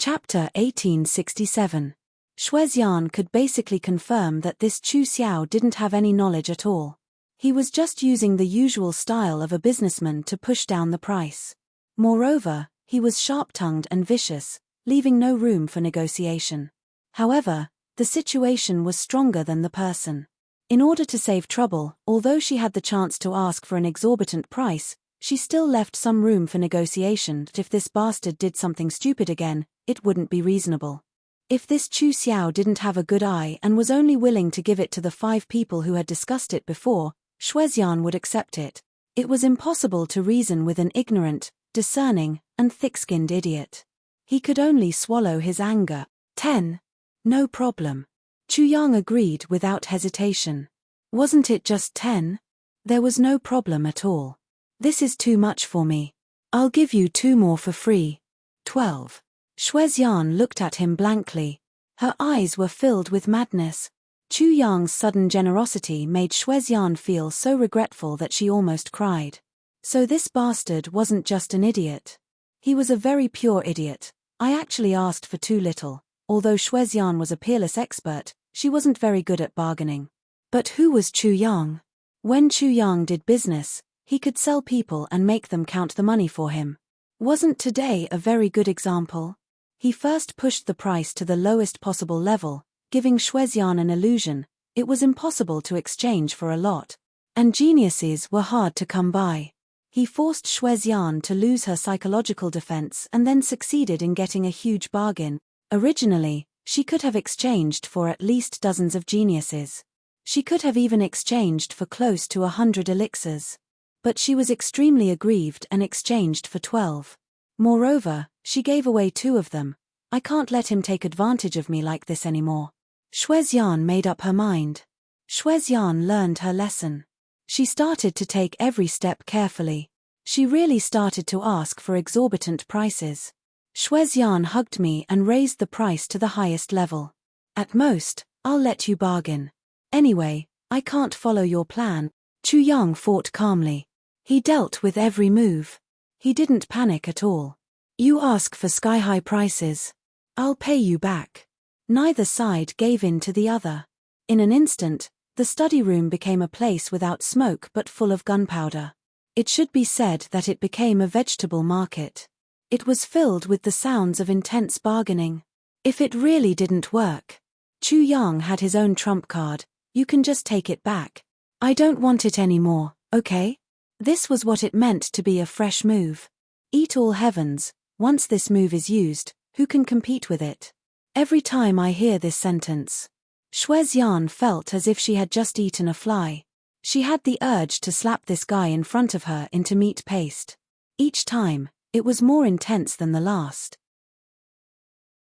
Chapter 1867. Xuezian could basically confirm that this Chu Xiao didn't have any knowledge at all. He was just using the usual style of a businessman to push down the price. Moreover, he was sharp-tongued and vicious, leaving no room for negotiation. However, the situation was stronger than the person. In order to save trouble, although she had the chance to ask for an exorbitant price, she still left some room for negotiation. If this bastard did something stupid again, it wouldn't be reasonable. If this Chu Xiao didn't have a good eye and was only willing to give it to the 5 people who had discussed it before, Xuezian would accept it. It was impossible to reason with an ignorant, discerning, and thick-skinned idiot. He could only swallow his anger. 10. No problem. Chu Yang agreed without hesitation. Wasn't it just 10? There was no problem at all. This is too much for me. I'll give you 2 more for free. 12. Xuezian looked at him blankly. Her eyes were filled with madness. Chu Yang's sudden generosity made Xuezian feel so regretful that she almost cried. So this bastard wasn't just an idiot. He was a very pure idiot. I actually asked for too little. Although Xuezian was a peerless expert, she wasn't very good at bargaining. But who was Chu Yang? When Chu Yang did business, he could sell people and make them count the money for him. Wasn't today a very good example? He first pushed the price to the lowest possible level, giving Xuezian an illusion. It was impossible to exchange for a lot. And geniuses were hard to come by. He forced Xuezian to lose her psychological defense and then succeeded in getting a huge bargain. Originally, she could have exchanged for at least dozens of geniuses. She could have even exchanged for close to 100 elixirs. But she was extremely aggrieved and exchanged for 12. Moreover, she gave away 2 of them. I can't let him take advantage of me like this anymore. Xuezian made up her mind. Xuezian learned her lesson. She started to take every step carefully. She really started to ask for exorbitant prices. Xuezian hugged me and raised the price to the highest level. At most, I'll let you bargain. Anyway, I can't follow your plan. Chu Yang fought calmly. He dealt with every move. He didn't panic at all. You ask for sky-high prices. I'll pay you back. Neither side gave in to the other. In an instant, the study room became a place without smoke but full of gunpowder. It should be said that it became a vegetable market. It was filled with the sounds of intense bargaining. If it really didn't work, Chu Yang had his own trump card. You can just take it back. I don't want it anymore, okay? This was what it meant to be a fresh move. Eat all heavens, once this move is used, who can compete with it? Every time I hear this sentence, Xuezian felt as if she had just eaten a fly. She had the urge to slap this guy in front of her into meat paste. Each time, it was more intense than the last.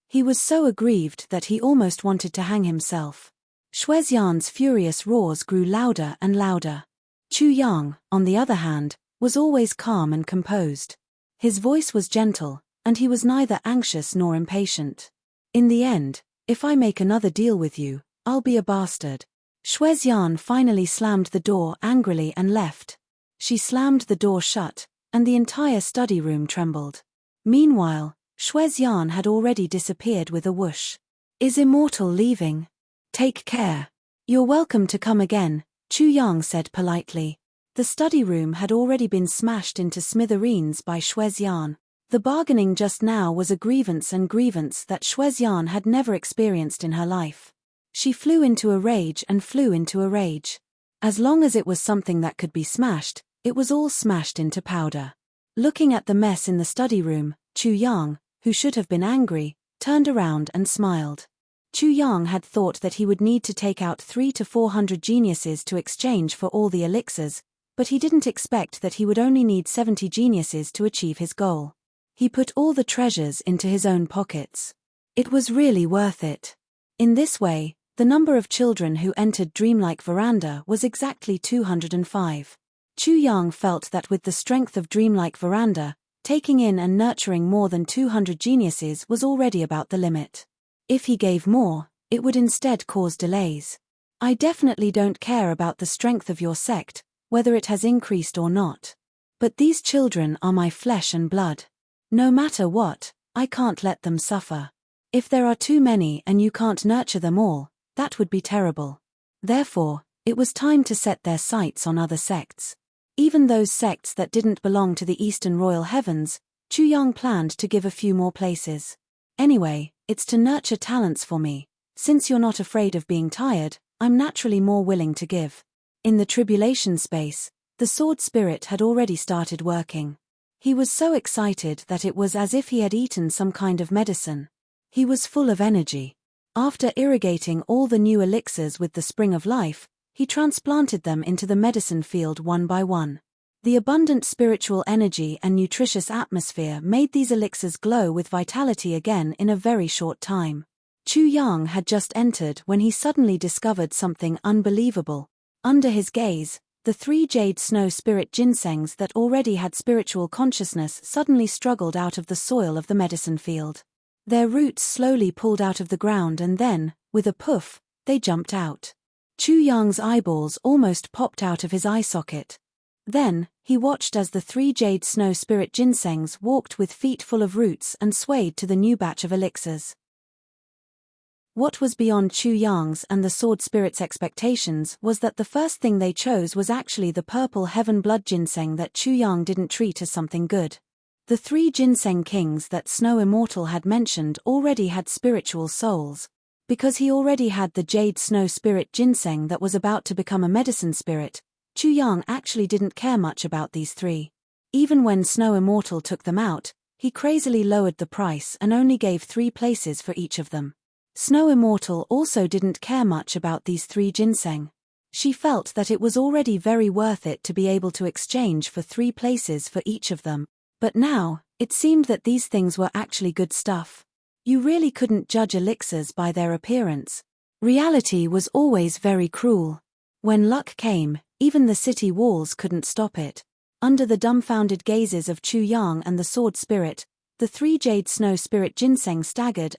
He was so aggrieved that he almost wanted to hang himself. Xuezian's furious roars grew louder and louder. Chu Yang, on the other hand, was always calm and composed. His voice was gentle, and he was neither anxious nor impatient. In the end, if I make another deal with you, I'll be a bastard. Xuezian finally slammed the door angrily and left. She slammed the door shut, and the entire study room trembled. Meanwhile, Xuezian had already disappeared with a whoosh. Is Immortal leaving? Take care. You're welcome to come again, Chu Yang said politely. The study room had already been smashed into smithereens by Xuezian. The bargaining just now was a grievance that Xuezian had never experienced in her life. She flew into a rage and flew into a rage. As long as it was something that could be smashed, it was all smashed into powder. Looking at the mess in the study room, Chu Yang, who should have been angry, turned around and smiled. Chu Yang had thought that he would need to take out 300 to 400 geniuses to exchange for all the elixirs, but he didn't expect that he would only need 70 geniuses to achieve his goal. He put all the treasures into his own pockets. It was really worth it. In this way, the number of children who entered Dreamlike Veranda was exactly 205. Chu Yang felt that with the strength of Dreamlike Veranda, taking in and nurturing more than 200 geniuses was already about the limit. If he gave more, it would instead cause delays. I definitely don't care about the strength of your sect, whether it has increased or not. But these children are my flesh and blood. No matter what, I can't let them suffer. If there are too many and you can't nurture them all, that would be terrible. Therefore, it was time to set their sights on other sects. Even those sects that didn't belong to the Eastern Royal Heavens, Chu Yang planned to give a few more places. Anyway, it's to nurture talents for me. Since you're not afraid of being tired, I'm naturally more willing to give. In the tribulation space, the sword spirit had already started working. He was so excited that it was as if he had eaten some kind of medicine. He was full of energy. After irrigating all the new elixirs with the spring of life, he transplanted them into the medicine field one by one. The abundant spiritual energy and nutritious atmosphere made these elixirs glow with vitality again in a very short time. Chu Yang had just entered when he suddenly discovered something unbelievable. Under his gaze, the 3 jade snow spirit ginsengs that already had spiritual consciousness suddenly struggled out of the soil of the medicine field. Their roots slowly pulled out of the ground and then, with a poof, they jumped out. Chu Yang's eyeballs almost popped out of his eye socket. Then, he watched as the 3 jade snow spirit ginsengs walked with feet full of roots and swayed to the new batch of elixirs. What was beyond Chu Yang's and the sword spirit's expectations was that the first thing they chose was actually the purple heaven blood ginseng that Chu Yang didn't treat as something good. The 3 ginseng kings that Snow Immortal had mentioned already had spiritual souls. Because he already had the jade snow spirit ginseng that was about to become a medicine spirit, Chu Yang actually didn't care much about these 3. Even when Snow Immortal took them out, he crazily lowered the price and only gave 3 places for each of them. Snow Immortal also didn't care much about these 3 ginseng. She felt that it was already very worth it to be able to exchange for 3 places for each of them. But now, it seemed that these things were actually good stuff. You really couldn't judge elixirs by their appearance. Reality was always very cruel. When luck came, even the city walls couldn't stop it. Under the dumbfounded gazes of Chu Yang and the sword spirit, the 3 jade snow spirit ginseng staggered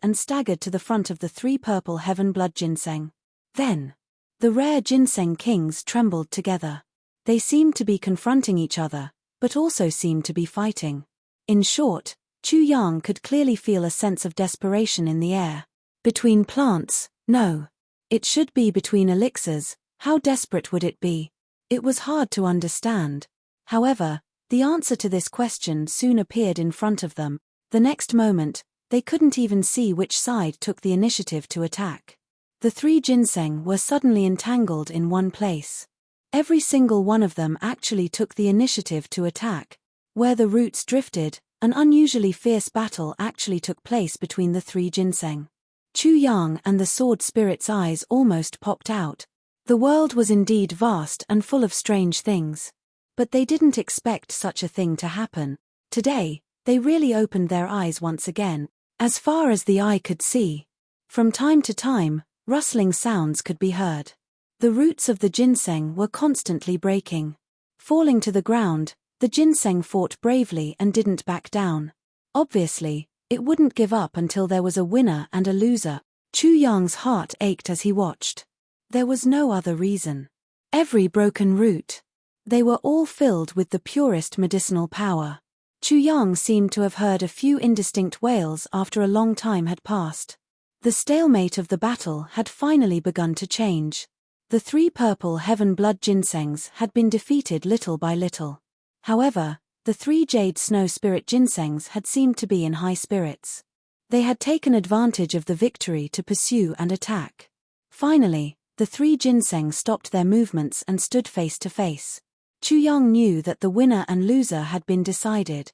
to the front of the 3 purple heaven blood ginseng. Then, the rare ginseng kings trembled together. They seemed to be confronting each other, but also seemed to be fighting. In short, Chu Yang could clearly feel a sense of desperation in the air. Between plants, no. It should be between elixirs, how desperate would it be? It was hard to understand. However, the answer to this question soon appeared in front of them. The next moment, they couldn't even see which side took the initiative to attack. The 3 ginseng were suddenly entangled in one place. Every single one of them actually took the initiative to attack. Where the roots drifted, an unusually fierce battle actually took place between the 3 ginseng. Chu Yang and the sword spirit's eyes almost popped out. The world was indeed vast and full of strange things. But they didn't expect such a thing to happen. Today, they really opened their eyes once again. As far as the eye could see, from time to time, rustling sounds could be heard. The roots of the ginseng were constantly breaking. Falling to the ground, the ginseng fought bravely and didn't back down. Obviously, it wouldn't give up until there was a winner and a loser. Chu Yang's heart ached as he watched. There was no other reason. Every broken root. They were all filled with the purest medicinal power. Chu Yang seemed to have heard a few indistinct wails after a long time had passed. The stalemate of the battle had finally begun to change. The 3 purple heaven blood ginsengs had been defeated little by little. However, the 3 jade snow spirit ginsengs had seemed to be in high spirits. They had taken advantage of the victory to pursue and attack. Finally, the 3 ginseng stopped their movements and stood face to face. Chu Yang knew that the winner and loser had been decided.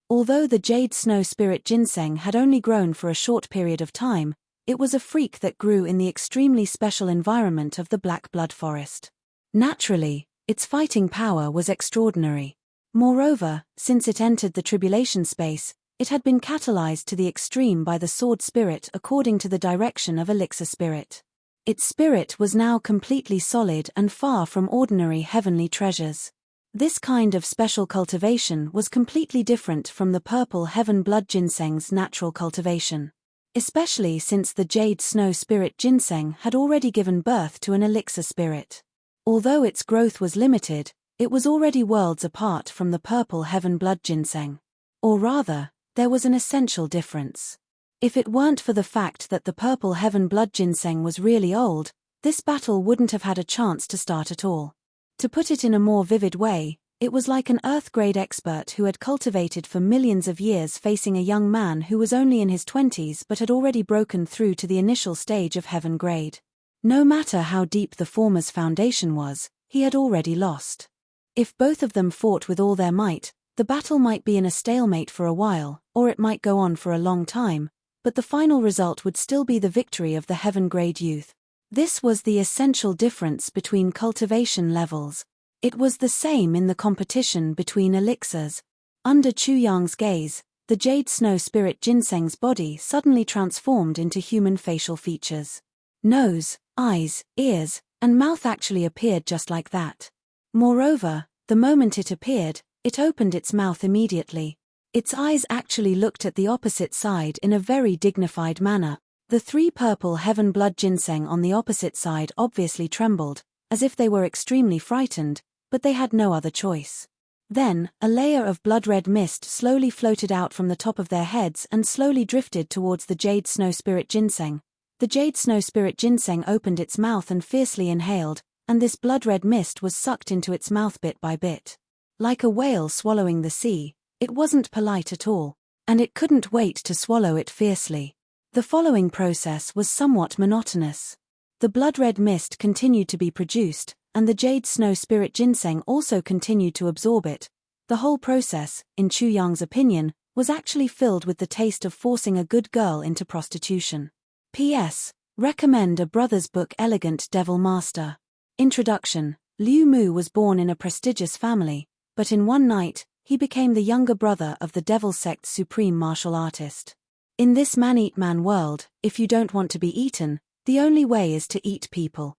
Although the jade snow spirit ginseng had only grown for a short period of time, it was a freak that grew in the extremely special environment of the black blood forest. Naturally, its fighting power was extraordinary. Moreover, since it entered the tribulation space, it had been catalyzed to the extreme by the sword spirit according to the direction of elixir spirit. Its spirit was now completely solid and far from ordinary heavenly treasures. This kind of special cultivation was completely different from the purple heaven blood ginseng's natural cultivation. Especially since the jade snow spirit ginseng had already given birth to an elixir spirit. Although its growth was limited, it was already worlds apart from the purple heaven blood ginseng. Or rather, there was an essential difference. If it weren't for the fact that the purple heaven blood ginseng was really old, this battle wouldn't have had a chance to start at all. To put it in a more vivid way, it was like an Earth-grade expert who had cultivated for millions of years facing a young man who was only in his 20s but had already broken through to the initial stage of heaven grade. No matter how deep the former's foundation was, he had already lost. If both of them fought with all their might, the battle might be in a stalemate for a while, or it might go on for a long time, but the final result would still be the victory of the heaven grade youth. This was the essential difference between cultivation levels. It was the same in the competition between elixirs. Under Chu Yang's gaze, the Jade Snow Spirit Ginseng's body suddenly transformed into human facial features. Nose, eyes, ears, and mouth actually appeared just like that. Moreover, the moment it appeared, it opened its mouth immediately. Its eyes actually looked at the opposite side in a very dignified manner. The three purple heaven blood ginseng on the opposite side obviously trembled, as if they were extremely frightened, but they had no other choice. Then, a layer of blood-red mist slowly floated out from the top of their heads and slowly drifted towards the Jade Snow Spirit Ginseng. The Jade Snow Spirit Ginseng opened its mouth and fiercely inhaled, and this blood-red mist was sucked into its mouth bit by bit. Like a whale swallowing the sea, it wasn't polite at all, and it couldn't wait to swallow it fiercely. The following process was somewhat monotonous. The blood-red mist continued to be produced, and the Jade Snow Spirit Ginseng also continued to absorb it. The whole process, in Chu Yang's opinion, was actually filled with the taste of forcing a good girl into prostitution. P.S. Recommend a brother's book Elegant Devil Master. Introduction. Liu Mu was born in a prestigious family, but in one night, he became the younger brother of the Devil Sect's supreme martial artist. In this man-eat-man world, if you don't want to be eaten, the only way is to eat people.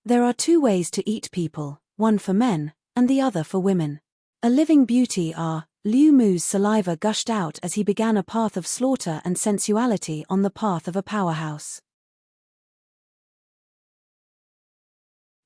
There are two ways to eat people, one for men, and the other for women. A living beauty are, Liu Mu's saliva gushed out as he began a path of slaughter and sensuality on the path of a powerhouse.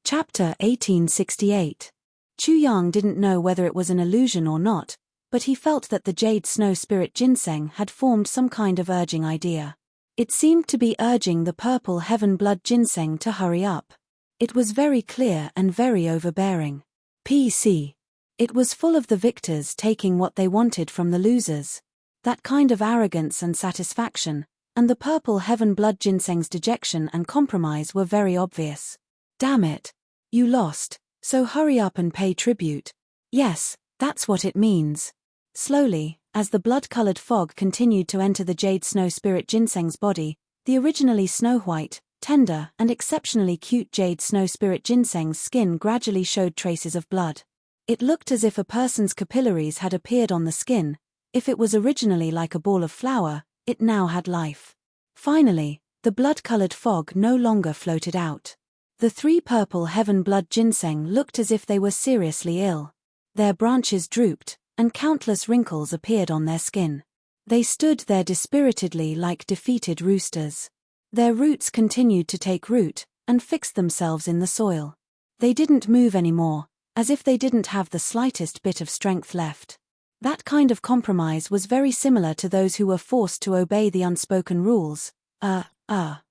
Chapter 1868. Chu Yang didn't know whether it was an illusion or not, but he felt that the Jade Snow Spirit Ginseng had formed some kind of urging idea. It seemed to be urging the purple heaven blood ginseng to hurry up. It was very clear and very overbearing. P.C. It was full of the victors taking what they wanted from the losers. That kind of arrogance and satisfaction, and the purple heaven blood ginseng's dejection and compromise were very obvious. Damn it. You lost, so hurry up and pay tribute. Yes, that's what it means. Slowly, as the blood-colored fog continued to enter the Jade Snow Spirit Ginseng's body, the originally snow-white, tender, and exceptionally cute Jade Snow Spirit Ginseng's skin gradually showed traces of blood. It looked as if a person's capillaries had appeared on the skin. If it was originally like a ball of flour, it now had life. Finally, the blood-colored fog no longer floated out. The three purple heaven blood ginseng looked as if they were seriously ill. Their branches drooped, and countless wrinkles appeared on their skin. They stood there dispiritedly like defeated roosters. Their roots continued to take root, and fixed themselves in the soil. They didn't move anymore, as if they didn't have the slightest bit of strength left. That kind of compromise was very similar to those who were forced to obey the unspoken rules.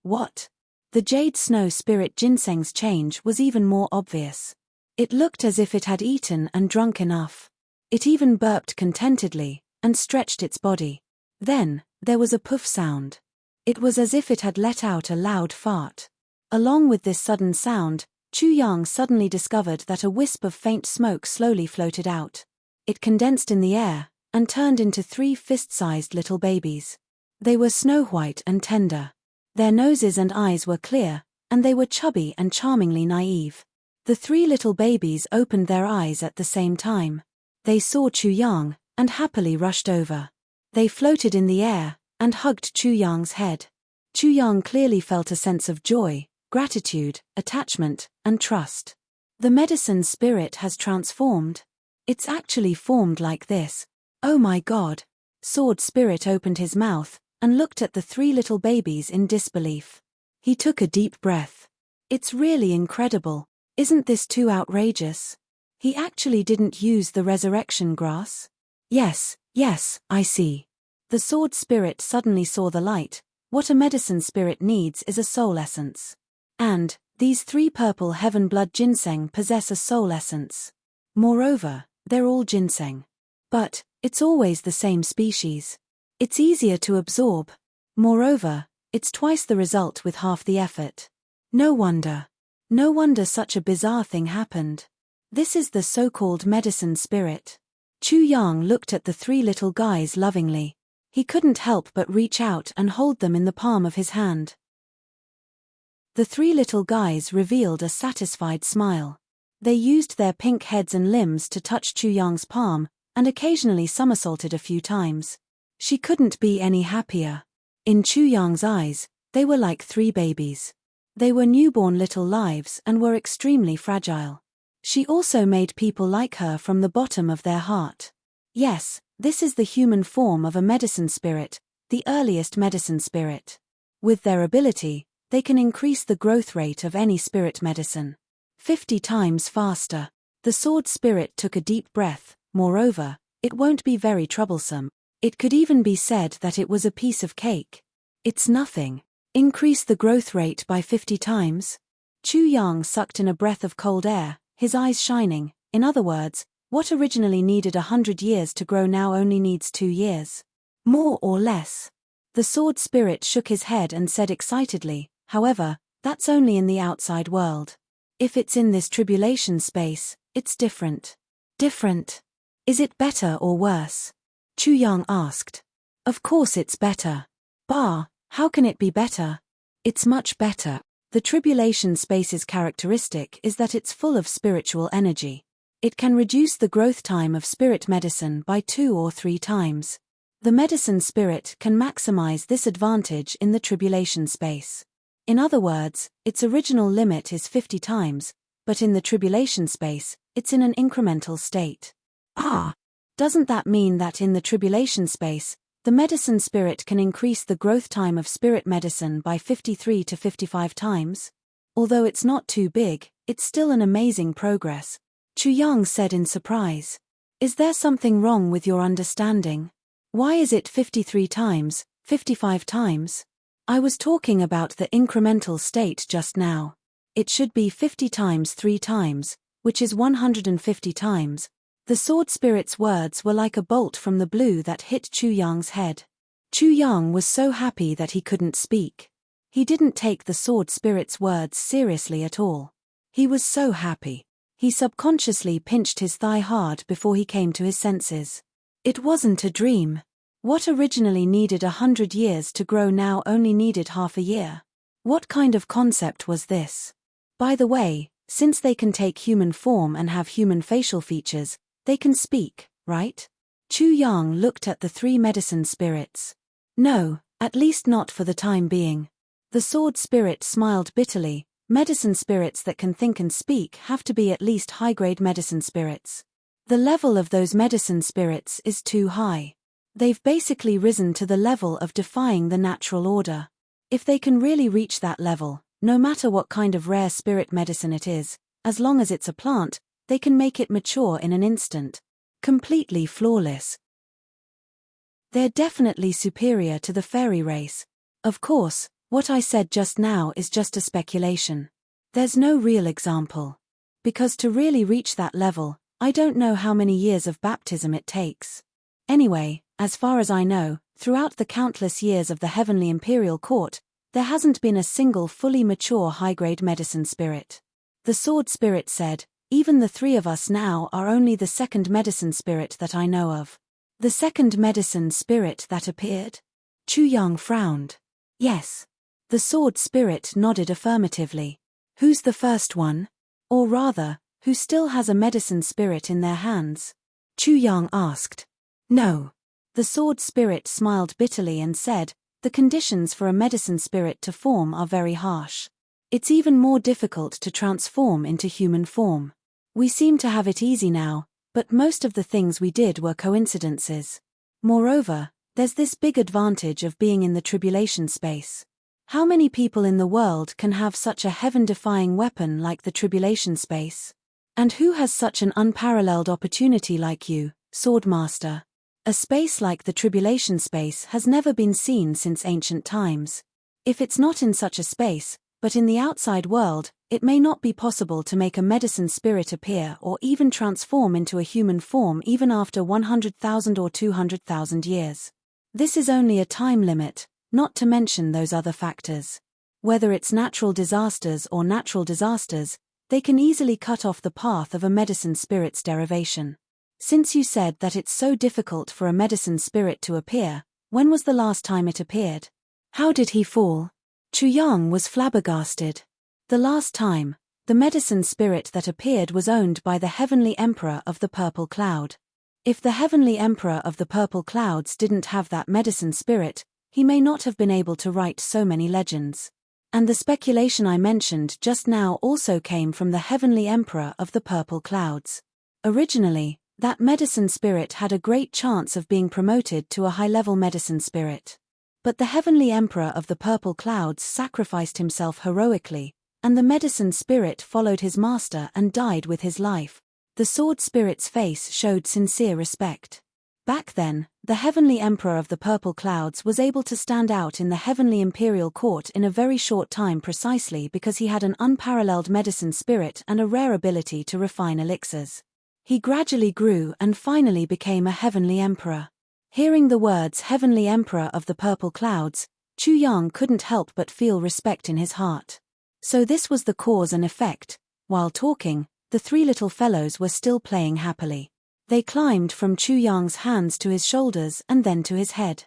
What? The Jade Snow Spirit Ginseng's change was even more obvious. It looked as if it had eaten and drunk enough. It even burped contentedly, and stretched its body. Then, there was a poof sound. It was as if it had let out a loud fart. Along with this sudden sound, Chu Yang suddenly discovered that a wisp of faint smoke slowly floated out. It condensed in the air, and turned into three fist-sized little babies. They were snow-white and tender. Their noses and eyes were clear, and they were chubby and charmingly naive. The three little babies opened their eyes at the same time. They saw Chu Yang, and happily rushed over. They floated in the air, and hugged Chu Yang's head. Chu Yang clearly felt a sense of joy, gratitude, attachment, and trust. The medicine spirit has transformed. It's actually formed like this. Oh my God. Sword Spirit opened his mouth, and looked at the three little babies in disbelief. He took a deep breath. It's really incredible. Isn't this too outrageous? He actually didn't use the resurrection grass? Yes, Yes, I see. The sword spirit suddenly saw the light. What a medicine spirit needs is a soul essence. And these 3 purple heaven blood ginseng possess a soul essence. Moreover, they're all ginseng. But it's always the same species. It's easier to absorb. Moreover, it's twice the result with half the effort. No wonder. No wonder such a bizarre thing happened. This is the so-called medicine spirit. Chu Yang looked at the 3 little guys lovingly. He couldn't help but reach out and hold them in the palm of his hand. The 3 little guys revealed a satisfied smile. They used their pink heads and limbs to touch Chu Yang's palm, and occasionally somersaulted a few times. She couldn't be any happier. In Chu Yang's eyes, they were like 3 babies. They were newborn little lives and were extremely fragile. She also made people like her from the bottom of their heart. Yes, this is the human form of a medicine spirit, the earliest medicine spirit. With their ability, they can increase the growth rate of any spirit medicine 50 times faster. The sword spirit took a deep breath. Moreover, it won't be very troublesome. It could even be said that it was a piece of cake. It's nothing. Increase the growth rate by 50 times? Chu Yang sucked in a breath of cold air, his eyes shining. In other words, what originally needed 100 years to grow now only needs 2 years. More or less. The sword spirit shook his head and said excitedly, however, that's only in the outside world. If it's in this tribulation space, it's different. Different? Is it better or worse? Chu Yang asked. Of course it's better. Bah, how can it be better? It's much better. The tribulation space's characteristic is that it's full of spiritual energy. It can reduce the growth time of spirit medicine by 2 or 3 times. The medicine spirit can maximize this advantage in the tribulation space. In other words, its original limit is 50 times, but in the tribulation space, it's in an incremental state. Ah! Doesn't that mean that in the tribulation space, the medicine spirit can increase the growth time of spirit medicine by 53 to 55 times? Although it's not too big, it's still an amazing progress. Chu Yang said in surprise. Is there something wrong with your understanding? Why is it 53 times, 55 times? I was talking about the incremental state just now. It should be 50 times 3 times, which is 150 times. The sword spirit's words were like a bolt from the blue that hit Chu Yang's head. Chu Yang was so happy that he couldn't speak. He didn't take the sword spirit's words seriously at all. He was so happy. He subconsciously pinched his thigh hard before he came to his senses. It wasn't a dream. What originally needed 100 years to grow now only needed half a year. What kind of concept was this? By the way, since they can take human form and have human facial features, they can speak, right? Chu Yang looked at the 3 medicine spirits. No, at least not for the time being. The sword spirit smiled bitterly. Medicine spirits that can think and speak have to be at least high-grade medicine spirits. The level of those medicine spirits is too high. They've basically risen to the level of defying the natural order. If they can really reach that level, no matter what kind of rare spirit medicine it is, as long as it's a plant, they can make it mature in an instant. Completely flawless. They're definitely superior to the fairy race. Of course, what I said just now is just a speculation. There's no real example. Because to really reach that level, I don't know how many years of baptism it takes. Anyway, as far as I know, throughout the countless years of the Heavenly Imperial Court, there hasn't been a single fully mature high-grade medicine spirit. The sword spirit said, even the 3 of us now are only the 2nd medicine spirit that I know of. The 2nd medicine spirit that appeared? Chu Yang frowned. Yes. The sword spirit nodded affirmatively. Who's the first one? Or rather, who still has a medicine spirit in their hands? Chu Yang asked. No. The sword spirit smiled bitterly and said, the conditions for a medicine spirit to form are very harsh. It's even more difficult to transform into human form. We seem to have it easy now, but most of the things we did were coincidences. Moreover, there's this big advantage of being in the tribulation space. How many people in the world can have such a heaven-defying weapon like the tribulation space? And who has such an unparalleled opportunity like you, Swordmaster? A space like the tribulation space has never been seen since ancient times. If it's not in such a space, but in the outside world, it may not be possible to make a medicine spirit appear or even transform into a human form even after 100,000 or 200,000 years. This is only a time limit, not to mention those other factors. Whether it's natural disasters or natural disasters, they can easily cut off the path of a medicine spirit's derivation. Since you said that it's so difficult for a medicine spirit to appear, when was the last time it appeared? How did he fall? Chu Yang was flabbergasted. The last time, the medicine spirit that appeared was owned by the Heavenly Emperor of the Purple Cloud. If the Heavenly Emperor of the Purple Clouds didn't have that medicine spirit, he may not have been able to write so many legends. And the speculation I mentioned just now also came from the Heavenly Emperor of the Purple Clouds. Originally, that medicine spirit had a great chance of being promoted to a high-level medicine spirit. But the Heavenly Emperor of the Purple Clouds sacrificed himself heroically, and the medicine spirit followed his master and died with his life. The sword spirit's face showed sincere respect. Back then, the Heavenly Emperor of the Purple Clouds was able to stand out in the Heavenly Imperial Court in a very short time precisely because he had an unparalleled medicine spirit and a rare ability to refine elixirs. He gradually grew and finally became a Heavenly Emperor. Hearing the words Heavenly Emperor of the Purple Clouds, Chu Yang couldn't help but feel respect in his heart. So this was the cause and effect. While talking, the three little fellows were still playing happily. They climbed from Chu Yang's hands to his shoulders and then to his head.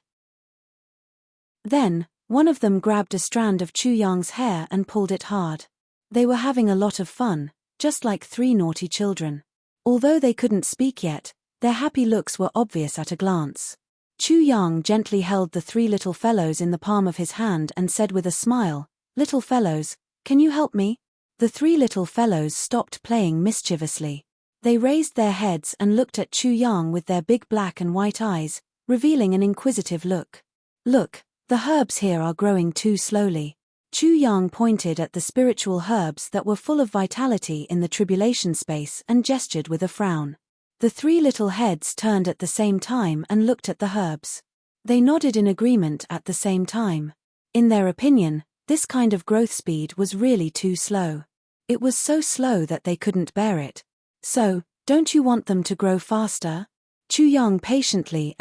Then, one of them grabbed a strand of Chu Yang's hair and pulled it hard. They were having a lot of fun, just like three naughty children. Although they couldn't speak yet, their happy looks were obvious at a glance. Chu Yang gently held the three little fellows in the palm of his hand and said with a smile, "Little fellows, can you help me?" The three little fellows stopped playing mischievously. They raised their heads and looked at Chu Yang with their big black and white eyes, revealing an inquisitive look. "Look, the herbs here are growing too slowly." Chu Yang pointed at the spiritual herbs that were full of vitality in the tribulation space and gestured with a frown. The three little heads turned at the same time and looked at the herbs. They nodded in agreement at the same time. In their opinion, this kind of growth speed was really too slow. It was so slow that they couldn't bear it. "So, don't you want them to grow faster?" Chu Yang patiently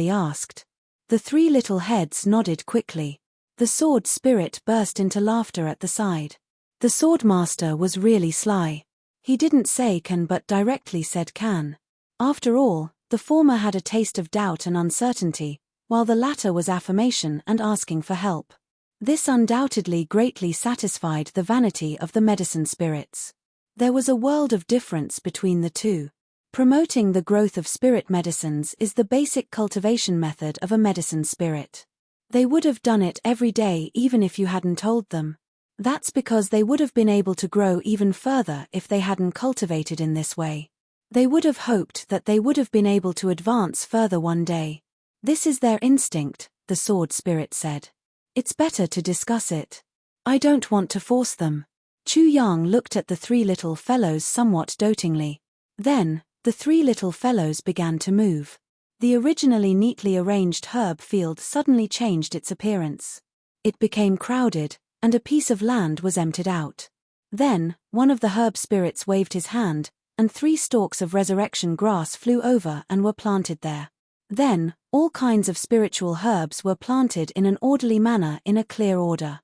asked. The three little heads nodded quickly. The sword spirit burst into laughter at the side. The sword master was really sly. He didn't say can but directly said can. After all, the former had a taste of doubt and uncertainty, while the latter was affirmation and asking for help. This undoubtedly greatly satisfied the vanity of the medicine spirits. There was a world of difference between the two. Promoting the growth of spirit medicines is the basic cultivation method of a medicine spirit. They would have done it every day even if you hadn't told them. That's because they would have been able to grow even further if they hadn't cultivated in this way. They would have hoped that they would have been able to advance further one day. "This is their instinct," the sword spirit said. "It's better to discuss it. I don't want to force them." Chu Yang looked at the three little fellows somewhat dotingly. Then, the three little fellows began to move. The originally neatly arranged herb field suddenly changed its appearance. It became crowded, and a piece of land was emptied out. Then, one of the herb spirits waved his hand, and 3 stalks of resurrection grass flew over and were planted there. Then, all kinds of spiritual herbs were planted in an orderly manner in a clear order.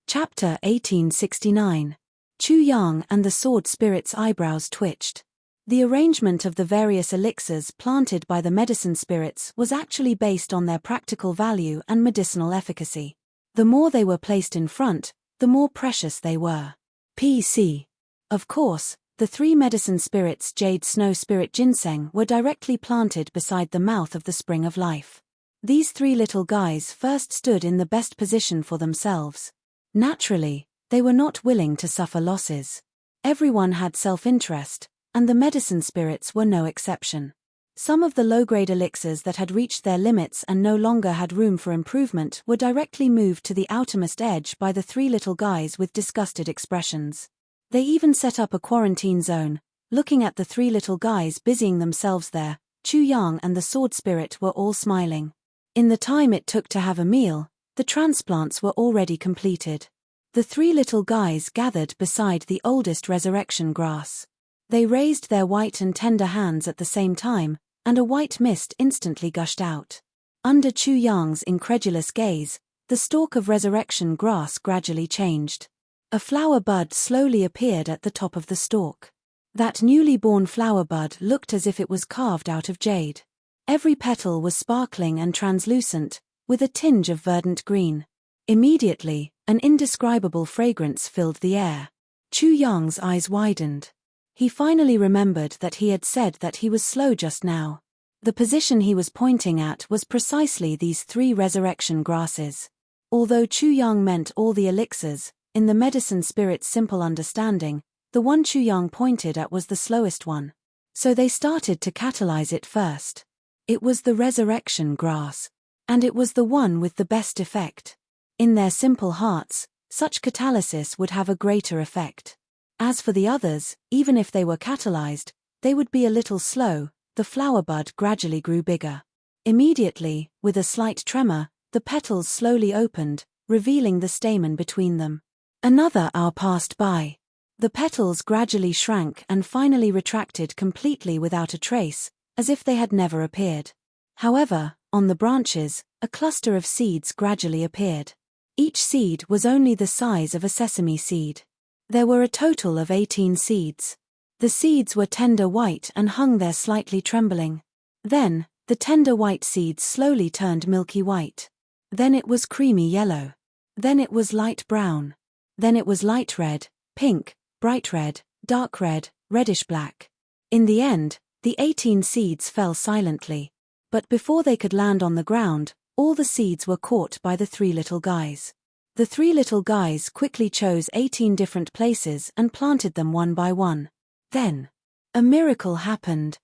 Chapter 1869. Chu Yang and the sword spirit's eyebrows twitched. The arrangement of the various elixirs planted by the medicine spirits was actually based on their practical value and medicinal efficacy. The more they were placed in front, the more precious they were. P.C. Of course, the 3 medicine spirits Jade Snow Spirit Ginseng were directly planted beside the mouth of the Spring of Life. These 3 little guys first stood in the best position for themselves. Naturally, they were not willing to suffer losses. Everyone had self-interest, and the medicine spirits were no exception. Some of the low-grade elixirs that had reached their limits and no longer had room for improvement were directly moved to the outermost edge by the 3 little guys with disgusted expressions. They even set up a quarantine zone, Looking at the three little guys busying themselves there, Chu Yang and the sword spirit were all smiling. In the time it took to have a meal, the transplants were already completed. The three little guys gathered beside the oldest resurrection grass. They raised their white and tender hands at the same time, and a white mist instantly gushed out. Under Chu Yang's incredulous gaze, the stalk of resurrection grass gradually changed. A flower bud slowly appeared at the top of the stalk. That newly born flower bud looked as if it was carved out of jade. Every petal was sparkling and translucent, with a tinge of verdant green. Immediately, an indescribable fragrance filled the air. Chu Yang's eyes widened. He finally remembered that he had said that he was slow just now. The position he was pointing at was precisely these three resurrection grasses. Although Chu Yang meant all the elixirs, in the medicine spirit's simple understanding, the one Chu Yang pointed at was the slowest one. So they started to catalyze it first. It was the resurrection grass. And it was the one with the best effect. In their simple hearts, such catalysis would have a greater effect. As for the others, even if they were catalyzed, they would be a little slow. The flower bud gradually grew bigger. Immediately, with a slight tremor, the petals slowly opened, revealing the stamen between them. Another hour passed by. The petals gradually shrank and finally retracted completely without a trace, as if they had never appeared. However, on the branches, a cluster of seeds gradually appeared. Each seed was only the size of a sesame seed. There were a total of 18 seeds. The seeds were tender white and hung there slightly trembling. Then, the tender white seeds slowly turned milky white. Then it was creamy yellow. Then it was light brown. Then it was light red, pink, bright red, dark red, reddish black. In the end, the 18 seeds fell silently. But before they could land on the ground, all the seeds were caught by the three little guys. The three little guys quickly chose 18 different places and planted them one by one. Then, a miracle happened.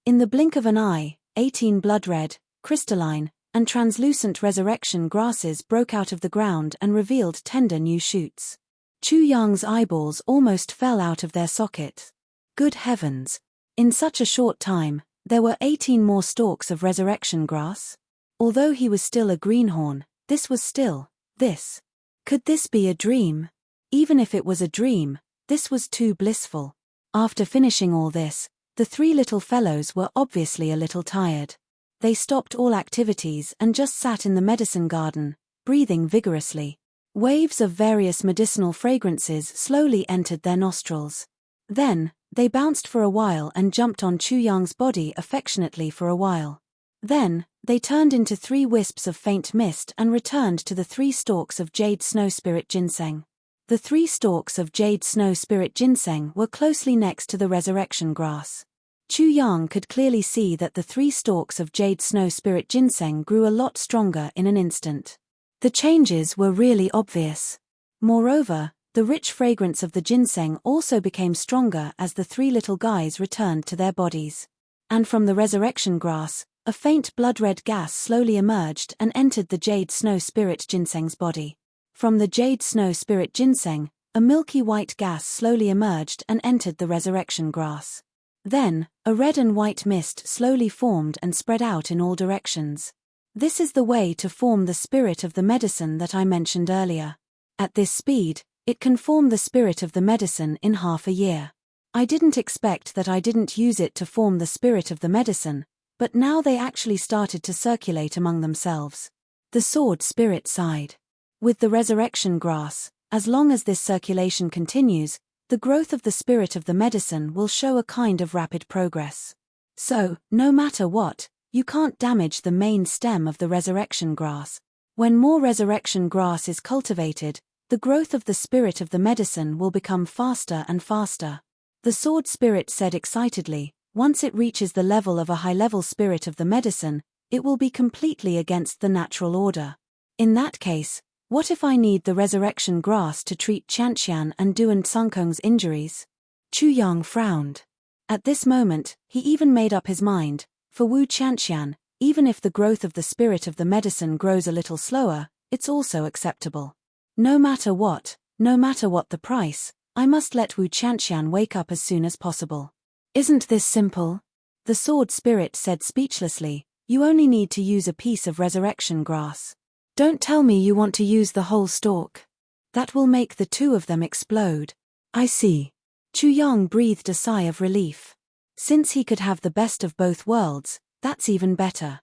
In the blink of an eye, 18 blood-red, crystalline, and translucent resurrection grasses broke out of the ground and revealed tender new shoots. Chu Yang's eyeballs almost fell out of their sockets. Good heavens! In such a short time, there were 18 more stalks of resurrection grass. Although he was still a greenhorn, this was still, this. Could this be a dream? Even if it was a dream, this was too blissful. After finishing all this, the three little fellows were obviously a little tired. They stopped all activities and just sat in the medicine garden, breathing vigorously. Waves of various medicinal fragrances slowly entered their nostrils. Then, they bounced for a while and jumped on Chu Yang's body affectionately for a while. Then, they turned into 3 wisps of faint mist and returned to the 3 stalks of jade snow spirit ginseng. The 3 stalks of jade snow spirit ginseng were closely next to the resurrection grass. Chu Yang could clearly see that the 3 stalks of jade snow spirit ginseng grew a lot stronger in an instant. The changes were really obvious. Moreover, the rich fragrance of the ginseng also became stronger as the 3 little guys returned to their bodies. And from the resurrection grass, a faint blood-red gas slowly emerged and entered the jade snow spirit ginseng's body. From the jade snow spirit ginseng, a milky white gas slowly emerged and entered the resurrection grass. Then, a red and white mist slowly formed and spread out in all directions. This is the way to form the spirit of the medicine that I mentioned earlier. At this speed, it can form the spirit of the medicine in half a year. I didn't expect that I didn't use it to form the spirit of the medicine, but now they actually started to circulate among themselves. The sword spirit sighed. With the resurrection grass, as long as this circulation continues, the growth of the spirit of the medicine will show a kind of rapid progress. So, no matter what, you can't damage the main stem of the resurrection grass. When more resurrection grass is cultivated, the growth of the spirit of the medicine will become faster and faster. The sword spirit said excitedly, once it reaches the level of a high-level spirit of the medicine, it will be completely against the natural order. In that case, what if I need the resurrection grass to treat Qianqian and Du and Sangkong's injuries? Chu Yang frowned. At this moment, he even made up his mind, for Wu Qianqian, even if the growth of the spirit of the medicine grows a little slower, it's also acceptable. No matter what the price, I must let Wu Qianxian wake up as soon as possible. Isn't this simple? The sword spirit said speechlessly. You only need to use a piece of resurrection grass. Don't tell me you want to use the whole stalk. That will make the two of them explode. I see. Chu Yang breathed a sigh of relief. Since he could have the best of both worlds, that's even better.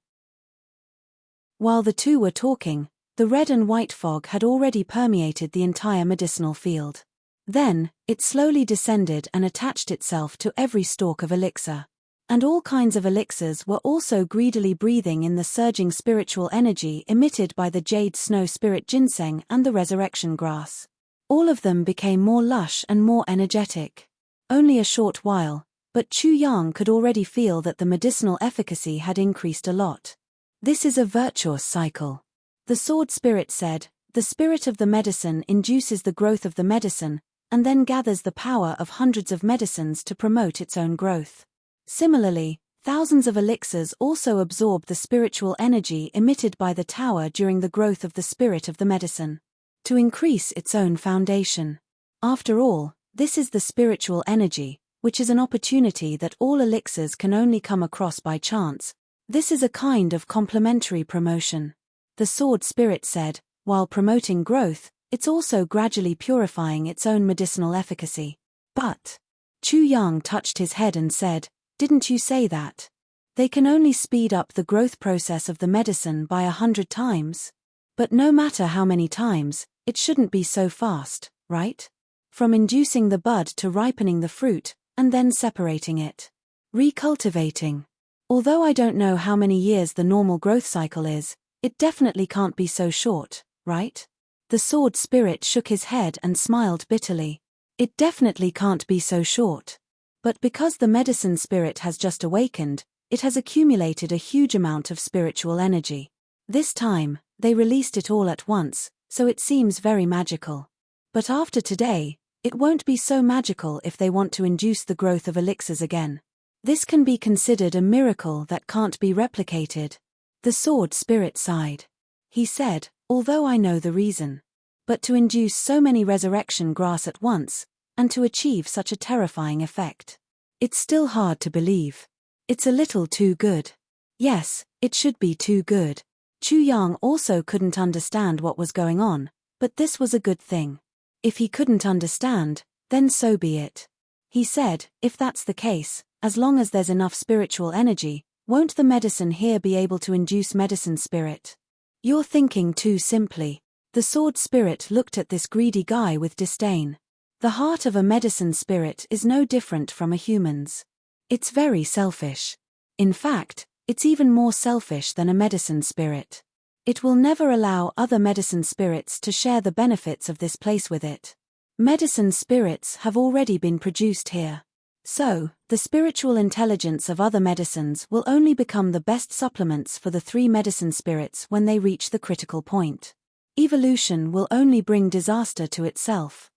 While the two were talking, the red and white fog had already permeated the entire medicinal field. Then, it slowly descended and attached itself to every stalk of elixir. And all kinds of elixirs were also greedily breathing in the surging spiritual energy emitted by the jade snow spirit ginseng and the resurrection grass. All of them became more lush and more energetic. Only a short while, but Chu Yang could already feel that the medicinal efficacy had increased a lot. This is a virtuous cycle. The sword spirit said, the spirit of the medicine induces the growth of the medicine, and then gathers the power of hundreds of medicines to promote its own growth. Similarly, thousands of elixirs also absorb the spiritual energy emitted by the tower during the growth of the spirit of the medicine, to increase its own foundation. After all, this is the spiritual energy, which is an opportunity that all elixirs can only come across by chance. This is a kind of complementary promotion. The sword spirit said, while promoting growth, it's also gradually purifying its own medicinal efficacy. But Chu Yang touched his head and said, didn't you say that? They can only speed up the growth process of the medicine by 100 times. But no matter how many times, it shouldn't be so fast, right? From inducing the bud to ripening the fruit, and then separating it. Recultivating. Although I don't know how many years the normal growth cycle is, it definitely can't be so short, right? The sword spirit shook his head and smiled bitterly. It definitely can't be so short. But because the medicine spirit has just awakened, it has accumulated a huge amount of spiritual energy. This time, they released it all at once, so it seems very magical. But after today, it won't be so magical if they want to induce the growth of elixirs again. This can be considered a miracle that can't be replicated. The sword spirit sighed. He said, although I know the reason. But to induce so many resurrection grass at once, and to achieve such a terrifying effect. It's still hard to believe. It's a little too good. Yes, it should be too good. Chu Yang also couldn't understand what was going on, but this was a good thing. If he couldn't understand, then so be it. He said, if that's the case, as long as there's enough spiritual energy, won't the medicine here be able to induce medicine spirit? You're thinking too simply. The sword spirit looked at this greedy guy with disdain. The heart of a medicine spirit is no different from a human's. It's very selfish. In fact, it's even more selfish than a medicine spirit. It will never allow other medicine spirits to share the benefits of this place with it. Medicine spirits have already been produced here. So, the spiritual intelligence of other medicines will only become the best supplements for the three medicine spirits when they reach the critical point. Evolution will only bring disaster to itself.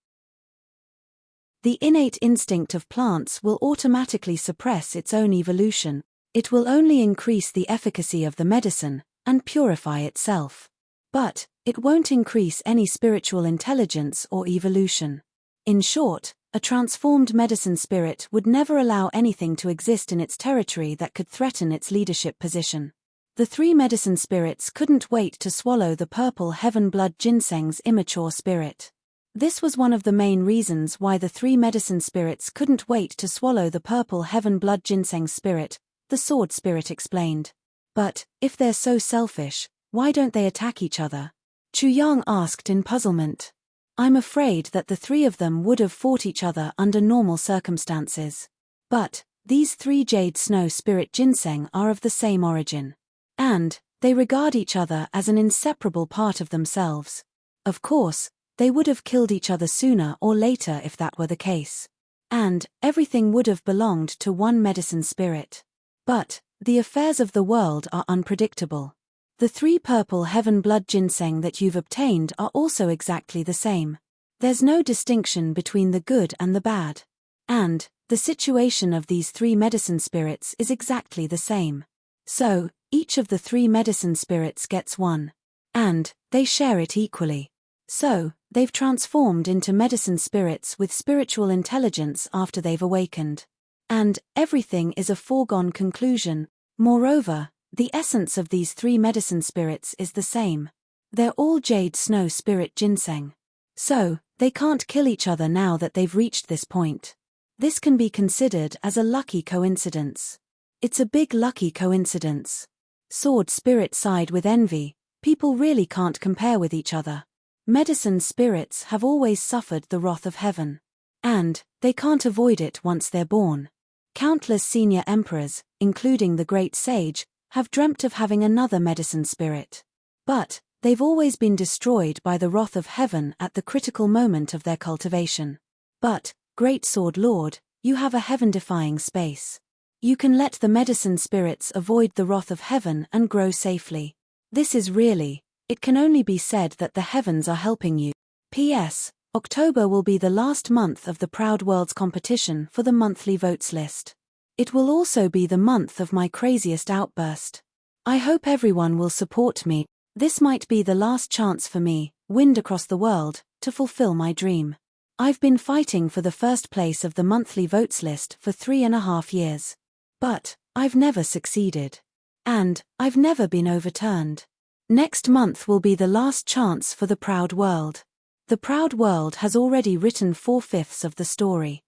The innate instinct of plants will automatically suppress its own evolution. It will only increase the efficacy of the medicine, and purify itself. But, it won't increase any spiritual intelligence or evolution. In short, a transformed medicine spirit would never allow anything to exist in its territory that could threaten its leadership position. The three medicine spirits couldn't wait to swallow the purple heaven blood ginseng's immature spirit. This was one of the main reasons why the three medicine spirits couldn't wait to swallow the purple heaven blood ginseng spirit, the sword spirit explained. But, if they're so selfish, why don't they attack each other? Chu Yang asked in puzzlement. I'm afraid that the three of them would have fought each other under normal circumstances. But, these three jade snow spirit ginseng are of the same origin. And, they regard each other as an inseparable part of themselves. Of course, they would have killed each other sooner or later if that were the case. And, everything would have belonged to one medicine spirit. But, the affairs of the world are unpredictable. The three purple heaven blood ginseng that you've obtained are also exactly the same. There's no distinction between the good and the bad. And, the situation of these three medicine spirits is exactly the same. So, each of the three medicine spirits gets one. And, they share it equally. So, They've transformed into medicine spirits with spiritual intelligence after they've awakened. And everything is a foregone conclusion. Moreover, the essence of these three medicine spirits is the same. They're all jade snow spirit ginseng. So, they can't kill each other now that they've reached this point. This can be considered as a lucky coincidence. It's a big lucky coincidence. Sword spirit side with envy, people really can't compare with each other. Medicine spirits have always suffered the wrath of heaven. And they can't avoid it once they're born. Countless senior emperors, including the great sage, have dreamt of having another medicine spirit. But they've always been destroyed by the wrath of heaven at the critical moment of their cultivation. But, Great Sword Lord, you have a heaven-defying space. You can let the medicine spirits avoid the wrath of heaven and grow safely. This is really, it can only be said that the heavens are helping you. P.S. October will be the last month of the Proud Worlds competition for the monthly votes list. It will also be the month of my craziest outburst. I hope everyone will support me. This might be the last chance for me, Wind Across the World, to fulfill my dream. I've been fighting for the first place of the monthly votes list for 3.5 years. But I've never succeeded. And I've never been overturned. Next month will be the last chance for the Proud World. The Proud World has already written 4/5 of the story.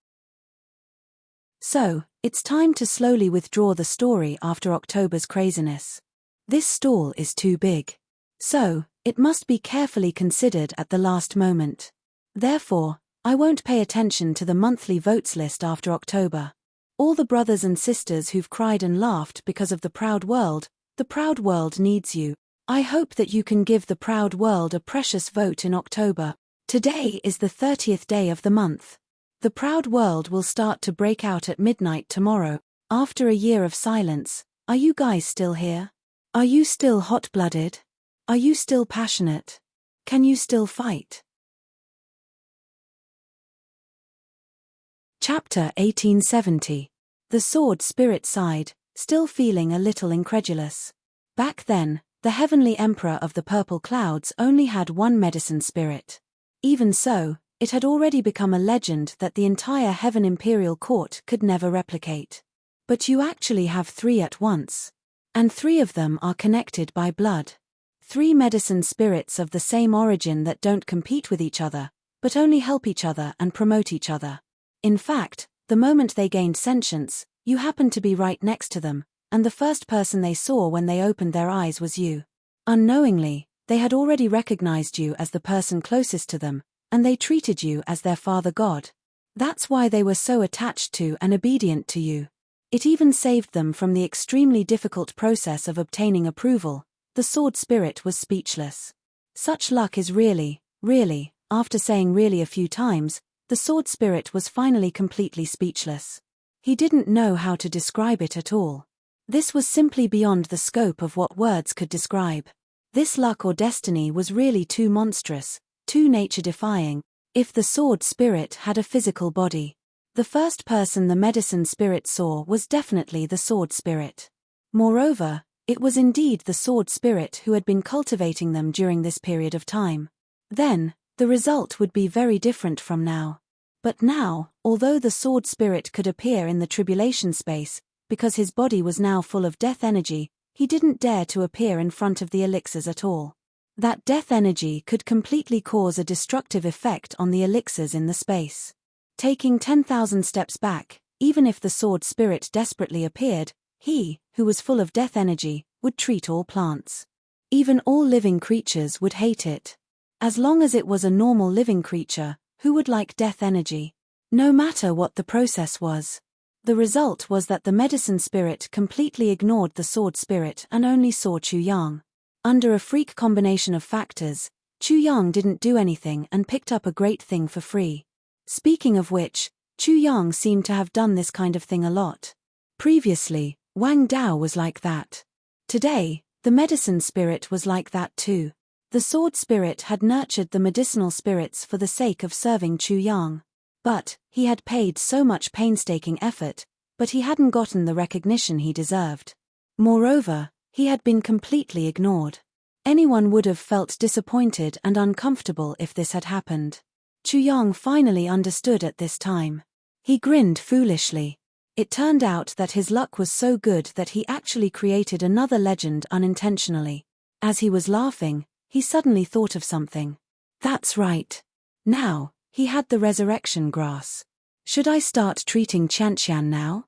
So, it's time to slowly withdraw the story after October's craziness. This stall is too big. So, it must be carefully considered at the last moment. Therefore, I won't pay attention to the monthly votes list after October. All the brothers and sisters who've cried and laughed because of the Proud World needs you. I hope that you can give the Proud World a precious vote in October. Today is the 30th day of the month. The Proud World will start to break out at midnight tomorrow. After a year of silence, are you guys still here? Are you still hot-blooded? Are you still passionate? Can you still fight? Chapter 1870. The Sword Spirit Side, still feeling a little incredulous. Back then, the Heavenly Emperor of the Purple Clouds only had one medicine spirit. Even so, it had already become a legend that the entire Heaven Imperial Court could never replicate. But you actually have 3 at once. And 3 of them are connected by blood. 3 medicine spirits of the same origin that don't compete with each other, but only help each other and promote each other. In fact, the moment they gained sentience, you happened to be right next to them, and the first person they saw when they opened their eyes was you. Unknowingly, they had already recognized you as the person closest to them, and they treated you as their father god. That's why they were so attached to and obedient to you. It even saved them from the extremely difficult process of obtaining approval. The sword spirit was speechless. Such luck is really, after saying really a few times, the sword spirit was finally completely speechless. He didn't know how to describe it at all. This was simply beyond the scope of what words could describe. This luck or destiny was really too monstrous, too nature-defying. If the sword spirit had a physical body, the first person the medicine spirit saw was definitely the sword spirit. Moreover, it was indeed the sword spirit who had been cultivating them during this period of time. Then, the result would be very different from now. But now, although the sword spirit could appear in the tribulation space, because his body was now full of death energy, he didn't dare to appear in front of the elixirs at all. That death energy could completely cause a destructive effect on the elixirs in the space. Taking 10,000 steps back, even if the sword spirit desperately appeared, he, who was full of death energy, would treat all plants. Even all living creatures would hate it. As long as it was a normal living creature, who would like death energy? No matter what the process was. The result was that the medicine spirit completely ignored the sword spirit and only saw Chu Yang. Under a freak combination of factors, Chu Yang didn't do anything and picked up a great thing for free. Speaking of which, Chu Yang seemed to have done this kind of thing a lot. Previously, Wang Dao was like that. Today, the medicine spirit was like that too. The sword spirit had nurtured the medicinal spirits for the sake of serving Chu Yang. But he had paid so much painstaking effort, but he hadn't gotten the recognition he deserved. Moreover, he had been completely ignored. Anyone would have felt disappointed and uncomfortable if this had happened. Chu Yang finally understood at this time. He grinned foolishly. It turned out that his luck was so good that he actually created another legend unintentionally. As he was laughing, he suddenly thought of something. That's right. Now, he had the resurrection grass. Should I start treating Qianqian now?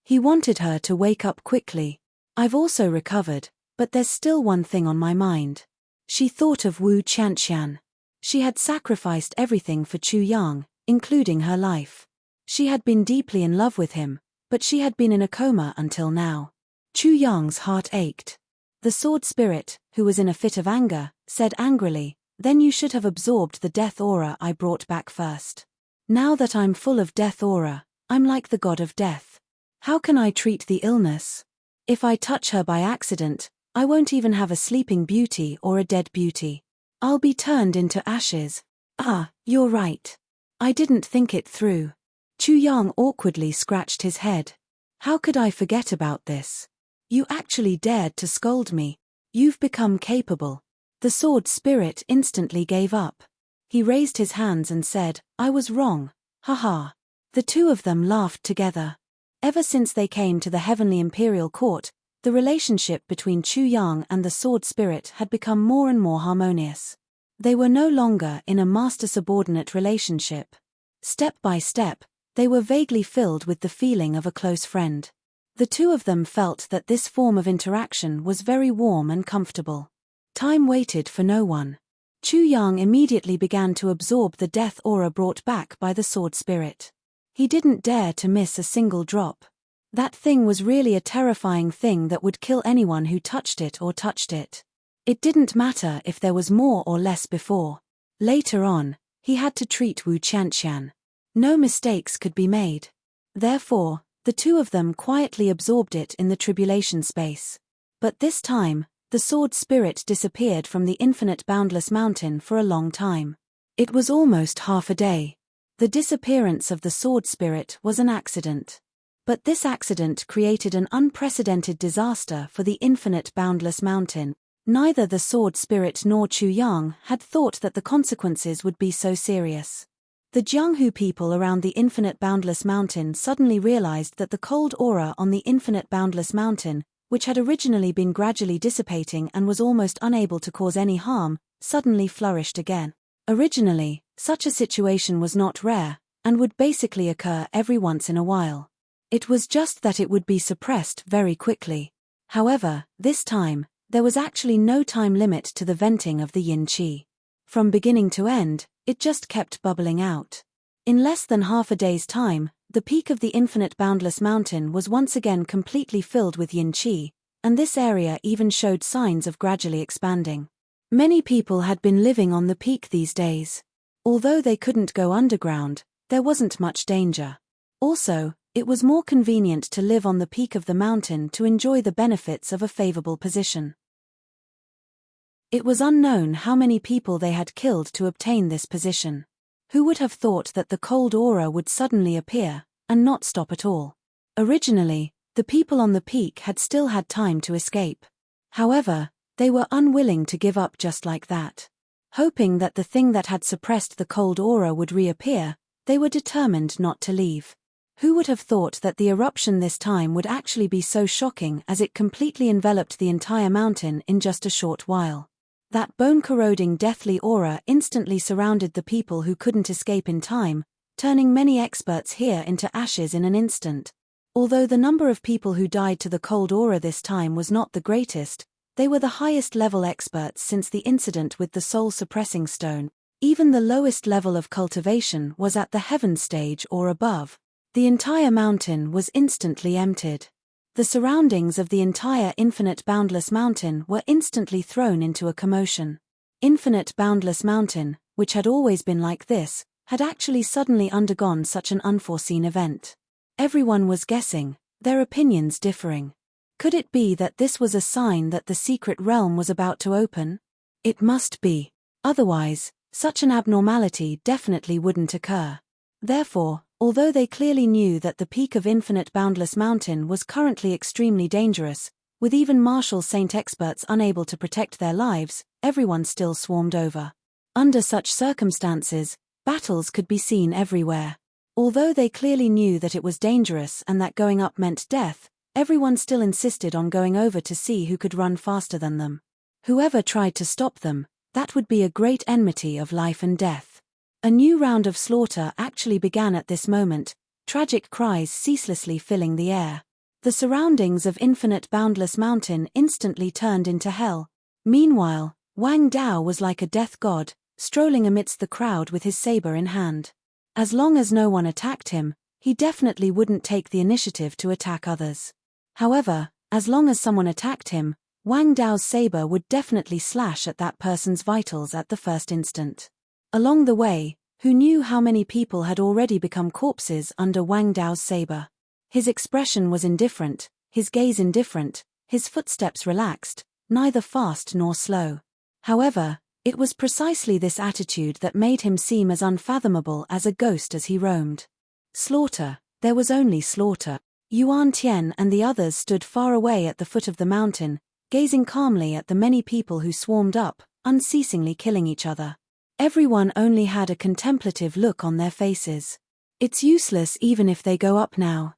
He wanted her to wake up quickly. I've also recovered, but there's still one thing on my mind. She thought of Wu Qianqian. She had sacrificed everything for Chu Yang, including her life. She had been deeply in love with him, but she had been in a coma until now. Chu Yang's heart ached. The sword spirit, who was in a fit of anger, said angrily, "Then you should have absorbed the death aura I brought back first. Now that I'm full of death aura, I'm like the god of death. How can I treat the illness? If I touch her by accident, I won't even have a sleeping beauty or a dead beauty. I'll be turned into ashes." Ah, you're right. I didn't think it through. Chu Yang awkwardly scratched his head. How could I forget about this? You actually dared to scold me. You've become capable. The sword spirit instantly gave up. He raised his hands and said, "I was wrong. Haha." The two of them laughed together. Ever since they came to the Heavenly Imperial Court, the relationship between Chu Yang and the sword spirit had become more and more harmonious. They were no longer in a master-subordinate relationship. Step by step, they were vaguely filled with the feeling of a close friend. The two of them felt that this form of interaction was very warm and comfortable. Time waited for no one. Chu Yang immediately began to absorb the death aura brought back by the sword spirit. He didn't dare to miss a single drop. That thing was really a terrifying thing that would kill anyone who touched it or touched it. It didn't matter if there was more or less before. Later on, he had to treat Wu Qianqian. No mistakes could be made. Therefore, the two of them quietly absorbed it in the tribulation space. But this time, the sword spirit disappeared from the infinite boundless mountain for a long time. It was almost half a day. The disappearance of the sword spirit was an accident. But this accident created an unprecedented disaster for the infinite boundless mountain. Neither the sword spirit nor Chu Yang had thought that the consequences would be so serious. The Jianghu people around the infinite boundless mountain suddenly realized that the cold aura on the infinite boundless mountain, which had originally been gradually dissipating and was almost unable to cause any harm, suddenly flourished again. Originally, such a situation was not rare, and would basically occur every once in a while. It was just that it would be suppressed very quickly. However, this time, there was actually no time limit to the venting of the yin qi. From beginning to end, it just kept bubbling out. In less than half a day's time, the peak of the infinite boundless mountain was once again completely filled with yin qi, and this area even showed signs of gradually expanding. Many people had been living on the peak these days. Although they couldn't go underground, there wasn't much danger. Also, it was more convenient to live on the peak of the mountain to enjoy the benefits of a favorable position. It was unknown how many people they had killed to obtain this position. Who would have thought that the cold aura would suddenly appear, and not stop at all? Originally, the people on the peak had still had time to escape. However, they were unwilling to give up just like that. Hoping that the thing that had suppressed the cold aura would reappear, they were determined not to leave. Who would have thought that the eruption this time would actually be so shocking as it completely enveloped the entire mountain in just a short while? That bone-corroding deathly aura instantly surrounded the people who couldn't escape in time, turning many experts here into ashes in an instant. Although the number of people who died to the cold aura this time was not the greatest, they were the highest-level experts since the incident with the soul-suppressing stone. Even the lowest level of cultivation was at the heaven stage or above. The entire mountain was instantly emptied. The surroundings of the entire infinite boundless mountain were instantly thrown into a commotion. Infinite boundless mountain, which had always been like this, had actually suddenly undergone such an unforeseen event. Everyone was guessing, their opinions differing. Could it be that this was a sign that the secret realm was about to open? It must be. Otherwise, such an abnormality definitely wouldn't occur. Therefore, although they clearly knew that the peak of infinite boundless mountain was currently extremely dangerous, With even martial saint experts unable to protect their lives, everyone still swarmed over. Under such circumstances, battles could be seen everywhere. Although they clearly knew that it was dangerous and that going up meant death, everyone still insisted on going over to see who could run faster than them. Whoever tried to stop them, that would be a great enmity of life and death. A new round of slaughter actually began at this moment, tragic cries ceaselessly filling the air. The surroundings of infinite boundless mountain instantly turned into hell. Meanwhile, Wang Dao was like a death god, strolling amidst the crowd with his saber in hand. As long as no one attacked him, he definitely wouldn't take the initiative to attack others. However, as long as someone attacked him, Wang Dao's saber would definitely slash at that person's vitals at the first instant. Along the way, who knew how many people had already become corpses under Wang Dao's saber? His expression was indifferent, his gaze indifferent, his footsteps relaxed, neither fast nor slow. However, it was precisely this attitude that made him seem as unfathomable as a ghost as he roamed. Slaughter, there was only slaughter. Yuan Tian and the others stood far away at the foot of the mountain, gazing calmly at the many people who swarmed up, unceasingly killing each other. Everyone only had a contemplative look on their faces. It's useless even if they go up now.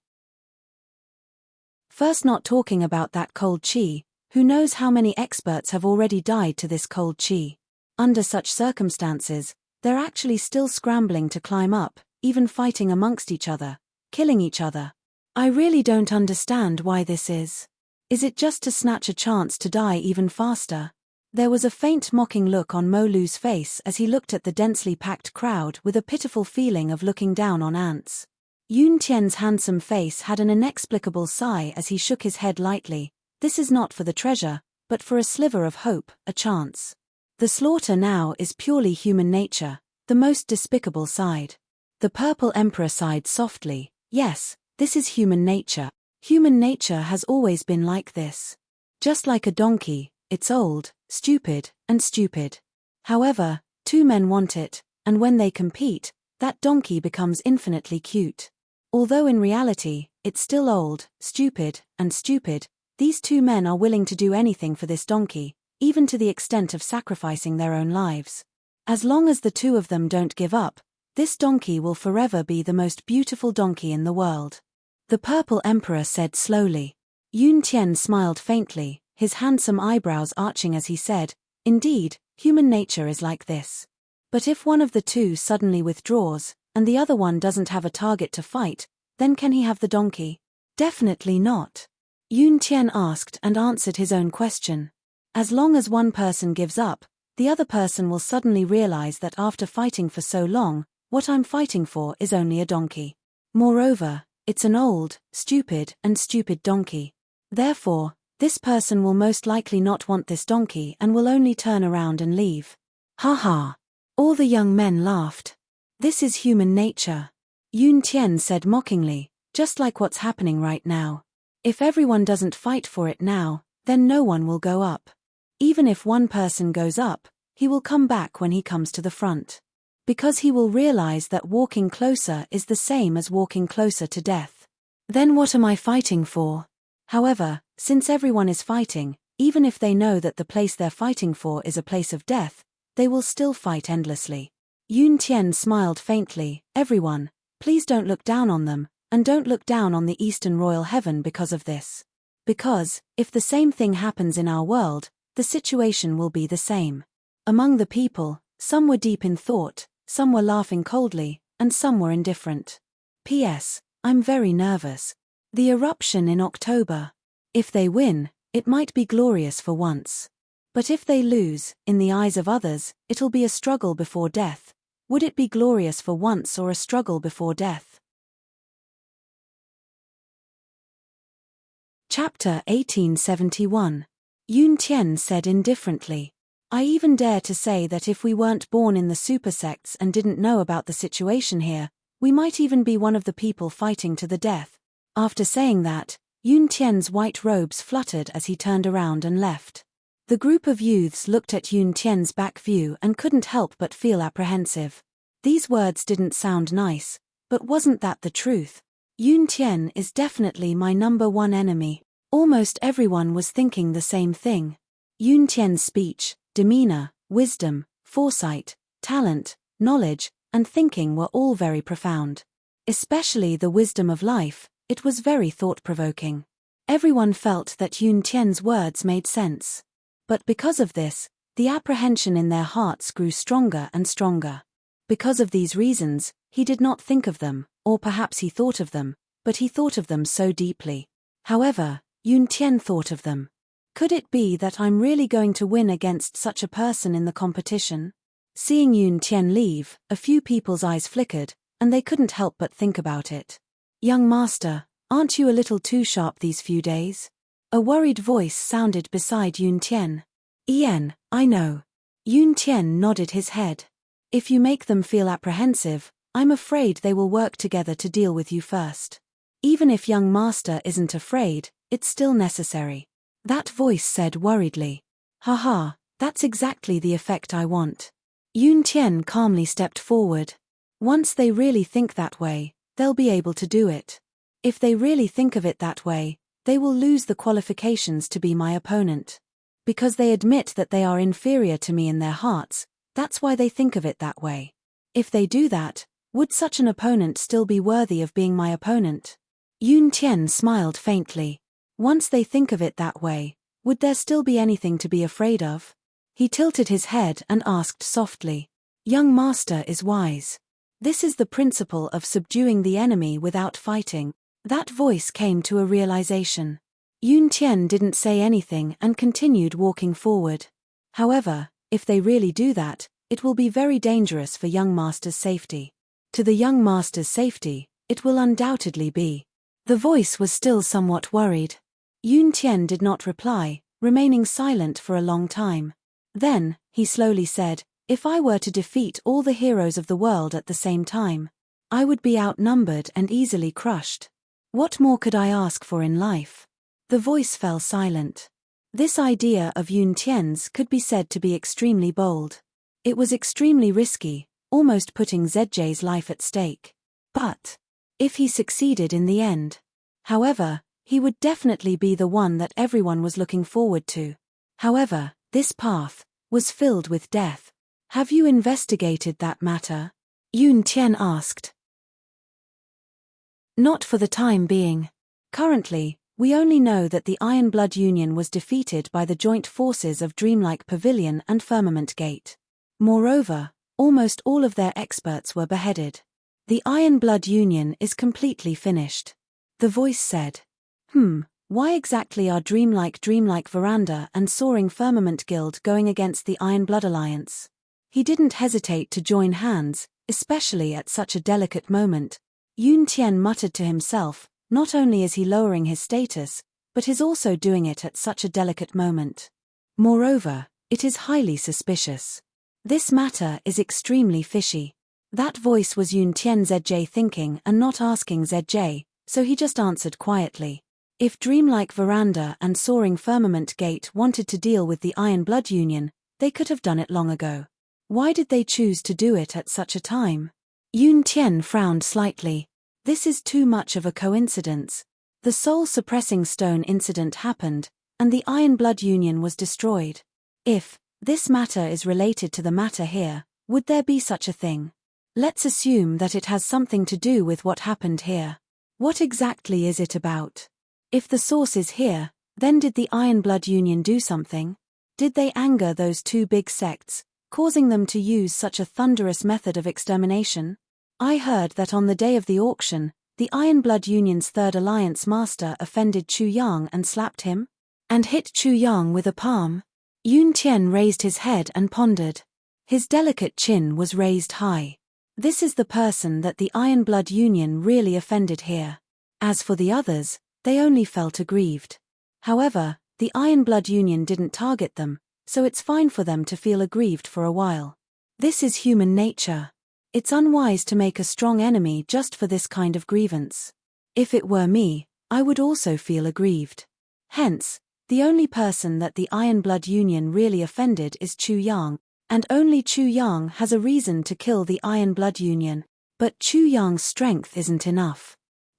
First, not talking about that cold chi, who knows how many experts have already died to this cold chi. Under such circumstances, they're actually still scrambling to climb up, even fighting amongst each other, killing each other. I really don't understand why this is. Is it just to snatch a chance to die even faster? There was a faint mocking look on Mo Lu's face as he looked at the densely packed crowd with a pitiful feeling of looking down on ants. Yun Tian's handsome face had an inexplicable sigh as he shook his head lightly. This is not for the treasure, but for a sliver of hope, a chance. The slaughter now is purely human nature, the most despicable side. The Purple Emperor sighed softly. Yes, this is human nature. Human nature has always been like this. Just like a donkey, it's old, stupid, and stupid. However, two men want it, and when they compete, that donkey becomes infinitely cute. Although in reality, it's still old, stupid, and stupid, these two men are willing to do anything for this donkey, even to the extent of sacrificing their own lives. As long as the two of them don't give up, this donkey will forever be the most beautiful donkey in the world. The Purple Emperor said slowly. Yun Tian smiled faintly, his handsome eyebrows arching as he said, "Indeed, human nature is like this. But if one of the two suddenly withdraws, and the other one doesn't have a target to fight, then can he have the donkey?" "Definitely not." Yun Tian asked and answered his own question. As long as one person gives up, the other person will suddenly realize that after fighting for so long, what I'm fighting for is only a donkey. Moreover, it's an old, stupid, and stupid donkey. Therefore, this person will most likely not want this donkey and will only turn around and leave. Ha ha. All the young men laughed. This is human nature. Yun Tian said mockingly, just like what's happening right now. If everyone doesn't fight for it now, then no one will go up. Even if one person goes up, he will come back when he comes to the front. Because he will realize that walking closer is the same as walking closer to death. Then what am I fighting for? However, since everyone is fighting, even if they know that the place they're fighting for is a place of death, they will still fight endlessly. Yun Tian smiled faintly. Everyone, please don't look down on them, and don't look down on the Eastern Royal Heaven because of this. Because, if the same thing happens in our world, the situation will be the same. Among the people, some were deep in thought, some were laughing coldly, and some were indifferent. P.S. I'm very nervous. The eruption in October. If they win, it might be glorious for once. But if they lose, in the eyes of others, it'll be a struggle before death. Would it be glorious for once or a struggle before death? Chapter 1871. Yun Tian said indifferently. I even dare to say that if we weren't born in the super sects and didn't know about the situation here, we might even be one of the people fighting to the death. After saying that, Yun Tian's white robes fluttered as he turned around and left. The group of youths looked at Yun Tian's back view and couldn't help but feel apprehensive. These words didn't sound nice, but wasn't that the truth? Yun Tian is definitely my number one enemy. Almost everyone was thinking the same thing. Yun Tian's speech, demeanor, wisdom, foresight, talent, knowledge, and thinking were all very profound. Especially the wisdom of life, it was very thought-provoking. Everyone felt that Yun Tian's words made sense. But because of this, the apprehension in their hearts grew stronger and stronger. Because of these reasons, he did not think of them, or perhaps he thought of them, but he thought of them so deeply. However, Yun Tian thought of them. Could it be that I'm really going to win against such a person in the competition? Seeing Yun Tian leave, a few people's eyes flickered, and they couldn't help but think about it. Young master, aren't you a little too sharp these few days? A worried voice sounded beside Yun Tian. Ian, I know. Yun Tian nodded his head. If you make them feel apprehensive, I'm afraid they will work together to deal with you first. Even if young master isn't afraid, it's still necessary. That voice said worriedly. Haha, that's exactly the effect I want. Yun Tian calmly stepped forward. Once they really think that way, they'll be able to do it. If they really think of it that way, they will lose the qualifications to be my opponent. Because they admit that they are inferior to me in their hearts, that's why they think of it that way. If they do that, would such an opponent still be worthy of being my opponent? Yun Tian smiled faintly. Once they think of it that way, would there still be anything to be afraid of? He tilted his head and asked softly. Young master is wise. This is the principle of subduing the enemy without fighting. That voice came to a realization. Yun Tian didn't say anything and continued walking forward. However, if they really do that, it will be very dangerous for young master's safety. To the young master's safety, it will undoubtedly be. The voice was still somewhat worried. Yun Tian did not reply, remaining silent for a long time. Then, he slowly said, if I were to defeat all the heroes of the world at the same time, I would be outnumbered and easily crushed. What more could I ask for in life? The voice fell silent. This idea of Yun Tian's could be said to be extremely bold. It was extremely risky, almost putting ZJ's life at stake. But if he succeeded in the end, however, he would definitely be the one that everyone was looking forward to. However, this path was filled with death. Have you investigated that matter? Yun Tian asked. Not for the time being. Currently, we only know that the Iron Blood Union was defeated by the joint forces of Dreamlike Pavilion and Firmament Gate. Moreover, almost all of their experts were beheaded. The Iron Blood Union is completely finished. The voice said. Why exactly are Dreamlike Veranda and Soaring Firmament Guild going against the Iron Blood Alliance? He didn't hesitate to join hands, especially at such a delicate moment. Yun Tian muttered to himself, not only is he lowering his status, but is also doing it at such a delicate moment. Moreover, it is highly suspicious. This matter is extremely fishy. That voice was Yun Tian ZJ thinking and not asking ZJ, so he just answered quietly. If Dreamlike Veranda and Soaring Firmament Gate wanted to deal with the Iron Blood Union, they could have done it long ago. Why did they choose to do it at such a time? Yun Tian frowned slightly. This is too much of a coincidence. The soul-suppressing stone incident happened, and the Iron Blood Union was destroyed. If this matter is related to the matter here, would there be such a thing? Let's assume that it has something to do with what happened here. What exactly is it about? If the source is here, then did the Iron Blood Union do something? Did they anger those two big sects, causing them to use such a thunderous method of extermination? I heard that on the day of the auction, the Iron Blood Union's third alliance master offended Chu Yang and slapped him? And hit Chu Yang with a palm? Yun Tian raised his head and pondered. His delicate chin was raised high. This is the person that the Iron Blood Union really offended here. As for the others, they only felt aggrieved. However, the Iron Blood Union didn't target them, so it's fine for them to feel aggrieved for a while. This is human nature. It's unwise to make a strong enemy just for this kind of grievance. If it were me, I would also feel aggrieved. Hence, the only person that the Iron Blood Union really offended is Chu Yang, and only Chu Yang has a reason to kill the Iron Blood Union, but Chu Yang's strength isn't enough.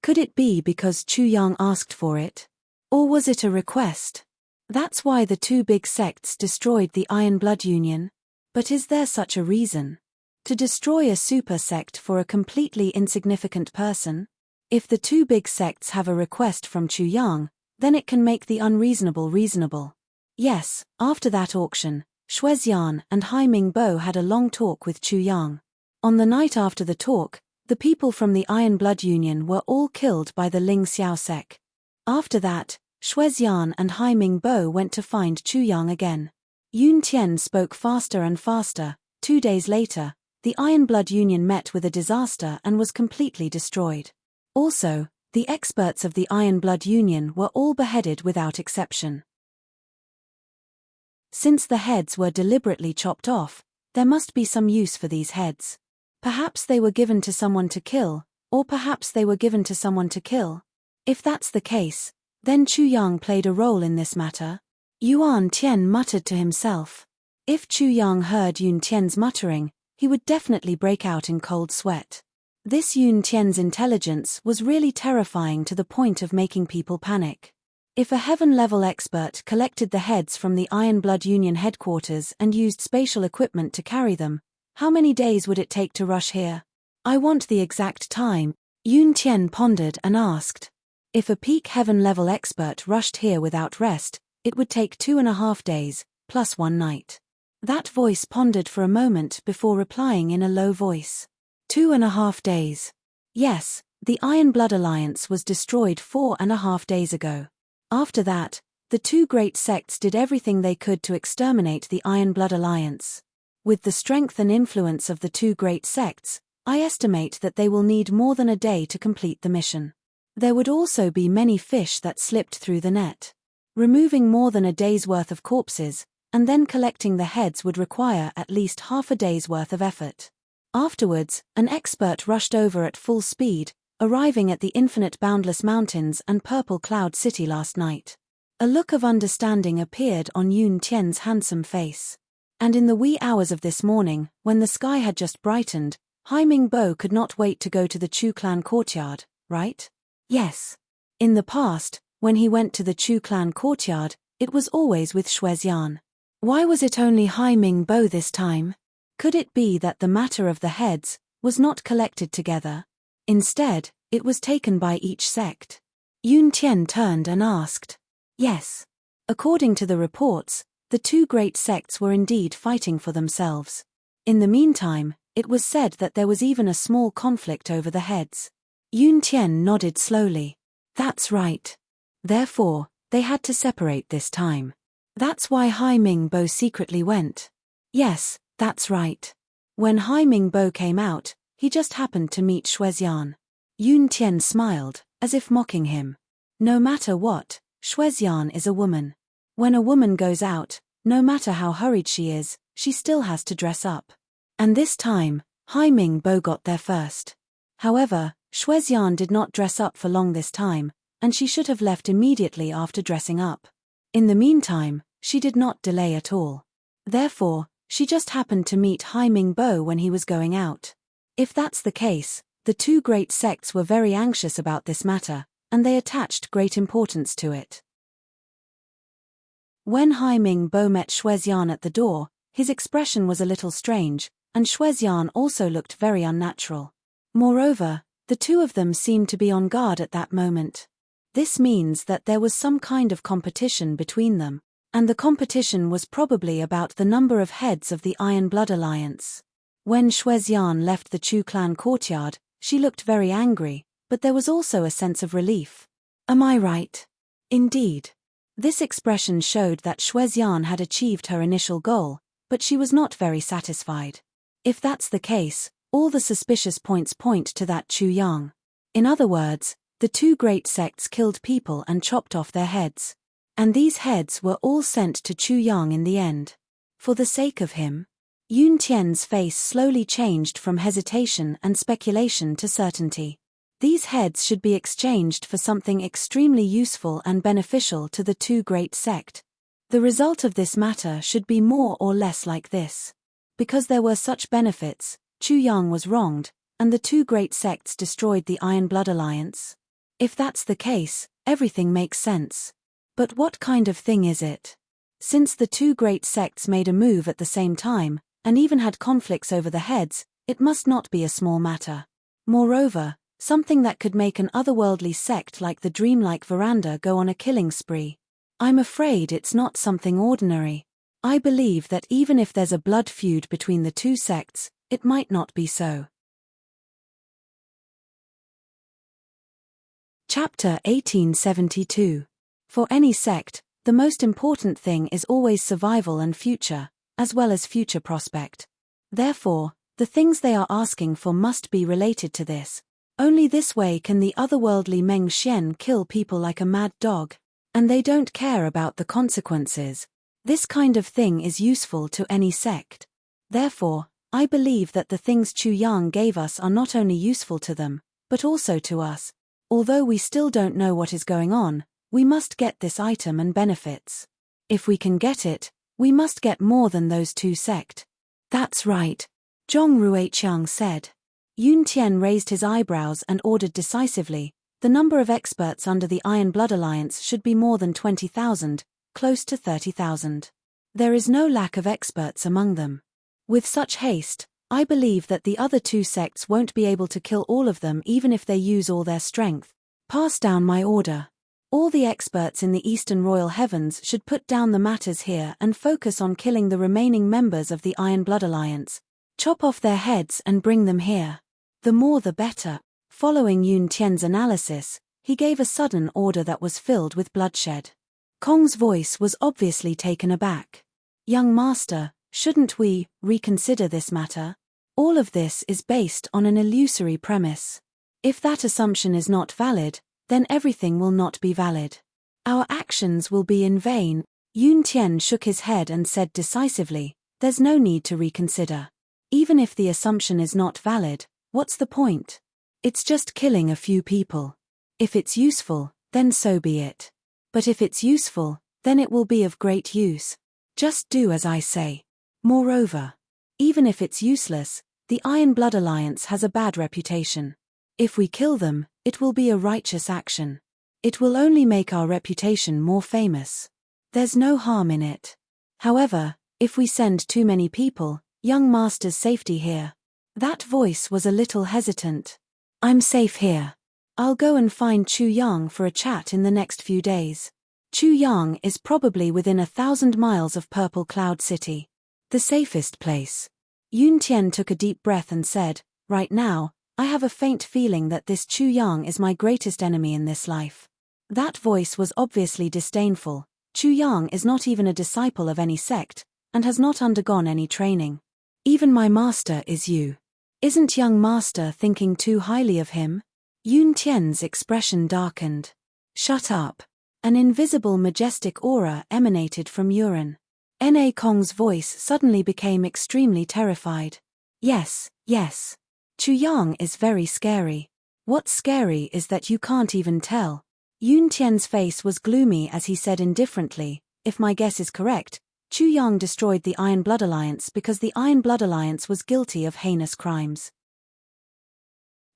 Could it be because Chu Yang asked for it? Or was it a request? That's why the two big sects destroyed the Iron Blood Union. But is there such a reason? To destroy a super sect for a completely insignificant person? If the two big sects have a request from Chu Yang, then it can make the unreasonable reasonable. Yes, after that auction, Shuexian and Hai Mingbo had a long talk with Chu Yang. On the night after the talk, the people from the Iron Blood Union were all killed by the Ling Xiao sect. After that, Shuexian and Hai Mingbo went to find Chu Yang again. Yun Tian spoke faster and faster. 2 days later, the Iron Blood Union met with a disaster and was completely destroyed. Also, the experts of the Iron Blood Union were all beheaded without exception. Since the heads were deliberately chopped off, there must be some use for these heads. Perhaps they were given to someone to kill, or perhaps they were given to someone to kill. If that's the case, then Chu Yang played a role in this matter. Yuan Tian muttered to himself. If Chu Yang heard Yun Tian's muttering, he would definitely break out in cold sweat. This Yun Tian's intelligence was really terrifying to the point of making people panic. If a heaven-level expert collected the heads from the Iron Blood Union headquarters and used spatial equipment to carry them, how many days would it take to rush here? I want the exact time, Yun Tian pondered and asked. If a peak heaven-level expert rushed here without rest, it would take 2.5 days, plus 1 night. That voice pondered for a moment before replying in a low voice. 2.5 days. Yes, the Iron Blood Alliance was destroyed 4.5 days ago. After that, the two great sects did everything they could to exterminate the Iron Blood Alliance. With the strength and influence of the two great sects, I estimate that they will need more than a day to complete the mission. There would also be many fish that slipped through the net. Removing more than a day's worth of corpses, and then collecting the heads would require at least half a day's worth of effort. Afterwards, an expert rushed over at full speed, arriving at the infinite boundless mountains and purple cloud city last night. A look of understanding appeared on Yun Tian's handsome face. And in the wee hours of this morning, when the sky had just brightened, Hai Mingbo could not wait to go to the Chu clan courtyard, right? Yes. In the past, when he went to the Chu clan courtyard, it was always with Shuexian. Why was it only Hai Mingbo this time? Could it be that the matter of the heads was not collected together? Instead, it was taken by each sect. Yun Tian turned and asked. Yes. According to the reports, the two great sects were indeed fighting for themselves. In the meantime, it was said that there was even a small conflict over the heads. Yun Tian nodded slowly. That's right. Therefore, they had to separate this time. That's why Hai Mingbo secretly went. Yes, that's right. When Hai Mingbo came out, he just happened to meet Shuexian. Yun Tian smiled, as if mocking him. No matter what, Shuexian is a woman. When a woman goes out, no matter how hurried she is, she still has to dress up. And this time, Hai Mingbo got there first. However, Shuexian did not dress up for long this time, and she should have left immediately after dressing up. In the meantime, she did not delay at all. Therefore, she just happened to meet Hai Mingbo when he was going out. If that's the case, the two great sects were very anxious about this matter, and they attached great importance to it. When Hai Mingbo met Shuexian at the door, his expression was a little strange, and Shuexian also looked very unnatural. Moreover, the two of them seemed to be on guard at that moment. This means that there was some kind of competition between them, and the competition was probably about the number of heads of the Iron Blood Alliance. When Shuexian left the Chu clan courtyard, she looked very angry, but there was also a sense of relief. Am I right? Indeed. This expression showed that Shuexian had achieved her initial goal, but she was not very satisfied. If that's the case, all the suspicious points point to that Chu Yang. In other words, the two great sects killed people and chopped off their heads. And these heads were all sent to Chu Yang in the end. For the sake of him? Yun Tian's face slowly changed from hesitation and speculation to certainty. These heads should be exchanged for something extremely useful and beneficial to the two great sect. The result of this matter should be more or less like this. Because there were such benefits, Chu Yang was wronged, and the two great sects destroyed the Iron Blood Alliance. If that's the case, everything makes sense. But what kind of thing is it? Since the two great sects made a move at the same time, and even had conflicts over the heads, it must not be a small matter. Moreover, something that could make an otherworldly sect like the dreamlike veranda go on a killing spree. I'm afraid it's not something ordinary. I believe that even if there's a blood feud between the two sects, it might not be so. Chapter 1872. For any sect, the most important thing is always survival and future, as well as future prospect. Therefore, the things they are asking for must be related to this. Only this way can the otherworldly Meng Xian kill people like a mad dog. And they don't care about the consequences. This kind of thing is useful to any sect. Therefore, I believe that the things Chu Yang gave us are not only useful to them, but also to us. Although we still don't know what is going on, we must get this item and benefits. If we can get it, we must get more than those two sect. That's right, Zhong Ruiqiang said. Yun Tian raised his eyebrows and ordered decisively, the number of experts under the Iron Blood Alliance should be more than 20,000, close to 30,000. There is no lack of experts among them. With such haste, I believe that the other two sects won't be able to kill all of them even if they use all their strength. Pass down my order. All the experts in the Eastern Royal Heavens should put down the matters here and focus on killing the remaining members of the Iron Blood Alliance. Chop off their heads and bring them here. The more the better. Following Yun Tian's analysis, he gave a sudden order that was filled with bloodshed. Kong's voice was obviously taken aback. Young master, shouldn't we reconsider this matter? All of this is based on an illusory premise. If that assumption is not valid, then everything will not be valid. Our actions will be in vain. Yun Tian shook his head and said decisively, there's no need to reconsider. Even if the assumption is not valid, what's the point? It's just killing a few people. If it's useful, then so be it. But if it's useful, then it will be of great use. Just do as I say. Moreover, even if it's useless, the Iron Blood Alliance has a bad reputation. If we kill them, it will be a righteous action. It will only make our reputation more famous. There's no harm in it. However, if we send too many people, young master's safety here. That voice was a little hesitant. I'm safe here. I'll go and find Chu Yang for a chat in the next few days. Chu Yang is probably within 1,000 miles of Purple Cloud City. The safest place. Yun Tian took a deep breath and said, right now, I have a faint feeling that this Chu Yang is my greatest enemy in this life. That voice was obviously disdainful. Chu Yang is not even a disciple of any sect, and has not undergone any training. Even my master is you. Isn't young master thinking too highly of him? Yun Tian's expression darkened. Shut up. An invisible majestic aura emanated from Yuren. Na Kong's voice suddenly became extremely terrified. Yes, yes. Chu Yang is very scary. What's scary is that you can't even tell. Yun Tian's face was gloomy as he said indifferently, if my guess is correct, Chu Yang destroyed the Iron Blood Alliance because the Iron Blood Alliance was guilty of heinous crimes.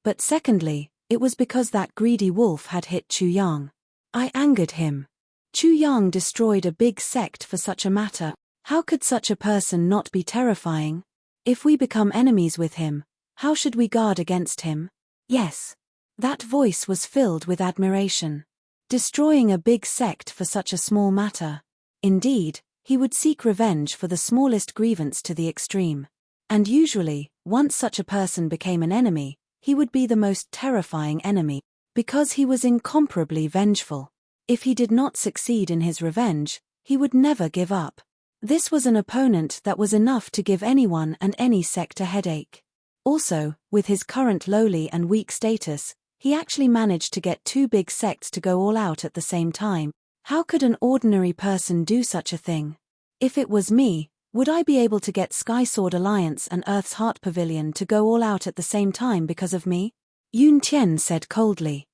But secondly, it was because that greedy wolf had hit Chu Yang. I angered him. Chu Yang destroyed a big sect for such a matter. How could such a person not be terrifying? If we become enemies with him, how should we guard against him? Yes. That voice was filled with admiration. Destroying a big sect for such a small matter. Indeed, he would seek revenge for the smallest grievance to the extreme. And usually, once such a person became an enemy, he would be the most terrifying enemy, because he was incomparably vengeful. If he did not succeed in his revenge, he would never give up. This was an opponent that was enough to give anyone and any sect a headache. Also, with his current lowly and weak status, he actually managed to get two big sects to go all out at the same time. How could an ordinary person do such a thing? If it was me, would I be able to get Sky Sword Alliance and Earth's Heart Pavilion to go all out at the same time because of me? Yun Tian said coldly.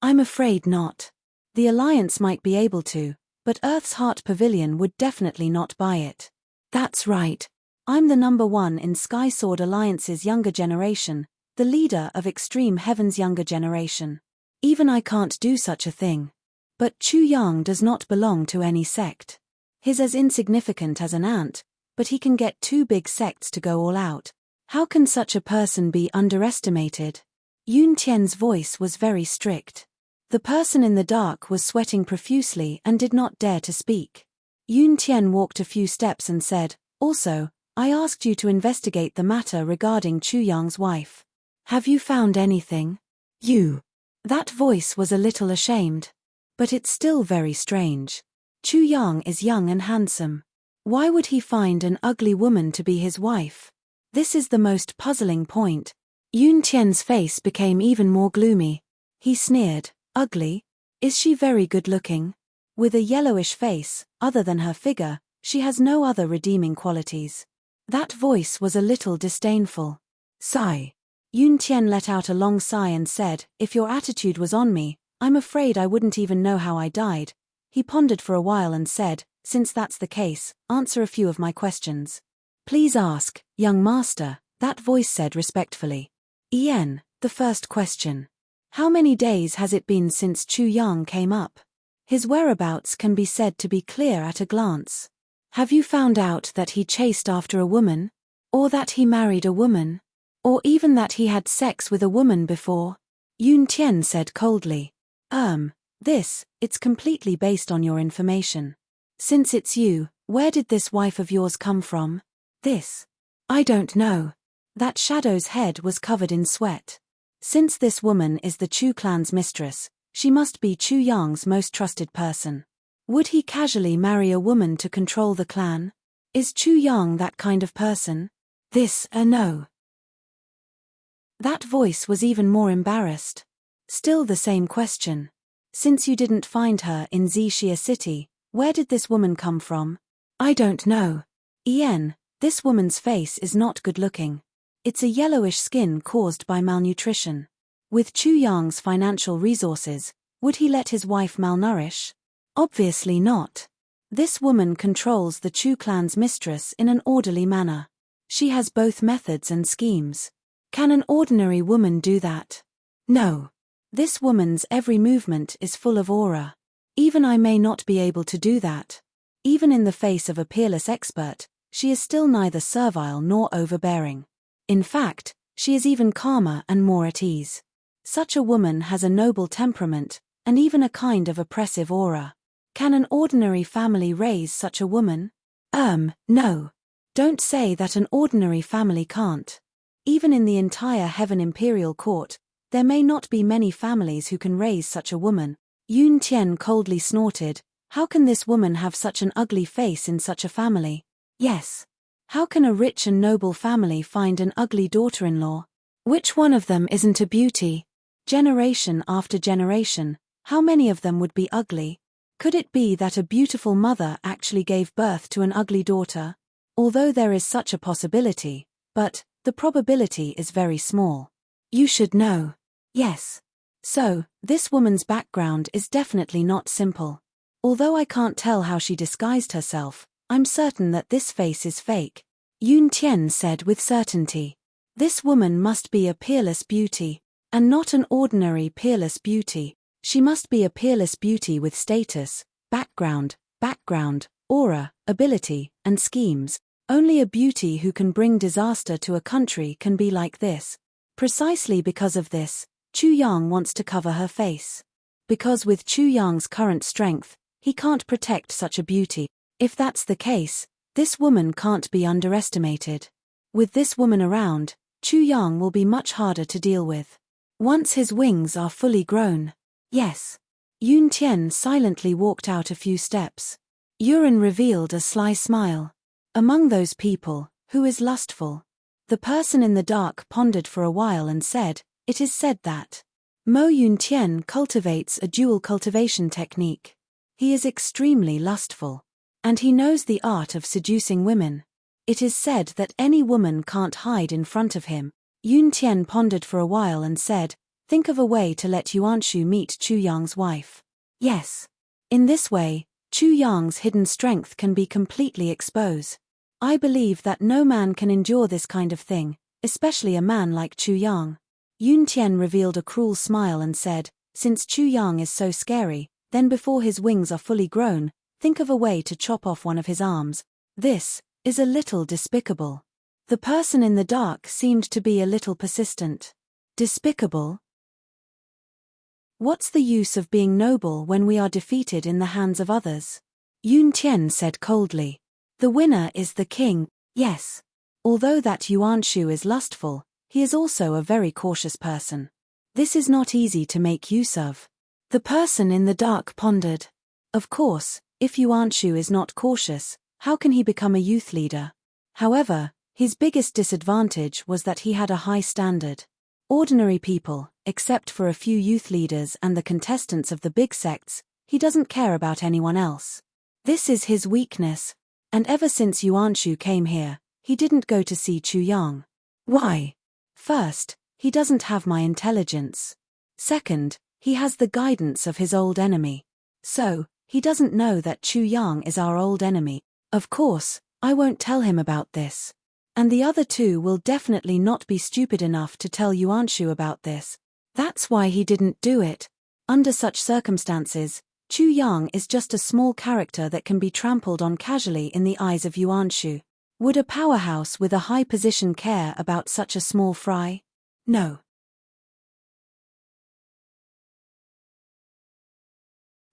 I'm afraid not. The Alliance might be able to, but Earth's Heart Pavilion would definitely not buy it. That's right. I'm the number one in Sky Sword Alliance's younger generation, the leader of Extreme Heaven's younger generation. Even I can't do such a thing. But Chu Yang does not belong to any sect. He's as insignificant as an ant, but he can get two big sects to go all out. How can such a person be underestimated? Yun Tian's voice was very strict. The person in the dark was sweating profusely and did not dare to speak. Yun Tian walked a few steps and said, "Also, I asked you to investigate the matter regarding Chu Yang's wife. Have you found anything?" "You." That voice was a little ashamed. But it's still very strange. Chu Yang is young and handsome. Why would he find an ugly woman to be his wife? This is the most puzzling point. Yun Tian's face became even more gloomy. He sneered, "Ugly? Is she very good-looking?" With a yellowish face, other than her figure, she has no other redeeming qualities. That voice was a little disdainful. Sigh. Yun Tian let out a long sigh and said, "If your attitude was on me, I'm afraid I wouldn't even know how I died." He pondered for a while and said, "Since that's the case, answer a few of my questions." "Please ask, young master," that voice said respectfully. The first question. How many days has it been since Chu Yang came up? His whereabouts can be said to be clear at a glance. Have you found out that he chased after a woman? Or that he married a woman? Or even that he had sex with a woman before? Yun Tian said coldly. It's completely based on your information. Since it's you, where did this wife of yours come from?" "This? I don't know." That shadow's head was covered in sweat. Since this woman is the Chu clan's mistress, she must be Chu Yang's most trusted person. Would he casually marry a woman to control the clan? Is Chu Yang that kind of person? No. That voice was even more embarrassed. Still the same question. Since you didn't find her in Zixia City, where did this woman come from? "I don't know." This woman's face is not good-looking. It's a yellowish skin caused by malnutrition. With Chu Yang's financial resources, would he let his wife malnourish? Obviously not. This woman controls the Chu clan's mistress in an orderly manner. She has both methods and schemes. Can an ordinary woman do that? No. This woman's every movement is full of aura. Even I may not be able to do that. Even in the face of a peerless expert, she is still neither servile nor overbearing. In fact, she is even calmer and more at ease. Such a woman has a noble temperament, and even a kind of oppressive aura. Can an ordinary family raise such a woman? No. Don't say that an ordinary family can't. Even in the entire Heaven Imperial Court, there may not be many families who can raise such a woman. Yun Tian coldly snorted, "How can this woman have such an ugly face in such a family?" "Yes. How can a rich and noble family find an ugly daughter-in-law? Which one of them isn't a beauty? Generation after generation, how many of them would be ugly? Could it be that a beautiful mother actually gave birth to an ugly daughter? Although there is such a possibility, but the probability is very small. You should know." "Yes. So, this woman's background is definitely not simple. Although I can't tell how she disguised herself, I'm certain that this face is fake," Yun Tian said with certainty. "This woman must be a peerless beauty, and not an ordinary peerless beauty. She must be a peerless beauty with status, background, aura, ability, and schemes. Only a beauty who can bring disaster to a country can be like this. Precisely because of this, Chu Yang wants to cover her face. Because with Chu Yang's current strength, he can't protect such a beauty. If that's the case, this woman can't be underestimated. With this woman around, Chu Yang will be much harder to deal with. Once his wings are fully grown." "Yes." Yun Tian silently walked out a few steps. Yuren revealed a sly smile. "Among those people, who is lustful?" The person in the dark pondered for a while and said, "It is said that Mo Yun Tian cultivates a dual cultivation technique. He is extremely lustful. And he knows the art of seducing women. It is said that any woman can't hide in front of him." Yun Tian pondered for a while and said, "Think of a way to let Yuanshu meet Chu Yang's wife." "Yes. In this way, Chu Yang's hidden strength can be completely exposed. I believe that no man can endure this kind of thing, especially a man like Chu Yang." Yun Tian revealed a cruel smile and said, "Since Chu Yang is so scary, Then before his wings are fully grown, think of a way to chop off one of his arms. This is a little despicable. The person in the dark seemed to be a little persistent. Despicable? What's the use of being noble when we are defeated in the hands of others? Yun Tian said coldly. The winner is the king, yes. Although that Yuan Shu is lustful, he is also a very cautious person. This is not easy to make use of. The person in the dark pondered. Of course, if Yuan Shu is not cautious, how can he become a youth leader? However, his biggest disadvantage was that he had a high standard. Ordinary people, except for a few youth leaders and the contestants of the big sects, he doesn't care about anyone else. This is his weakness. And ever since Yuan Shu came here, he didn't go to see Chu Yang. Why? First, he doesn't have my intelligence. Second, he has the guidance of his old enemy. So, he doesn't know that Chu Yang is our old enemy. Of course, I won't tell him about this. And the other two will definitely not be stupid enough to tell Yuan Shu about this. That's why he didn't do it. Under such circumstances, Chu Yang is just a small character that can be trampled on casually in the eyes of Yuan Shu. Would a powerhouse with a high position care about such a small fry? No.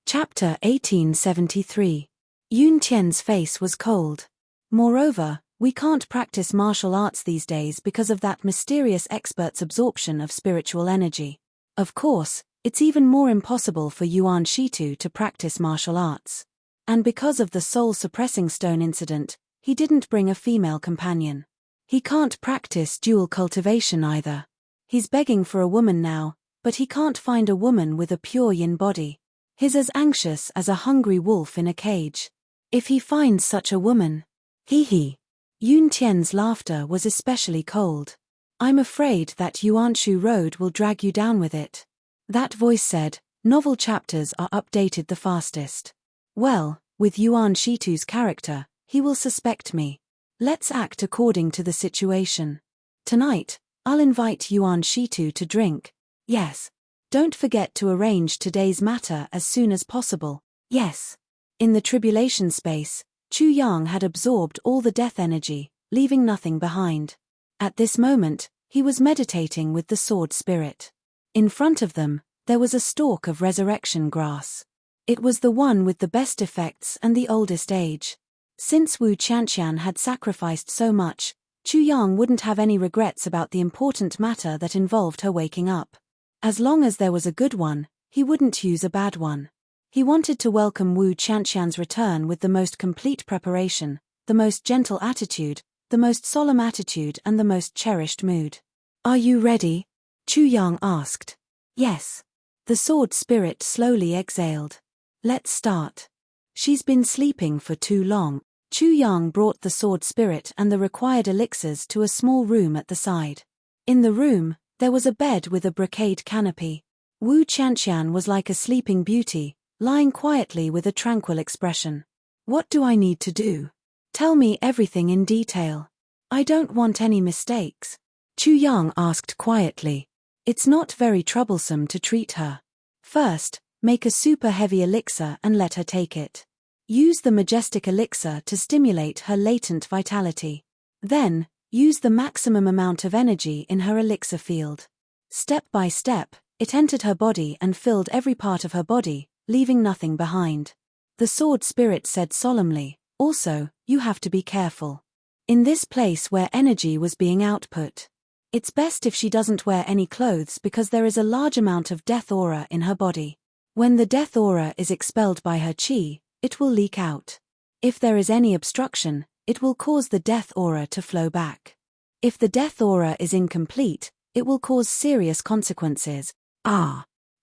Chapter 1873. Yun Tian's face was cold. Moreover, we can't practice martial arts these days because of that mysterious expert's absorption of spiritual energy. Of course, it's even more impossible for Yuan Shitu to practice martial arts. And because of the soul-suppressing stone incident, he didn't bring a female companion. He can't practice dual cultivation either. He's begging for a woman now, but he can't find a woman with a pure yin body. He's as anxious as a hungry wolf in a cage. If he finds such a woman. Hee. Yun Tian's laughter was especially cold. I'm afraid that Yuan Shu Road will drag you down with it. That voice said, novel chapters are updated the fastest. Well, with Yuan Shitu's character, he will suspect me. Let's act according to the situation. Tonight, I'll invite Yuan Shitu to drink. Yes. Don't forget to arrange today's matter as soon as possible. Yes. In the tribulation space, Chu Yang had absorbed all the death energy, leaving nothing behind. At this moment, he was meditating with the sword spirit. In front of them, there was a stalk of resurrection grass. It was the one with the best effects and the oldest age. Since Wu Qianqian had sacrificed so much, Chu Yang wouldn't have any regrets about the important matter that involved her waking up. As long as there was a good one, he wouldn't use a bad one. He wanted to welcome Wu Qianqian's return with the most complete preparation, the most gentle attitude, the most solemn attitude and the most cherished mood. Are you ready? Chu Yang asked. Yes. The sword spirit slowly exhaled. Let's start. She's been sleeping for too long. Chu Yang brought the sword spirit and the required elixirs to a small room at the side. In the room, there was a bed with a brocade canopy. Wu Qianqian was like a sleeping beauty, lying quietly with a tranquil expression. What do I need to do? Tell me everything in detail. I don't want any mistakes. Chu Yang asked quietly. It's not very troublesome to treat her. First, make a super heavy elixir and let her take it. Use the majestic elixir to stimulate her latent vitality. Then, use the maximum amount of energy in her elixir field. Step by step, it entered her body and filled every part of her body, leaving nothing behind. The sword spirit said solemnly, also, you have to be careful. In this place where energy was being output. It's best if she doesn't wear any clothes because there is a large amount of death aura in her body. When the death aura is expelled by her qi, it will leak out. If there is any obstruction, it will cause the death aura to flow back. If the death aura is incomplete, it will cause serious consequences.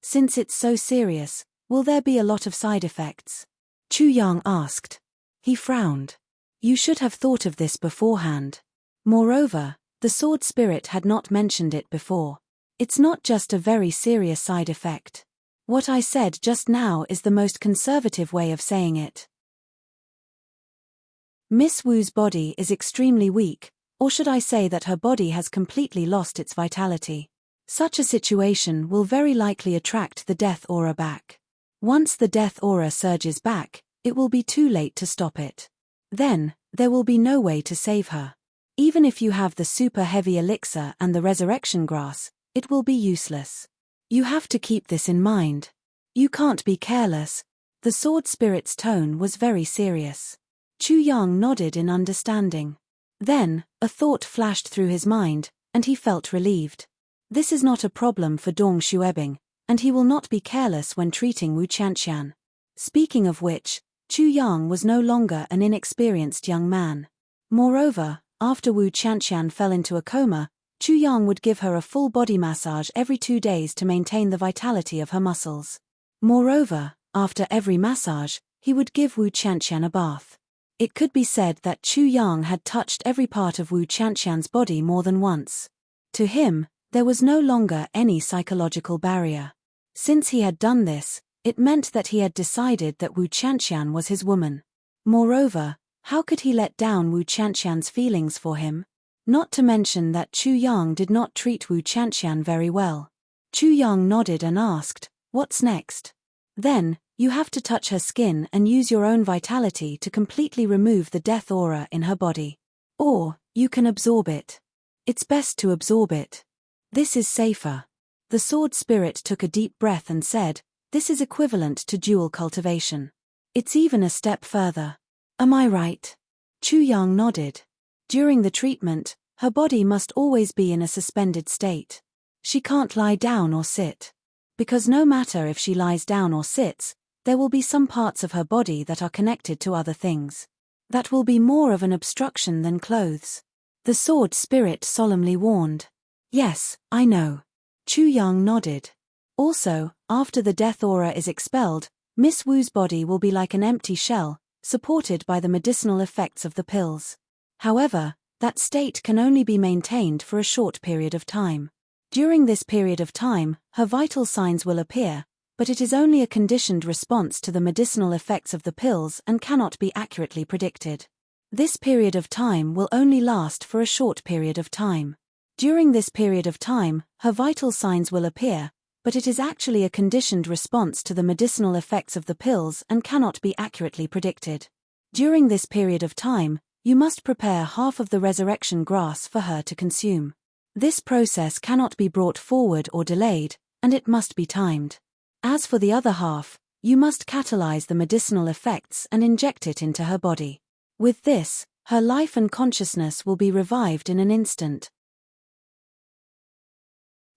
Since it's so serious, will there be a lot of side effects? Chu Yang asked. He frowned. You should have thought of this beforehand. Moreover, the sword spirit had not mentioned it before. It's not just a very serious side effect. What I said just now is the most conservative way of saying it. Miss Wu's body is extremely weak, or should I say that her body has completely lost its vitality. Such a situation will very likely attract the death aura back. Once the death aura surges back, it will be too late to stop it. Then, there will be no way to save her. Even if you have the super heavy elixir and the resurrection grass, it will be useless. You have to keep this in mind. You can't be careless. The sword spirit's tone was very serious. Chu Yang nodded in understanding. Then, a thought flashed through his mind, and he felt relieved. This is not a problem for Dong Xuebing, and he will not be careless when treating Wu Qianqian. Speaking of which, Chu Yang was no longer an inexperienced young man. Moreover, after Wu Qianqian fell into a coma, Chu Yang would give her a full body massage every 2 days to maintain the vitality of her muscles. Moreover, after every massage, he would give Wu Qianqian a bath. It could be said that Chu Yang had touched every part of Wu Qianqian's body more than once. To him, there was no longer any psychological barrier. Since he had done this, it meant that he had decided that Wu Qianqian was his woman. Moreover, how could he let down Wu Qianqian's feelings for him? Not to mention that Chu Yang did not treat Wu Qianqian very well. Chu Yang nodded and asked, "What's next?" Then, you have to touch her skin and use your own vitality to completely remove the death aura in her body. Or, you can absorb it. It's best to absorb it. This is safer. The sword spirit took a deep breath and said, "This is equivalent to dual cultivation. It's even a step further. Am I right?" Chu Yang nodded. During the treatment, her body must always be in a suspended state. She can't lie down or sit. Because no matter if she lies down or sits, there will be some parts of her body that are connected to other things. That will be more of an obstruction than clothes. The sword spirit solemnly warned. "Yes, I know." Chu Yang nodded. Also, after the death aura is expelled, Miss Wu's body will be like an empty shell, supported by the medicinal effects of the pills. However, that state can only be maintained for a short period of time. During this period of time, her vital signs will appear, but it is only a conditioned response to the medicinal effects of the pills and cannot be accurately predicted. This period of time will only last for a short period of time. During this period of time, her vital signs will appear, but it is actually a conditioned response to the medicinal effects of the pills and cannot be accurately predicted. During this period of time, you must prepare half of the resurrection grass for her to consume. This process cannot be brought forward or delayed, and it must be timed. As for the other half, you must catalyze the medicinal effects and inject it into her body. With this, her life and consciousness will be revived in an instant.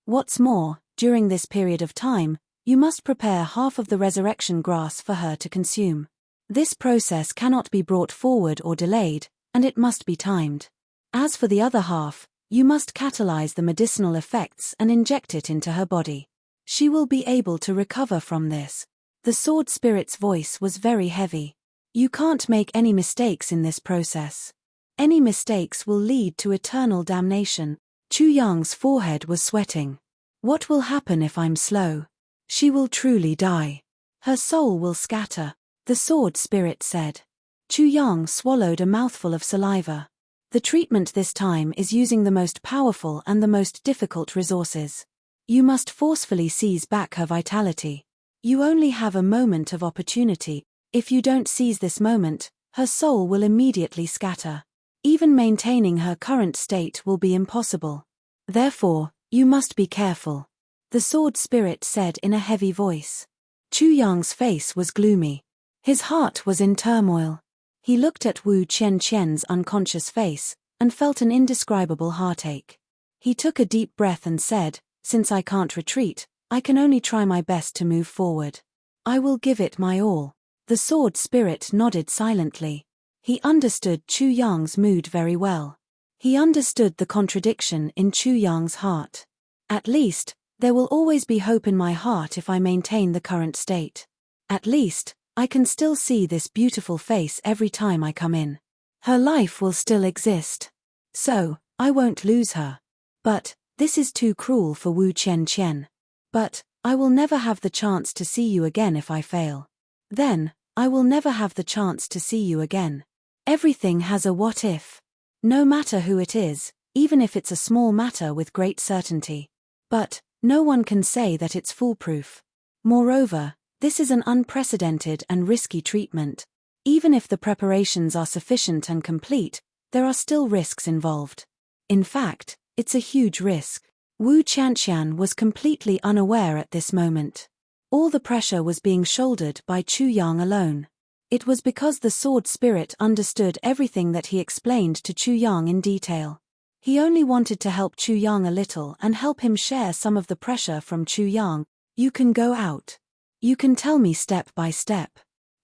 What's more, during this period of time, you must prepare half of the resurrection grass for her to consume. This process cannot be brought forward or delayed, and it must be timed. As for the other half, you must catalyze the medicinal effects and inject it into her body. She will be able to recover from this. The sword spirit's voice was very heavy. You can't make any mistakes in this process. Any mistakes will lead to eternal damnation. Chu Yang's forehead was sweating. What will happen if I'm slow? She will truly die. Her soul will scatter, the sword spirit said. Chu Yang swallowed a mouthful of saliva. The treatment this time is using the most powerful and the most difficult resources. You must forcefully seize back her vitality. You only have a moment of opportunity. If you don't seize this moment, her soul will immediately scatter. Even maintaining her current state will be impossible. Therefore, you must be careful. The sword spirit said in a heavy voice. Chu Yang's face was gloomy. His heart was in turmoil. He looked at Wu Qianqian's unconscious face, and felt an indescribable heartache. He took a deep breath and said, "Since I can't retreat, I can only try my best to move forward. I will give it my all." The sword spirit nodded silently. He understood Chu Yang's mood very well. He understood the contradiction in Chu Yang's heart. At least, there will always be hope in my heart if I maintain the current state. At least, I can still see this beautiful face every time I come in. Her life will still exist. So, I won't lose her. But, this is too cruel for Wu Qianqian. But, I will never have the chance to see you again if I fail. Then, I will never have the chance to see you again. Everything has a what if. No matter who it is, even if it's a small matter with great certainty. But, no one can say that it's foolproof. Moreover, This is an unprecedented and risky treatment. Even if the preparations are sufficient and complete, there are still risks involved. In fact, it's a huge risk. Wu Qianqian was completely unaware at this moment. All the pressure was being shouldered by Chu Yang alone. It was because the sword spirit understood everything that he explained to Chu Yang in detail. He only wanted to help Chu Yang a little and help him share some of the pressure from Chu Yang. You can go out. You can tell me step by step.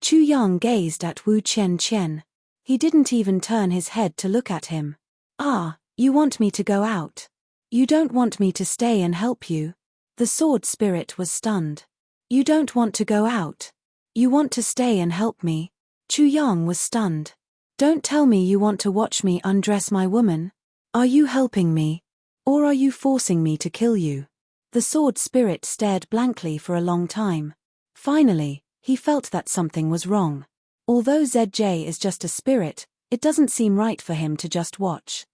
Chu Yang gazed at Wu Qianqian. He didn't even turn his head to look at him. Ah, you want me to go out? You don't want me to stay and help you? The sword spirit was stunned. You don't want to go out? You want to stay and help me? Chu Yang was stunned. Don't tell me you want to watch me undress my woman. Are you helping me? Or are you forcing me to kill you? The sword spirit stared blankly for a long time. Finally, he felt that something was wrong. Although ZJ is just a spirit, it doesn't seem right for him to just watch.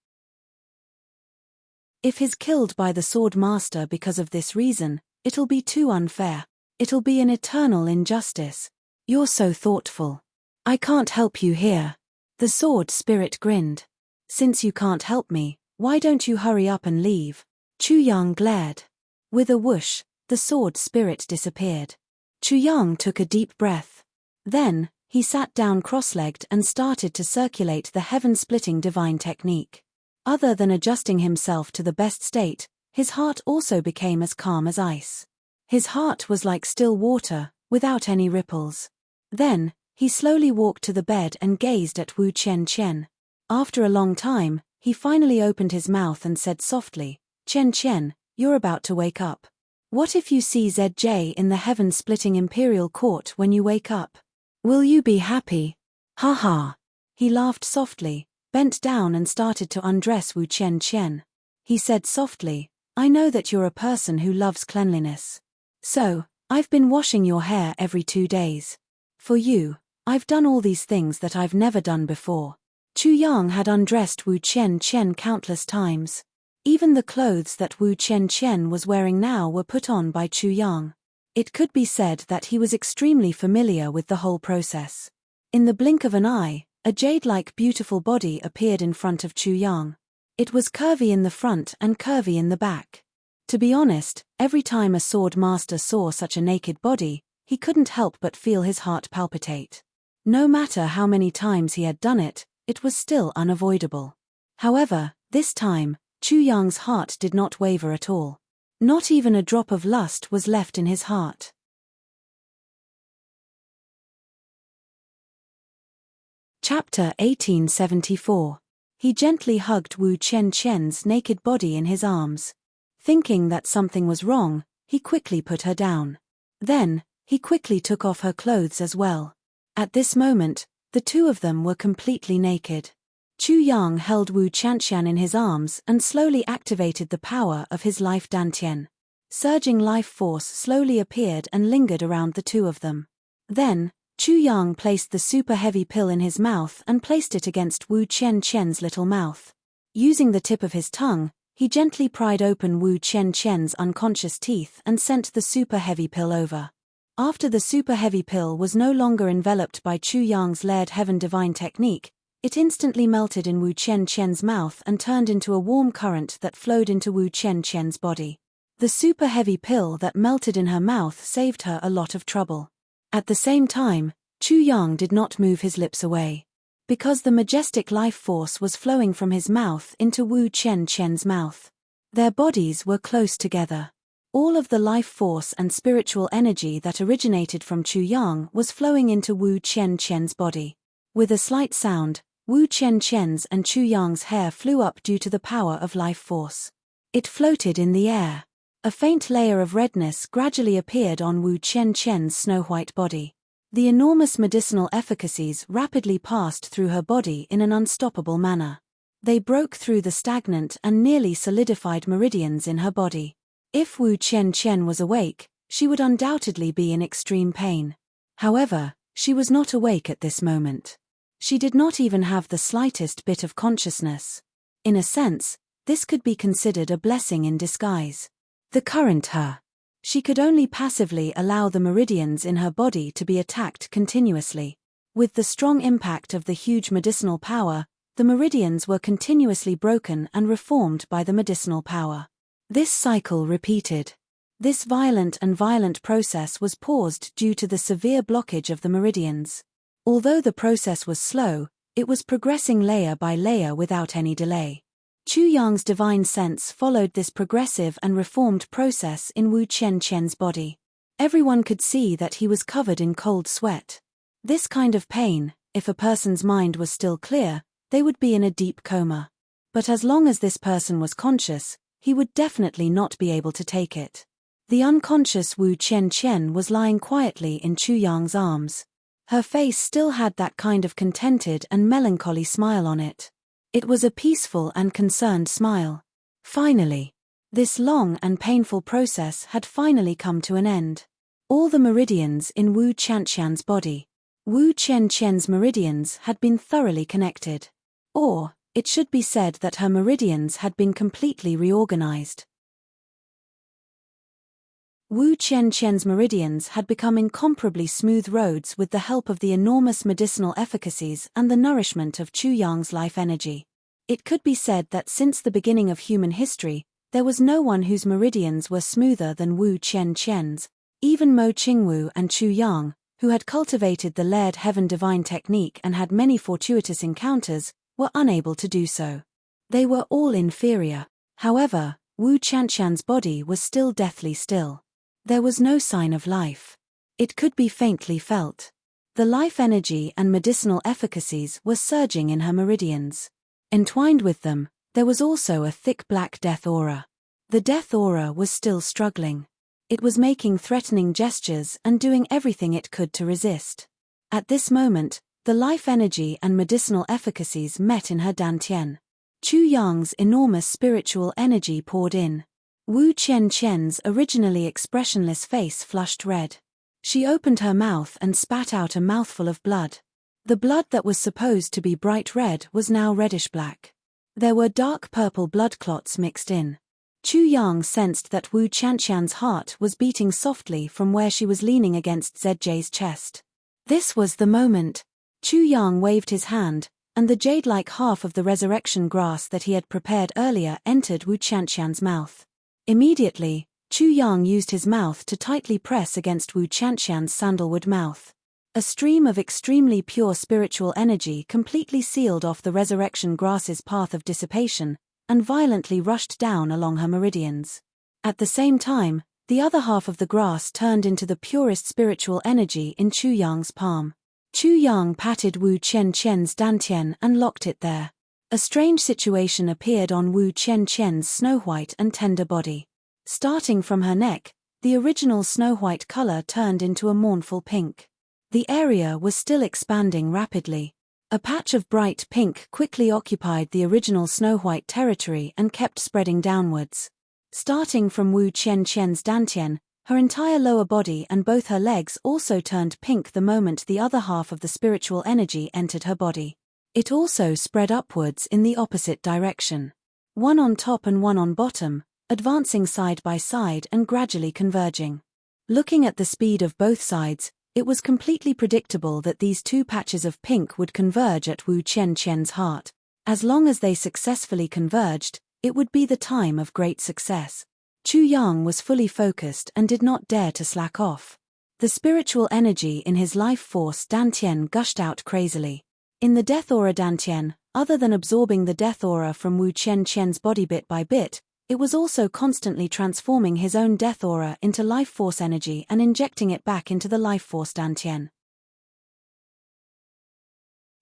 If he's killed by the sword master because of this reason, it'll be too unfair. It'll be an eternal injustice. You're so thoughtful. I can't help you here. The sword spirit grinned. Since you can't help me, why don't you hurry up and leave? Chu Yang glared. With a whoosh, the sword spirit disappeared. Chu Yang took a deep breath. Then, he sat down cross-legged and started to circulate the heaven-splitting divine technique. Other than adjusting himself to the best state, his heart also became as calm as ice. His heart was like still water, without any ripples. Then, he slowly walked to the bed and gazed at Wu Qianqian. After a long time, he finally opened his mouth and said softly, Qianqian, you're about to wake up. What if you see ZJ in the heaven-splitting imperial court when you wake up? Will you be happy? Ha ha. He laughed softly, bent down and started to undress Wu Qianqian. He said softly, I know that you're a person who loves cleanliness. So, I've been washing your hair every 2 days. For you, I've done all these things that I've never done before. Chu Yang had undressed Wu Qianqian countless times. Even the clothes that Wu Qianqian was wearing now were put on by Chu Yang. It could be said that he was extremely familiar with the whole process. In the blink of an eye, a jade-like beautiful body appeared in front of Chu Yang. It was curvy in the front and curvy in the back. To be honest, every time a sword master saw such a naked body, he couldn't help but feel his heart palpitate. No matter how many times he had done it, it was still unavoidable. However, this time, Chu Yang's heart did not waver at all. Not even a drop of lust was left in his heart. Chapter 1874. He gently hugged Wu Qianqian's naked body in his arms. Thinking that something was wrong, he quickly put her down. Then, he quickly took off her clothes as well. At this moment, the two of them were completely naked. Chu Yang held Wu Qianqian in his arms and slowly activated the power of his life dantian. Surging life force slowly appeared and lingered around the two of them. Then, Chu Yang placed the super heavy pill in his mouth and placed it against Wu Qianqian's little mouth. Using the tip of his tongue, he gently pried open Wu Qianqian's unconscious teeth and sent the super heavy pill over. After the super heavy pill was no longer enveloped by Chu Yang's layered heaven divine technique, it instantly melted in Wu Qianqian's mouth and turned into a warm current that flowed into Wu Qianqian's body. The super heavy pill that melted in her mouth saved her a lot of trouble. At the same time, Chu Yang did not move his lips away. Because the majestic life force was flowing from his mouth into Wu Qianqian's mouth. Their bodies were close together. All of the life force and spiritual energy that originated from Chu Yang was flowing into Wu Qianqian's body. With a slight sound, Wu Qianqian's and Chu Yang's hair flew up due to the power of life force. It floated in the air. A faint layer of redness gradually appeared on Wu Qianqian's snow-white body. The enormous medicinal efficacies rapidly passed through her body in an unstoppable manner. They broke through the stagnant and nearly solidified meridians in her body. If Wu Qianqian was awake, she would undoubtedly be in extreme pain. However, she was not awake at this moment. She did not even have the slightest bit of consciousness. In a sense, this could be considered a blessing in disguise. The current her. She could only passively allow the meridians in her body to be attacked continuously. With the strong impact of the huge medicinal power, the meridians were continuously broken and reformed by the medicinal power. This cycle repeated. This violent process was paused due to the severe blockage of the meridians. Although the process was slow, it was progressing layer by layer without any delay. Chu Yang's divine sense followed this progressive and reformed process in Wu Qianqian's body. Everyone could see that he was covered in cold sweat. This kind of pain, if a person's mind was still clear, they would be in a deep coma. But as long as this person was conscious, he would definitely not be able to take it. The unconscious Wu Qianqian was lying quietly in Chu Yang's arms. Her face still had that kind of contented and melancholy smile on it. It was a peaceful and concerned smile. Finally. This long and painful process had finally come to an end. All the meridians in Wu Qianqian's body. Wu Qianqian's meridians had been thoroughly connected. Or, it should be said that her meridians had been completely reorganized. Wu Qianqian's meridians had become incomparably smooth roads with the help of the enormous medicinal efficacies and the nourishment of Chu Yang's life energy. It could be said that since the beginning of human history, there was no one whose meridians were smoother than Wu Qianqian's. Even Mo Qingwu and Chu Yang, who had cultivated the layered heaven divine technique and had many fortuitous encounters, were unable to do so. They were all inferior. However, Wu Qianqian's body was still deathly still. There was no sign of life. It could be faintly felt. The life energy and medicinal efficacies were surging in her meridians. Entwined with them, there was also a thick black death aura. The death aura was still struggling. It was making threatening gestures and doing everything it could to resist. At this moment, the life energy and medicinal efficacies met in her dantian. Chu Yang's enormous spiritual energy poured in. Wu Qianqian's originally expressionless face flushed red. She opened her mouth and spat out a mouthful of blood. The blood that was supposed to be bright red was now reddish-black. There were dark purple blood clots mixed in. Chu Yang sensed that Wu Qianqian's heart was beating softly from where she was leaning against ZJ's chest. This was the moment. Chu Yang waved his hand, and the jade-like half of the resurrection grass that he had prepared earlier entered Wu Qianqian's mouth. Immediately, Chu Yang used his mouth to tightly press against Wu Qianqian's sandalwood mouth. A stream of extremely pure spiritual energy completely sealed off the resurrection grass's path of dissipation, and violently rushed down along her meridians. At the same time, the other half of the grass turned into the purest spiritual energy in Chu Yang's palm. Chu Yang patted Wu Qianqian's dantian and locked it there. A strange situation appeared on Wu Qianqian's snow-white and tender body. Starting from her neck, the original snow-white color turned into a mournful pink. The area was still expanding rapidly. A patch of bright pink quickly occupied the original snow-white territory and kept spreading downwards. Starting from Wu Qianqian's dantian, her entire lower body and both her legs also turned pink the moment the other half of the spiritual energy entered her body. It also spread upwards in the opposite direction. One on top and one on bottom, advancing side by side and gradually converging. Looking at the speed of both sides, it was completely predictable that these two patches of pink would converge at Wu Qianqian's heart. As long as they successfully converged, it would be the time of great success. Chu Yang was fully focused and did not dare to slack off. The spiritual energy in his life force dantian gushed out crazily. In the death aura dantian, other than absorbing the death aura from Wu Qianqian's body bit by bit, it was also constantly transforming his own death aura into life force energy and injecting it back into the life force dantian.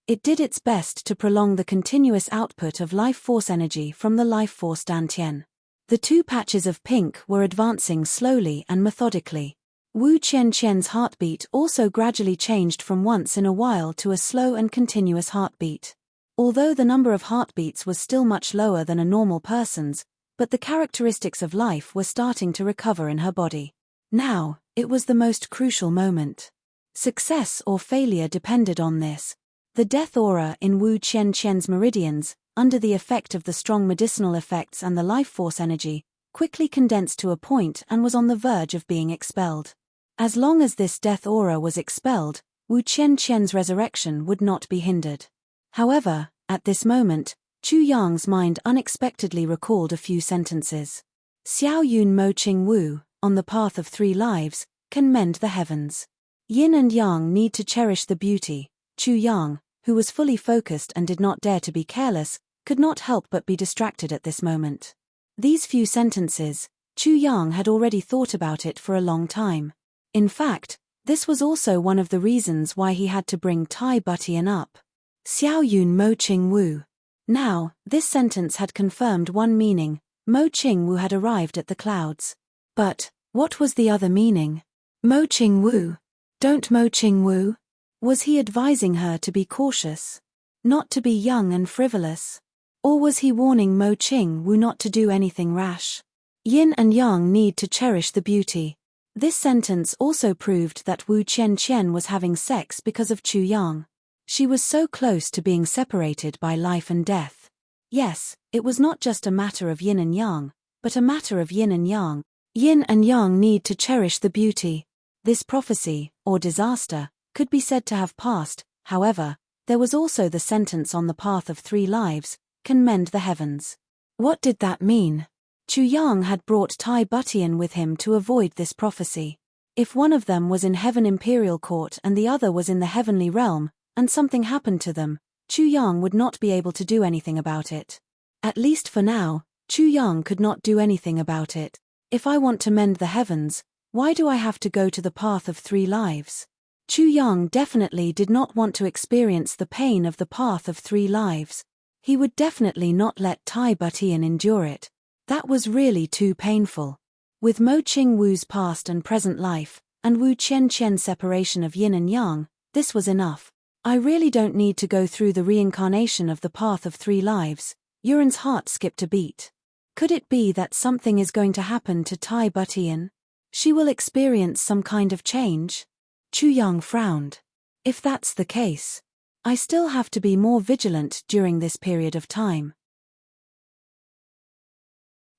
It did its best to prolong the continuous output of life force energy from the life force dantian. The two patches of pink were advancing slowly and methodically. Wu Qianqian's heartbeat also gradually changed from once in a while to a slow and continuous heartbeat. Although the number of heartbeats was still much lower than a normal person's, but the characteristics of life were starting to recover in her body. Now, it was the most crucial moment. Success or failure depended on this. The death aura in Wu Qianqian's meridians, under the effect of the strong medicinal effects and the life force energy, quickly condensed to a point and was on the verge of being expelled. As long as this death aura was expelled, Wu Qianqian's resurrection would not be hindered. However, at this moment, Chu Yang's mind unexpectedly recalled a few sentences. Xiao Yun Mo Qing Wu, on the path of 3 lives, can mend the heavens. Yin and Yang need to cherish the beauty. Chu Yang, who was fully focused and did not dare to be careless, could not help but be distracted at this moment. These few sentences, Chu Yang had already thought about it for a long time. In fact, this was also one of the reasons why he had to bring Tai Butian up. Xiao Yun Mo Qing Wu. Now, this sentence had confirmed one meaning: Mo Qing Wu had arrived at the clouds. But, what was the other meaning? Mo Qing Wu. Don't Mo Qing Wu? Was he advising her to be cautious? Not to be young and frivolous? Or was he warning Mo Qing Wu not to do anything rash? Yin and Yang need to cherish the beauty. This sentence also proved that Wu Qianqian was having sex because of Chu Yang. She was so close to being separated by life and death. Yes, it was not just a matter of yin and yang, but a matter of yin and yang. Yin and yang need to cherish the beauty. This prophecy, or disaster, could be said to have passed. However, there was also the sentence on the path of 3 lives, can mend the heavens. What did that mean? Chu Yang had brought Tai Butian with him to avoid this prophecy. If one of them was in Heaven Imperial Court and the other was in the heavenly realm, and something happened to them, Chu Yang would not be able to do anything about it. At least for now, Chu Yang could not do anything about it. If I want to mend the heavens, why do I have to go to the path of 3 lives? Chu Yang definitely did not want to experience the pain of the path of 3 lives. He would definitely not let Tai Butian endure it. That was really too painful. With Mo Qing Wu's past and present life, and Wu Qianqian's separation of yin and yang, this was enough. I really don't need to go through the reincarnation of the path of 3 lives. Yuren's heart skipped a beat. Could it be that something is going to happen to Tai Butian? She will experience some kind of change? Chu Yang frowned. If that's the case, I still have to be more vigilant during this period of time.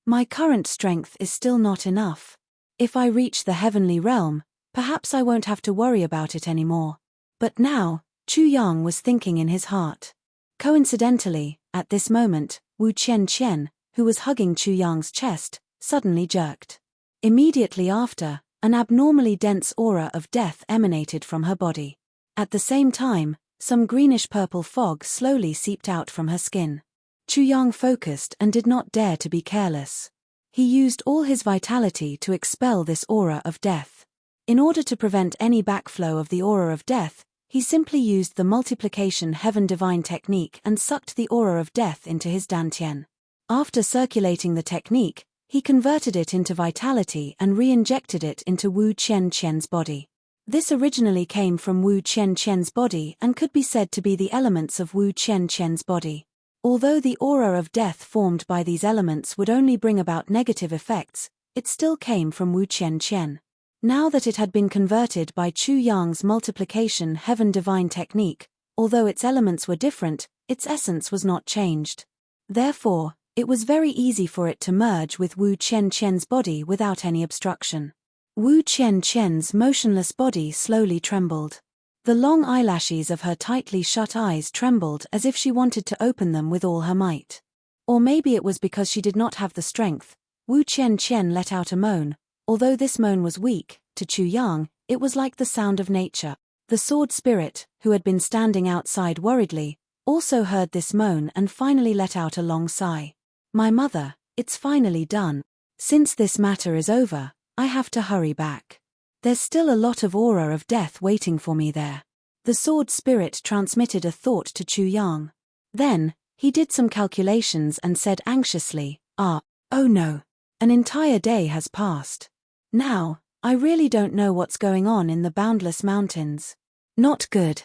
My current strength is still not enough. If I reach the heavenly realm, perhaps I won't have to worry about it anymore. But now, Chu Yang was thinking in his heart. Coincidentally, at this moment, Wu Qianqian, who was hugging Chu Yang's chest, suddenly jerked. Immediately after, an abnormally dense aura of death emanated from her body. At the same time, some greenish-purple fog slowly seeped out from her skin. Chu Yang focused and did not dare to be careless. He used all his vitality to expel this aura of death. In order to prevent any backflow of the aura of death, he simply used the multiplication heaven divine technique and sucked the aura of death into his dantian. After circulating the technique, he converted it into vitality and re-injected it into Wu Qianqian's body. This originally came from Wu Qianqian's body and could be said to be the elements of Wu Qianqian's body. Although the aura of death formed by these elements would only bring about negative effects, it still came from Wu Qianqian. Now that it had been converted by Chu Yang's multiplication heaven divine technique, although its elements were different, its essence was not changed. Therefore, it was very easy for it to merge with Wu Qianqian's body without any obstruction. Wu Qianqian's motionless body slowly trembled. The long eyelashes of her tightly shut eyes trembled as if she wanted to open them with all her might. Or maybe it was because she did not have the strength. Wu Qianqian let out a moan. Although this moan was weak, to Chu Yang, it was like the sound of nature. The sword spirit, who had been standing outside worriedly, also heard this moan and finally let out a long sigh. My mother, it's finally done. Since this matter is over, I have to hurry back. There's still a lot of aura of death waiting for me there. The sword spirit transmitted a thought to Chu Yang. Then, he did some calculations and said anxiously, oh no. An entire day has passed. Now, I really don't know what's going on in the boundless mountains. Not good.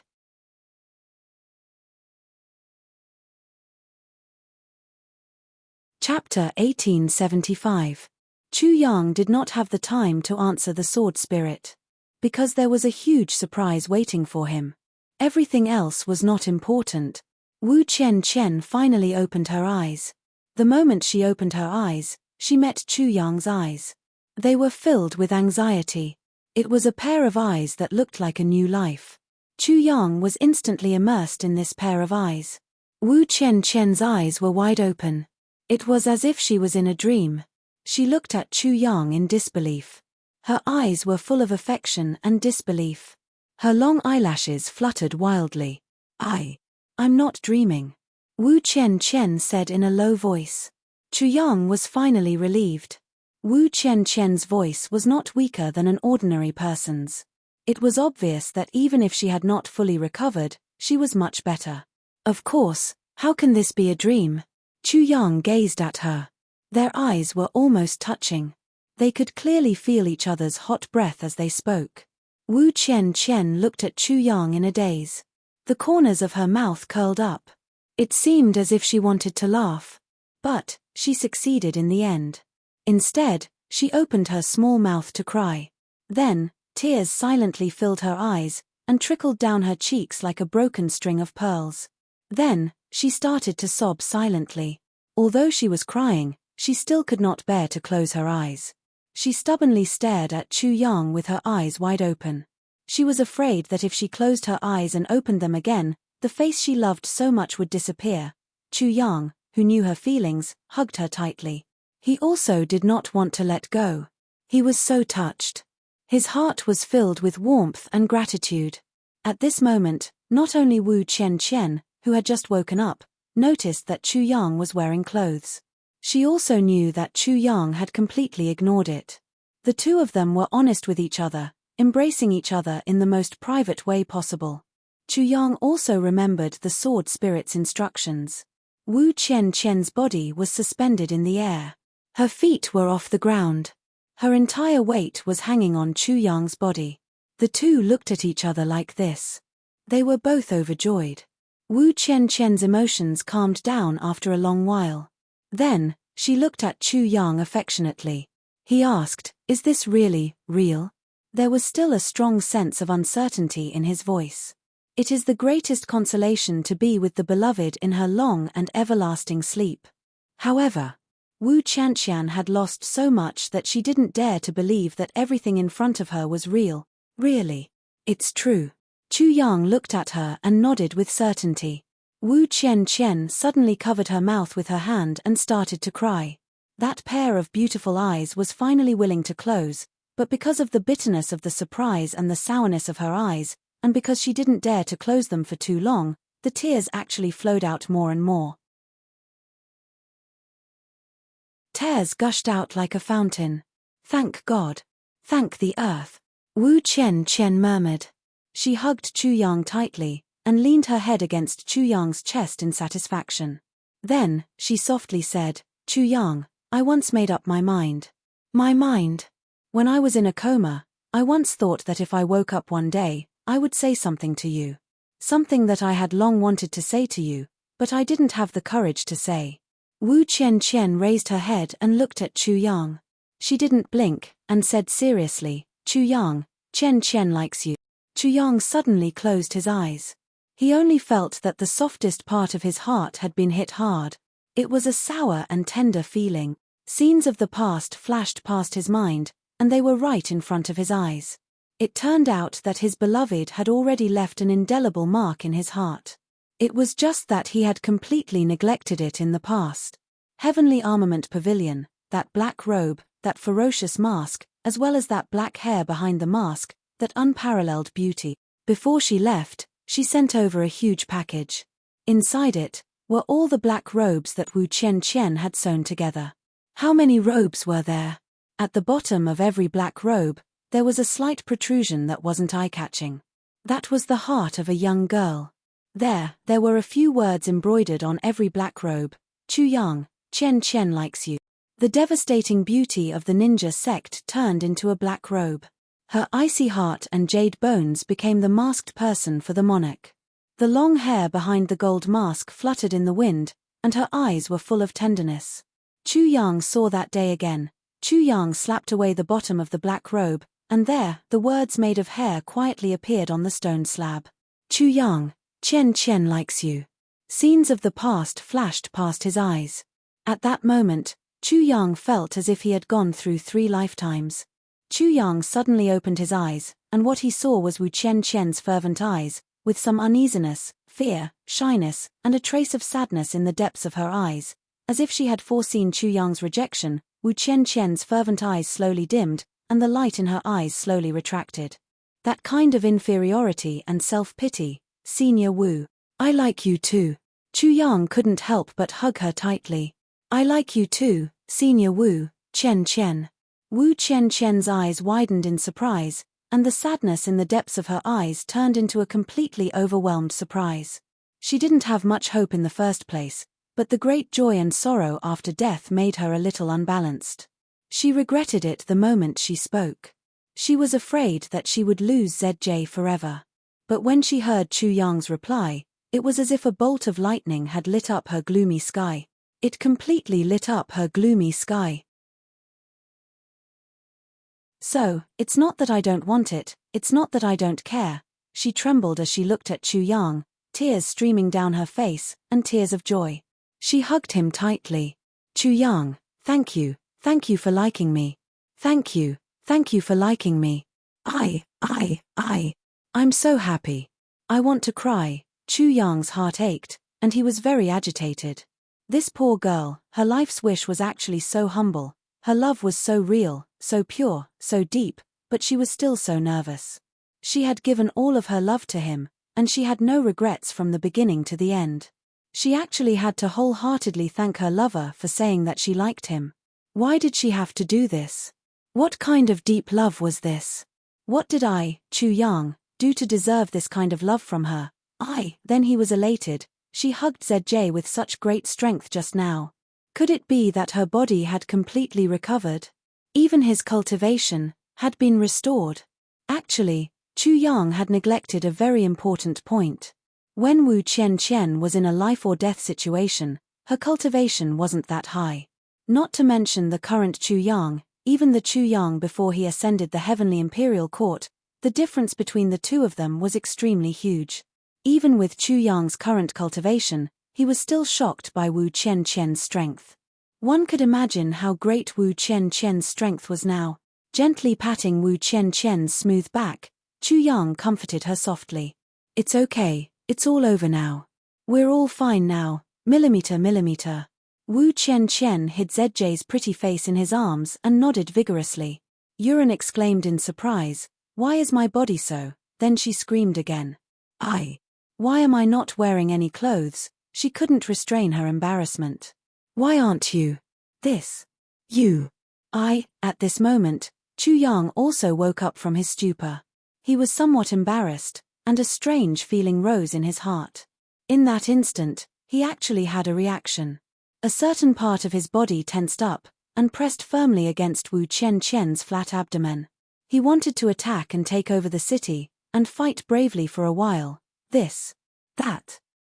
Chapter 1875. Chu Yang did not have the time to answer the sword spirit. Because there was a huge surprise waiting for him. Everything else was not important. Wu Qianqian finally opened her eyes. The moment she opened her eyes, she met Chu Yang's eyes. They were filled with anxiety. It was a pair of eyes that looked like a new life. Chu Yang was instantly immersed in this pair of eyes. Wu Qianqian's eyes were wide open. It was as if she was in a dream. She looked at Chu Yang in disbelief. Her eyes were full of affection and disbelief. Her long eyelashes fluttered wildly. I'm not dreaming," Wu Qianqian said in a low voice. Chu Yang was finally relieved. Wu Qianqian's voice was not weaker than an ordinary person's. It was obvious that even if she had not fully recovered, she was much better. "Of course, how can this be a dream?" Chu Yang gazed at her. Their eyes were almost touching. They could clearly feel each other's hot breath as they spoke. Wu Qianqian looked at Chu Yang in a daze. The corners of her mouth curled up. It seemed as if she wanted to laugh. But she succeeded in the end. Instead, she opened her small mouth to cry. Then, tears silently filled her eyes, and trickled down her cheeks like a broken string of pearls. Then, she started to sob silently. Although she was crying, she still could not bear to close her eyes. She stubbornly stared at Chu Yang with her eyes wide open. She was afraid that if she closed her eyes and opened them again, the face she loved so much would disappear. Chu Yang, who knew her feelings, hugged her tightly. He also did not want to let go. He was so touched. His heart was filled with warmth and gratitude. At this moment, not only Wu Qianqian, who had just woken up, noticed that Chu Yang was wearing clothes. She also knew that Chu Yang had completely ignored it. The two of them were honest with each other, embracing each other in the most private way possible. Chu Yang also remembered the sword spirit's instructions. Wu Qianqian's body was suspended in the air. Her feet were off the ground. Her entire weight was hanging on Chu Yang's body. The two looked at each other like this. They were both overjoyed. Wu Qianqian's emotions calmed down after a long while. Then, she looked at Chu Yang affectionately. He asked, "Is this really real?" There was still a strong sense of uncertainty in his voice. "It is the greatest consolation to be with the beloved in her long and everlasting sleep." However, Wu Qianqian had lost so much that she didn't dare to believe that everything in front of her was real. "Really? It's true." Chu Yang looked at her and nodded with certainty. Wu Qianqian suddenly covered her mouth with her hand and started to cry. That pair of beautiful eyes was finally willing to close, but because of the bitterness of the surprise and the sourness of her eyes, and because she didn't dare to close them for too long, the tears actually flowed out more and more. Tears gushed out like a fountain. "Thank God. Thank the earth," Wu Qianqian murmured. She hugged Chu Yang tightly, and leaned her head against Chu Yang's chest in satisfaction. Then, she softly said, "Chu Yang, I once made up my mind. My mind. When I was in a coma, I once thought that if I woke up one day, I would say something to you. Something that I had long wanted to say to you, but I didn't have the courage to say." Wu Qianqian raised her head and looked at Chu Yang. She didn't blink, and said seriously, "Chu Yang, Qianqian likes you." Chu Yang suddenly closed his eyes. He only felt that the softest part of his heart had been hit hard. It was a sour and tender feeling. Scenes of the past flashed past his mind, and they were right in front of his eyes. It turned out that his beloved had already left an indelible mark in his heart. It was just that he had completely neglected it in the past. Heavenly Armament Pavilion, that black robe, that ferocious mask, as well as that black hair behind the mask, that unparalleled beauty. Before she left, she sent over a huge package. Inside it were all the black robes that Wu Qianqian had sewn together. How many robes were there? At the bottom of every black robe, there was a slight protrusion that wasn't eye-catching. That was the heart of a young girl. There were a few words embroidered on every black robe. "Chu Yang, Qianqian likes you." The devastating beauty of the ninja sect turned into a black robe. Her icy heart and jade bones became the masked person for the monarch. The long hair behind the gold mask fluttered in the wind, and her eyes were full of tenderness. Chu Yang saw that day again. Chu Yang slapped away the bottom of the black robe, and there, the words made of hair quietly appeared on the stone slab. "Chu Yang, Qianqian likes you." Scenes of the past flashed past his eyes. At that moment, Chu Yang felt as if he had gone through 3 lifetimes. Chu Yang suddenly opened his eyes, and what he saw was Wu Qianqian's fervent eyes, with some uneasiness, fear, shyness, and a trace of sadness in the depths of her eyes. As if she had foreseen Chu Yang's rejection, Wu Qianqian's fervent eyes slowly dimmed, and the light in her eyes slowly retracted. That kind of inferiority and self-pity, Senior Wu. I like you too. Chu Yang couldn't help but hug her tightly. I like you too, Senior Wu, Qian. Wu Qian's eyes widened in surprise, and the sadness in the depths of her eyes turned into a completely overwhelmed surprise. She didn't have much hope in the first place, but the great joy and sorrow after death made her a little unbalanced. She regretted it the moment she spoke. She was afraid that she would lose ZJ forever. But when she heard Chu Yang's reply, it was as if a bolt of lightning had lit up her gloomy sky. It completely lit up her gloomy sky. So, it's not that I don't want it, it's not that I don't care. She trembled as she looked at Chu Yang, tears streaming down her face, and tears of joy. She hugged him tightly. Chu Yang, thank you for liking me. Thank you for liking me. I'm so happy. I want to cry. Chu Yang's heart ached, and he was very agitated. This poor girl, her life's wish was actually so humble, her love was so real, so pure, so deep, but she was still so nervous. She had given all of her love to him, and she had no regrets from the beginning to the end. She actually had to wholeheartedly thank her lover for saying that she liked him. Why did she have to do this? What kind of deep love was this? What did I, Chu Yang, do to deserve this kind of love from her? Then he was elated. She hugged ZJ with such great strength just now. Could it be that her body had completely recovered? Even his cultivation had been restored. Actually, Chu Yang had neglected a very important point. When Wu Qian was in a life-or-death situation, her cultivation wasn't that high. Not to mention the current Chu Yang, even the Chu Yang before he ascended the heavenly imperial court, the difference between the two of them was extremely huge. Even with Chu Yang's current cultivation, he was still shocked by Wu Qian's strength. One could imagine how great Wu Qian's strength was now. Gently patting Wu Qian's smooth back, Chu Yang comforted her softly. It's okay, it's all over now. We're all fine now, millimeter. Wu Qian hid ZJ's pretty face in his arms and nodded vigorously. Yuren exclaimed in surprise, why is my body so? Then she screamed again. Why am I not wearing any clothes? She couldn't restrain her embarrassment. Why aren't you? At this moment, Chu Yang also woke up from his stupor. He was somewhat embarrassed, and a strange feeling rose in his heart. In that instant, he actually had a reaction. A certain part of his body tensed up, and pressed firmly against Wu Qian's flat abdomen. He wanted to attack and take over the city, and fight bravely for a while.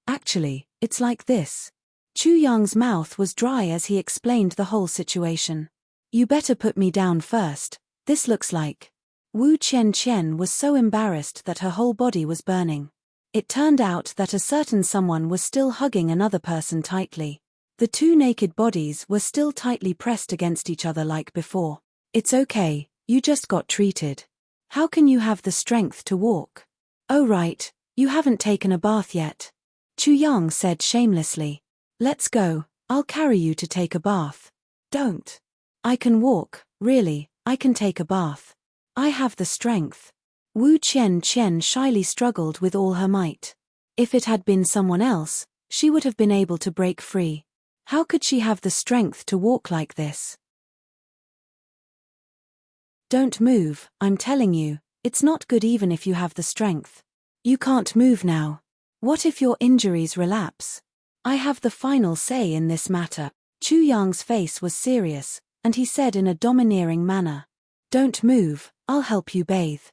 Actually, it's like this. Chu Yang's mouth was dry as he explained the whole situation. You better put me down first, this looks like. Wu Qian was so embarrassed that her whole body was burning. It turned out that a certain someone was still hugging another person tightly. The two naked bodies were still tightly pressed against each other like before. It's okay, you just got treated. How can you have the strength to walk? Oh right, you haven't taken a bath yet. Chu Yang said shamelessly. Let's go, I'll carry you to take a bath. Don't. I can walk, really, I can take a bath. I have the strength. Wu Qian shyly struggled with all her might. If it had been someone else, she would have been able to break free. How could she have the strength to walk like this? Don't move, I'm telling you, it's not good even if you have the strength. You can't move now. What if your injuries relapse? I have the final say in this matter. Chu Yang's face was serious, and he said in a domineering manner. Don't move, I'll help you bathe.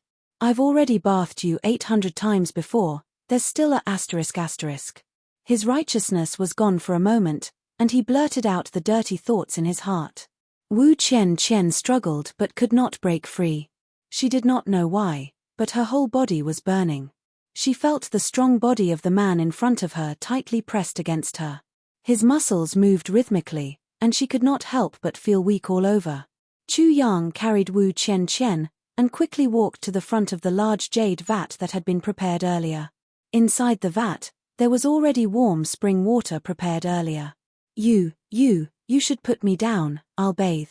I've already bathed you 800 times before, there's still a ***. His righteousness was gone for a moment, and he blurted out the dirty thoughts in his heart. Wu Qian struggled but could not break free. She did not know why, but her whole body was burning. She felt the strong body of the man in front of her tightly pressed against her. His muscles moved rhythmically, and she could not help but feel weak all over. Chu Yang carried Wu Qian and quickly walked to the front of the large jade vat that had been prepared earlier. Inside the vat, there was already warm spring water prepared earlier. You should put me down, I'll bathe.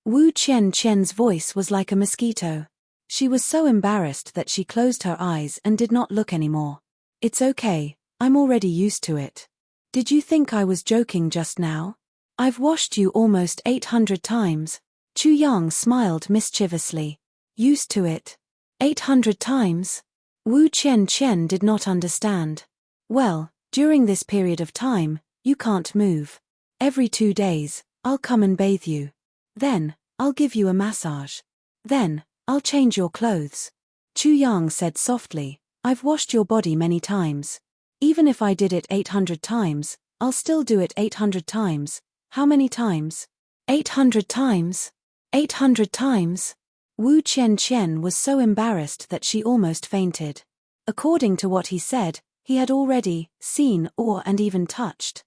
Wu Qian's voice was like a mosquito. She was so embarrassed that she closed her eyes and did not look anymore. It's okay, I'm already used to it. Did you think I was joking just now? I've washed you almost 800 times. Chu Yang smiled mischievously. Used to it? 800 times? Wu Qian did not understand. Well, during this period of time, you can't move. Every 2 days, I'll come and bathe you. Then, I'll give you a massage. Then, I'll change your clothes. Chu Yang said softly, I've washed your body many times. Even if I did it 800 times, I'll still do it 800 times. How many times? 800 times? 800 times? Wu Qian was so embarrassed that she almost fainted. According to what he said, he had already seen and even touched.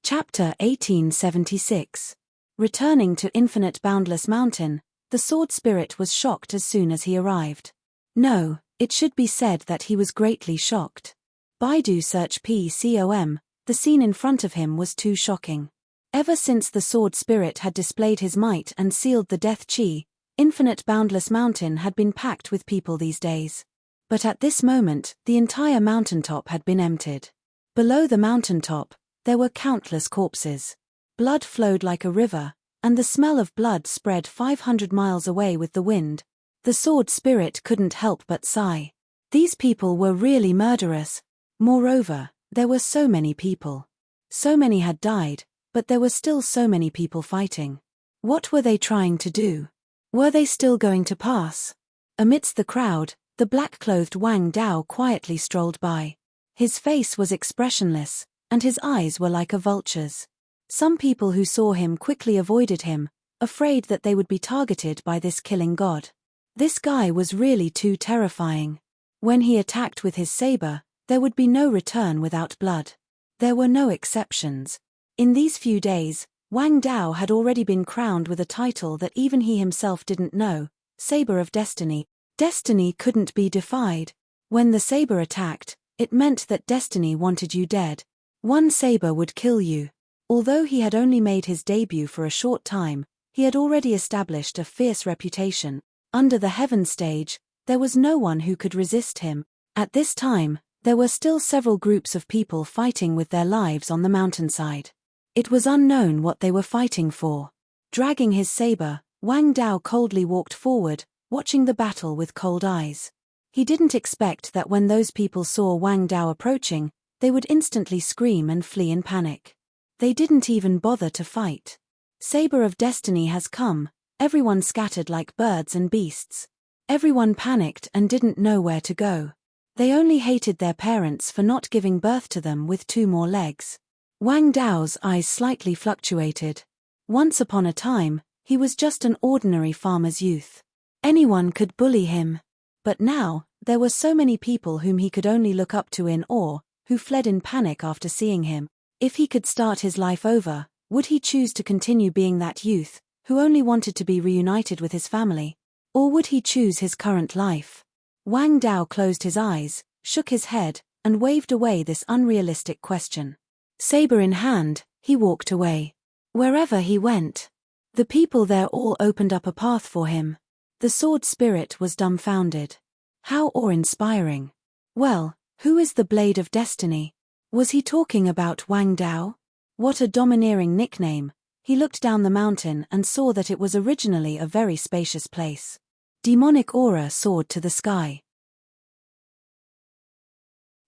Chapter 1876. Returning to Infinite Boundless Mountain, the sword spirit was shocked as soon as he arrived. No, it should be said that he was greatly shocked. Baidu search PCOM, the scene in front of him was too shocking. Ever since the sword spirit had displayed his might and sealed the death chi, Infinite Boundless Mountain had been packed with people these days. But at this moment, the entire mountaintop had been emptied. Below the mountaintop, there were countless corpses. Blood flowed like a river, and the smell of blood spread 500 miles away with the wind. The sword spirit couldn't help but sigh. These people were really murderous. Moreover, there were so many people. So many had died, but there were still so many people fighting. What were they trying to do? Were they still going to pass? Amidst the crowd, the black-clothed Wang Dao quietly strolled by. His face was expressionless, and his eyes were like a vulture's. Some people who saw him quickly avoided him, afraid that they would be targeted by this killing god. This guy was really too terrifying. When he attacked with his saber, there would be no return without blood. There were no exceptions. In these few days, Wang Dao had already been crowned with a title that even he himself didn't know, Saber of Destiny. Destiny couldn't be defied. When the saber attacked, it meant that destiny wanted you dead. One saber would kill you. Although he had only made his debut for a short time, he had already established a fierce reputation. Under the heaven stage, there was no one who could resist him. At this time, there were still several groups of people fighting with their lives on the mountainside. It was unknown what they were fighting for. Dragging his saber, Wang Dao coldly walked forward, watching the battle with cold eyes. He didn't expect that when those people saw Wang Dao approaching, they would instantly scream and flee in panic. They didn't even bother to fight. Saber of Destiny has come, everyone scattered like birds and beasts. Everyone panicked and didn't know where to go. They only hated their parents for not giving birth to them with 2 more legs. Wang Dao's eyes slightly fluctuated. Once upon a time, he was just an ordinary farmer's youth. Anyone could bully him. But now, there were so many people whom he could only look up to in awe, who fled in panic after seeing him. If he could start his life over, would he choose to continue being that youth, who only wanted to be reunited with his family? Or would he choose his current life? Wang Dao closed his eyes, shook his head, and waved away this unrealistic question. Saber in hand, he walked away. Wherever he went, the people there all opened up a path for him. The sword spirit was dumbfounded. How awe-inspiring. Well, who is the Blade of Destiny? Was he talking about Wang Dao? What a domineering nickname. He looked down the mountain and saw that it was originally a very spacious place. Demonic aura soared to the sky.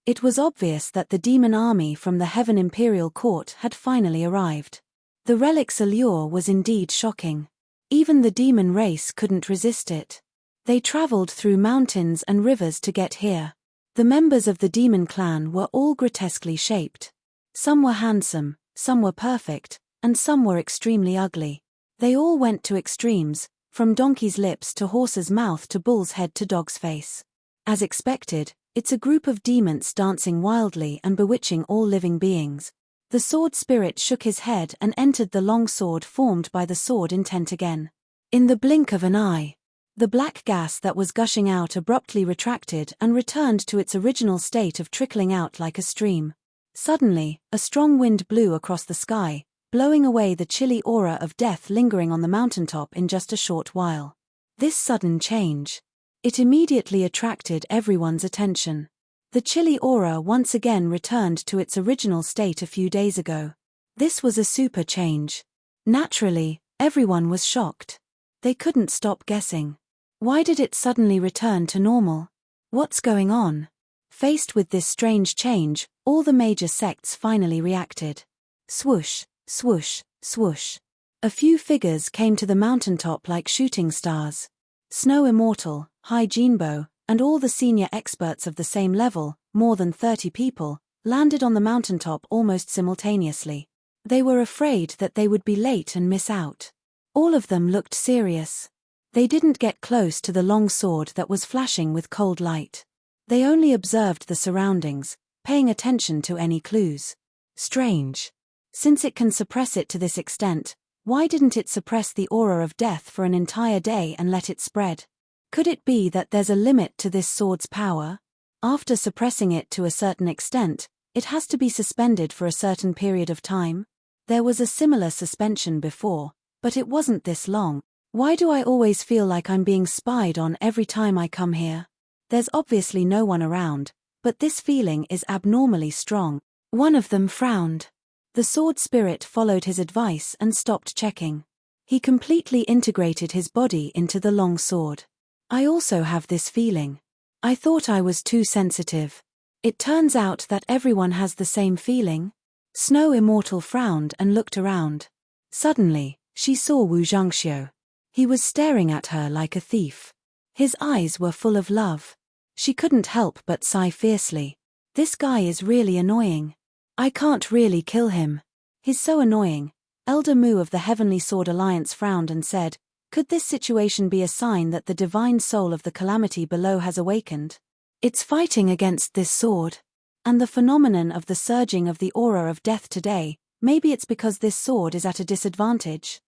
It was obvious that the demon army from the Heaven Imperial Court had finally arrived. The relic's allure was indeed shocking. Even the demon race couldn't resist it. They traveled through mountains and rivers to get here. The members of the demon clan were all grotesquely shaped. Some were handsome, some were perfect, and some were extremely ugly. They all went to extremes, from donkey's lips to horse's mouth to bull's head to dog's face. As expected, It's a group of demons dancing wildly and bewitching all living beings. The sword spirit shook his head and entered the long sword formed by the sword intent again. In the blink of an eye, the black gas that was gushing out abruptly retracted and returned to its original state of trickling out like a stream. Suddenly, a strong wind blew across the sky, blowing away the chilly aura of death lingering on the mountaintop in just a short while. This sudden change, it immediately attracted everyone's attention. The chilly aura once again returned to its original state a few days ago. This was a super change. Naturally, everyone was shocked. They couldn't stop guessing. Why did it suddenly return to normal? What's going on? Faced with this strange change, all the major sects finally reacted. Swoosh, swoosh, swoosh. A few figures came to the mountaintop like shooting stars. Snow Immortal, High Jinbo, and all the senior experts of the same level, more than 30 people, landed on the mountaintop almost simultaneously. They were afraid that they would be late and miss out. All of them looked serious. They didn't get close to the long sword that was flashing with cold light. They only observed the surroundings, paying attention to any clues. Strange. Since it can suppress it to this extent, why didn't it suppress the aura of death for an entire day and let it spread? Could it be that there's a limit to this sword's power? After suppressing it to a certain extent, it has to be suspended for a certain period of time? There was a similar suspension before, but it wasn't this long. Why do I always feel like I'm being spied on every time I come here? There's obviously no one around, but this feeling is abnormally strong. One of them frowned. The sword spirit followed his advice and stopped checking. He completely integrated his body into the long sword. I also have this feeling. I thought I was too sensitive. It turns out that everyone has the same feeling. Snow Immortal frowned and looked around. Suddenly, she saw Wu Zhangxiu. He was staring at her like a thief. His eyes were full of love. She couldn't help but sigh fiercely. This guy is really annoying. I can't really kill him. He's so annoying. Elder Mu of the Heavenly Sword Alliance frowned and said, could this situation be a sign that the divine soul of the calamity below has awakened? It's fighting against this sword. And the phenomenon of the surging of the aura of death today, maybe it's because this sword is at a disadvantage.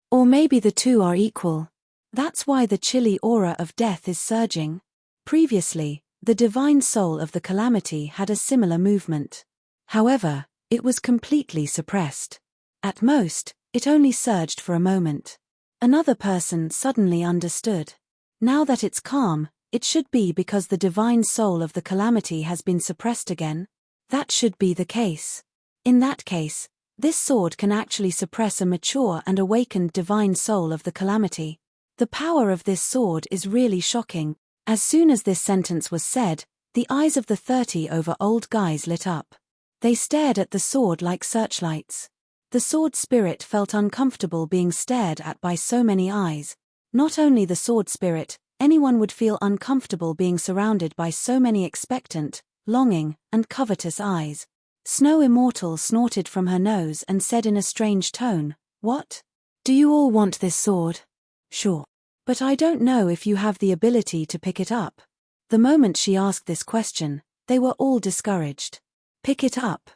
Or maybe the two are equal. That's why the chilly aura of death is surging. Previously, the divine soul of the calamity had a similar movement. However, it was completely suppressed. At most, it only surged for a moment. Another person suddenly understood. Now that it's calm, it should be because the divine soul of the calamity has been suppressed again. That should be the case. In that case, this sword can actually suppress a mature and awakened divine soul of the calamity. The power of this sword is really shocking. As soon as this sentence was said, the eyes of the 30 over old guys lit up. They stared at the sword like searchlights. The sword spirit felt uncomfortable being stared at by so many eyes. Not only the sword spirit, anyone would feel uncomfortable being surrounded by so many expectant, longing, and covetous eyes. Snow Immortal snorted from her nose and said in a strange tone, "What? Do you all want this sword?" "Sure. But I don't know if you have the ability to pick it up." The moment she asked this question, they were all discouraged. Pick it up?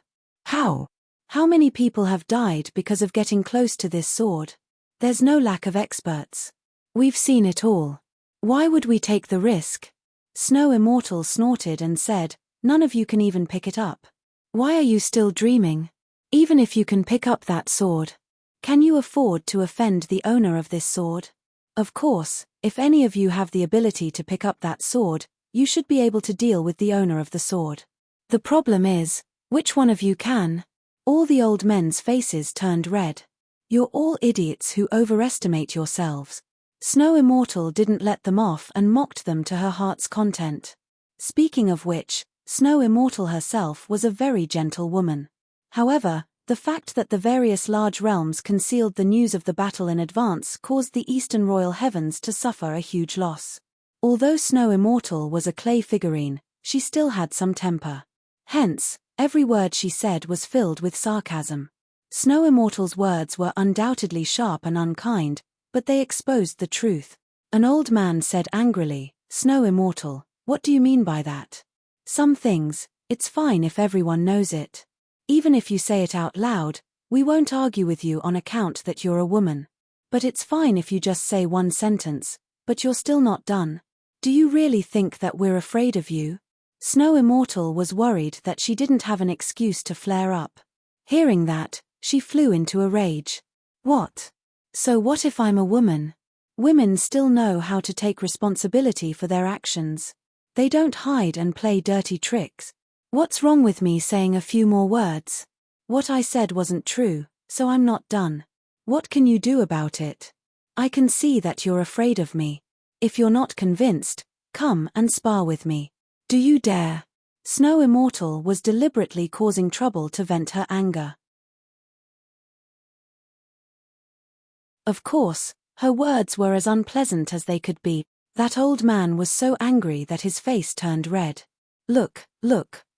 How? How many people have died because of getting close to this sword? There's no lack of experts. We've seen it all. Why would we take the risk? Snow Immortal snorted and said, "None of you can even pick it up. Why are you still dreaming? Even if you can pick up that sword, can you afford to offend the owner of this sword? Of course, if any of you have the ability to pick up that sword, you should be able to deal with the owner of the sword. The problem is, which one of you can?" All the old men's faces turned red. "You're all idiots who overestimate yourselves." Snow Immortal didn't let them off and mocked them to her heart's content. Speaking of which, Snow Immortal herself was a very gentle woman. However, the fact that the various large realms concealed the news of the battle in advance caused the Eastern Royal Heavens to suffer a huge loss. Although Snow Immortal was a clay figurine, she still had some temper. Hence, every word she said was filled with sarcasm. Snow Immortal's words were undoubtedly sharp and unkind, but they exposed the truth. An old man said angrily, Snow Immortal, what do you mean by that? Some things, it's fine if everyone knows it. Even if you say it out loud, we won't argue with you on account that you're a woman. But it's fine if you just say one sentence, but you're still not done. Do you really think that we're afraid of you? Snow Immortal was worried that she didn't have an excuse to flare up. Hearing that, she flew into a rage. What? So what if I'm a woman? Women still know how to take responsibility for their actions. They don't hide and play dirty tricks. What's wrong with me saying a few more words? What I said wasn't true, so I'm not done. What can you do about it? I can see that you're afraid of me. If you're not convinced, come and spar with me. Do you dare? Snow Immortal was deliberately causing trouble to vent her anger. Of course, her words were as unpleasant as they could be. That old man was so angry that his face turned red. Look,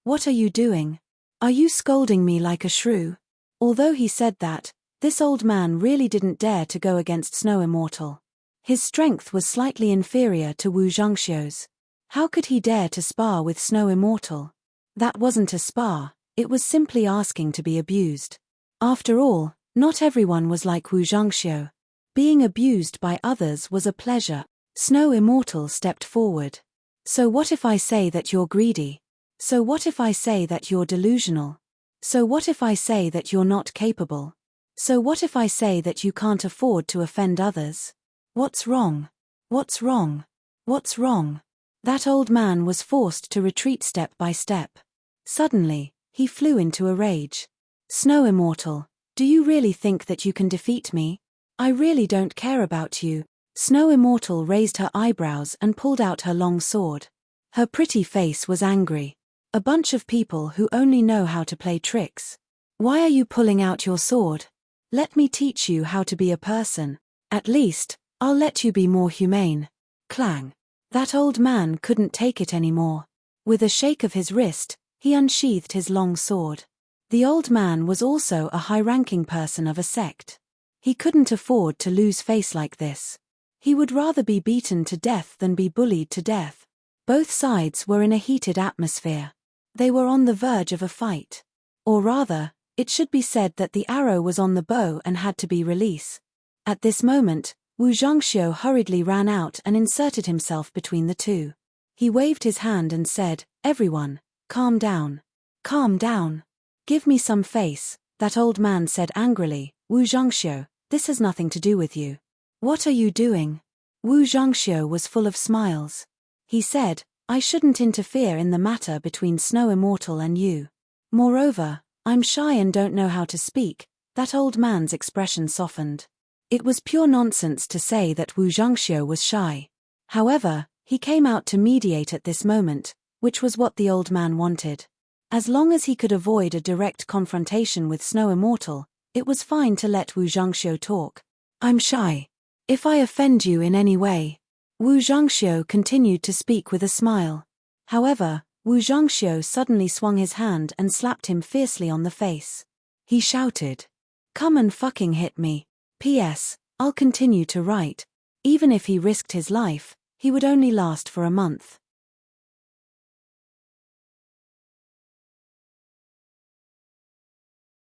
what are you doing? Are you scolding me like a shrew? Although he said that, this old man really didn't dare to go against Snow Immortal. His strength was slightly inferior to Wu Zhangxiu's. How could he dare to spar with Snow Immortal? That wasn't a spar, it was simply asking to be abused. After all, not everyone was like Wu Zhangxiu. Being abused by others was a pleasure. Snow Immortal stepped forward. So what if I say that you're greedy? So what if I say that you're delusional? So what if I say that you're not capable? So what if I say that you can't afford to offend others? What's wrong? What's wrong? What's wrong? That old man was forced to retreat step by step. Suddenly, he flew into a rage. Snow Immortal, do you really think that you can defeat me? I really don't care about you. Snow Immortal raised her eyebrows and pulled out her long sword. Her pretty face was angry. A bunch of people who only know how to play tricks. Why are you pulling out your sword? Let me teach you how to be a person. At least, I'll let you be more humane. Clang. That old man couldn't take it anymore. With a shake of his wrist, he unsheathed his long sword. The old man was also a high-ranking person of a sect. He couldn't afford to lose face like this. He would rather be beaten to death than be bullied to death. Both sides were in a heated atmosphere. They were on the verge of a fight. Or rather, it should be said that the arrow was on the bow and had to be released. At this moment, Wu Zhangxiu hurriedly ran out and inserted himself between the two. He waved his hand and said, "Everyone, calm down. Calm down. Give me some face," that old man said angrily. "Wu Zhangxiu, this has nothing to do with you. What are you doing?" Wu Zhangxiu was full of smiles. He said, "I shouldn't interfere in the matter between Snow Immortal and you. Moreover, I'm shy and don't know how to speak." That old man's expression softened. It was pure nonsense to say that Wu Zhangxiu was shy. However, he came out to mediate at this moment, which was what the old man wanted. As long as he could avoid a direct confrontation with Snow Immortal, it was fine to let Wu Zhangxiu talk. "I'm shy. If I offend you in any way..." Wu Zhangxiu continued to speak with a smile. However, Wu Zhangxiu suddenly swung his hand and slapped him fiercely on the face. He shouted, "Come and fucking hit me. P.S. I'll continue to write." Even if he risked his life, he would only last for a month.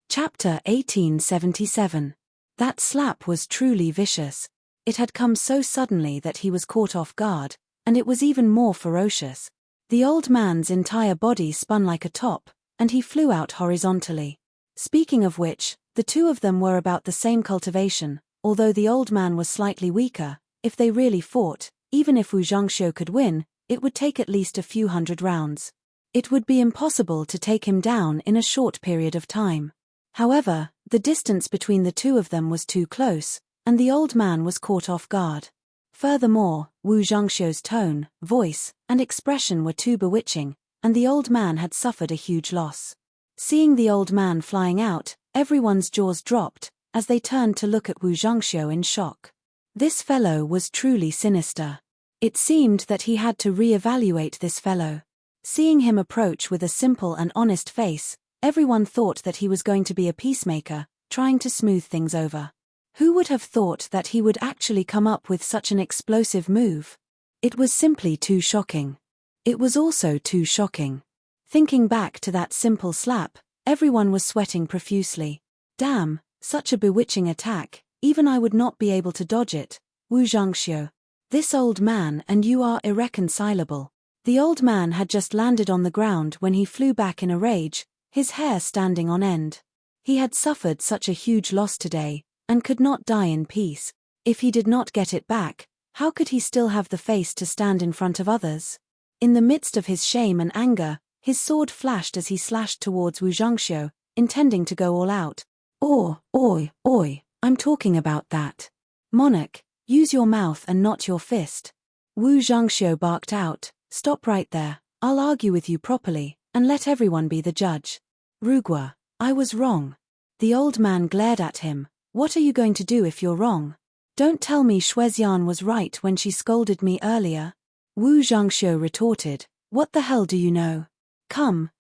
Chapter 1877. That slap was truly vicious. It had come so suddenly that he was caught off guard, and it was even more ferocious. The old man's entire body spun like a top, and he flew out horizontally. Speaking of which, the two of them were about the same cultivation, although the old man was slightly weaker. If they really fought, even if Wu Zhangxiu could win, it would take at least a few hundred rounds. It would be impossible to take him down in a short period of time. However, the distance between the two of them was too close, and the old man was caught off guard. Furthermore, Wu Zhangxiu's tone, voice, and expression were too bewitching, and the old man had suffered a huge loss. Seeing the old man flying out, everyone's jaws dropped, as they turned to look at Wu Zhangxiu in shock. This fellow was truly sinister. It seemed that he had to re-evaluate this fellow. Seeing him approach with a simple and honest face, everyone thought that he was going to be a peacemaker, trying to smooth things over. Who would have thought that he would actually come up with such an explosive move? It was simply too shocking. It was also too shocking. Thinking back to that simple slap, everyone was sweating profusely. Damn, such a bewitching attack, even I would not be able to dodge it. Wu Zhangxiu. This old man and you are irreconcilable. The old man had just landed on the ground when he flew back in a rage, his hair standing on end. He had suffered such a huge loss today, and could not die in peace. If he did not get it back, how could he still have the face to stand in front of others? In the midst of his shame and anger, his sword flashed as he slashed towards Wu Zhangxiu, intending to go all out. Oi, I'm talking about that. Monarch, use your mouth and not your fist. Wu Zhangxiu barked out, stop right there, I'll argue with you properly, and let everyone be the judge. Rugua, I was wrong. The old man glared at him, what are you going to do if you're wrong? Don't tell me Shuexian was right when she scolded me earlier. Wu Zhangxiu retorted, what the hell do you know? Come,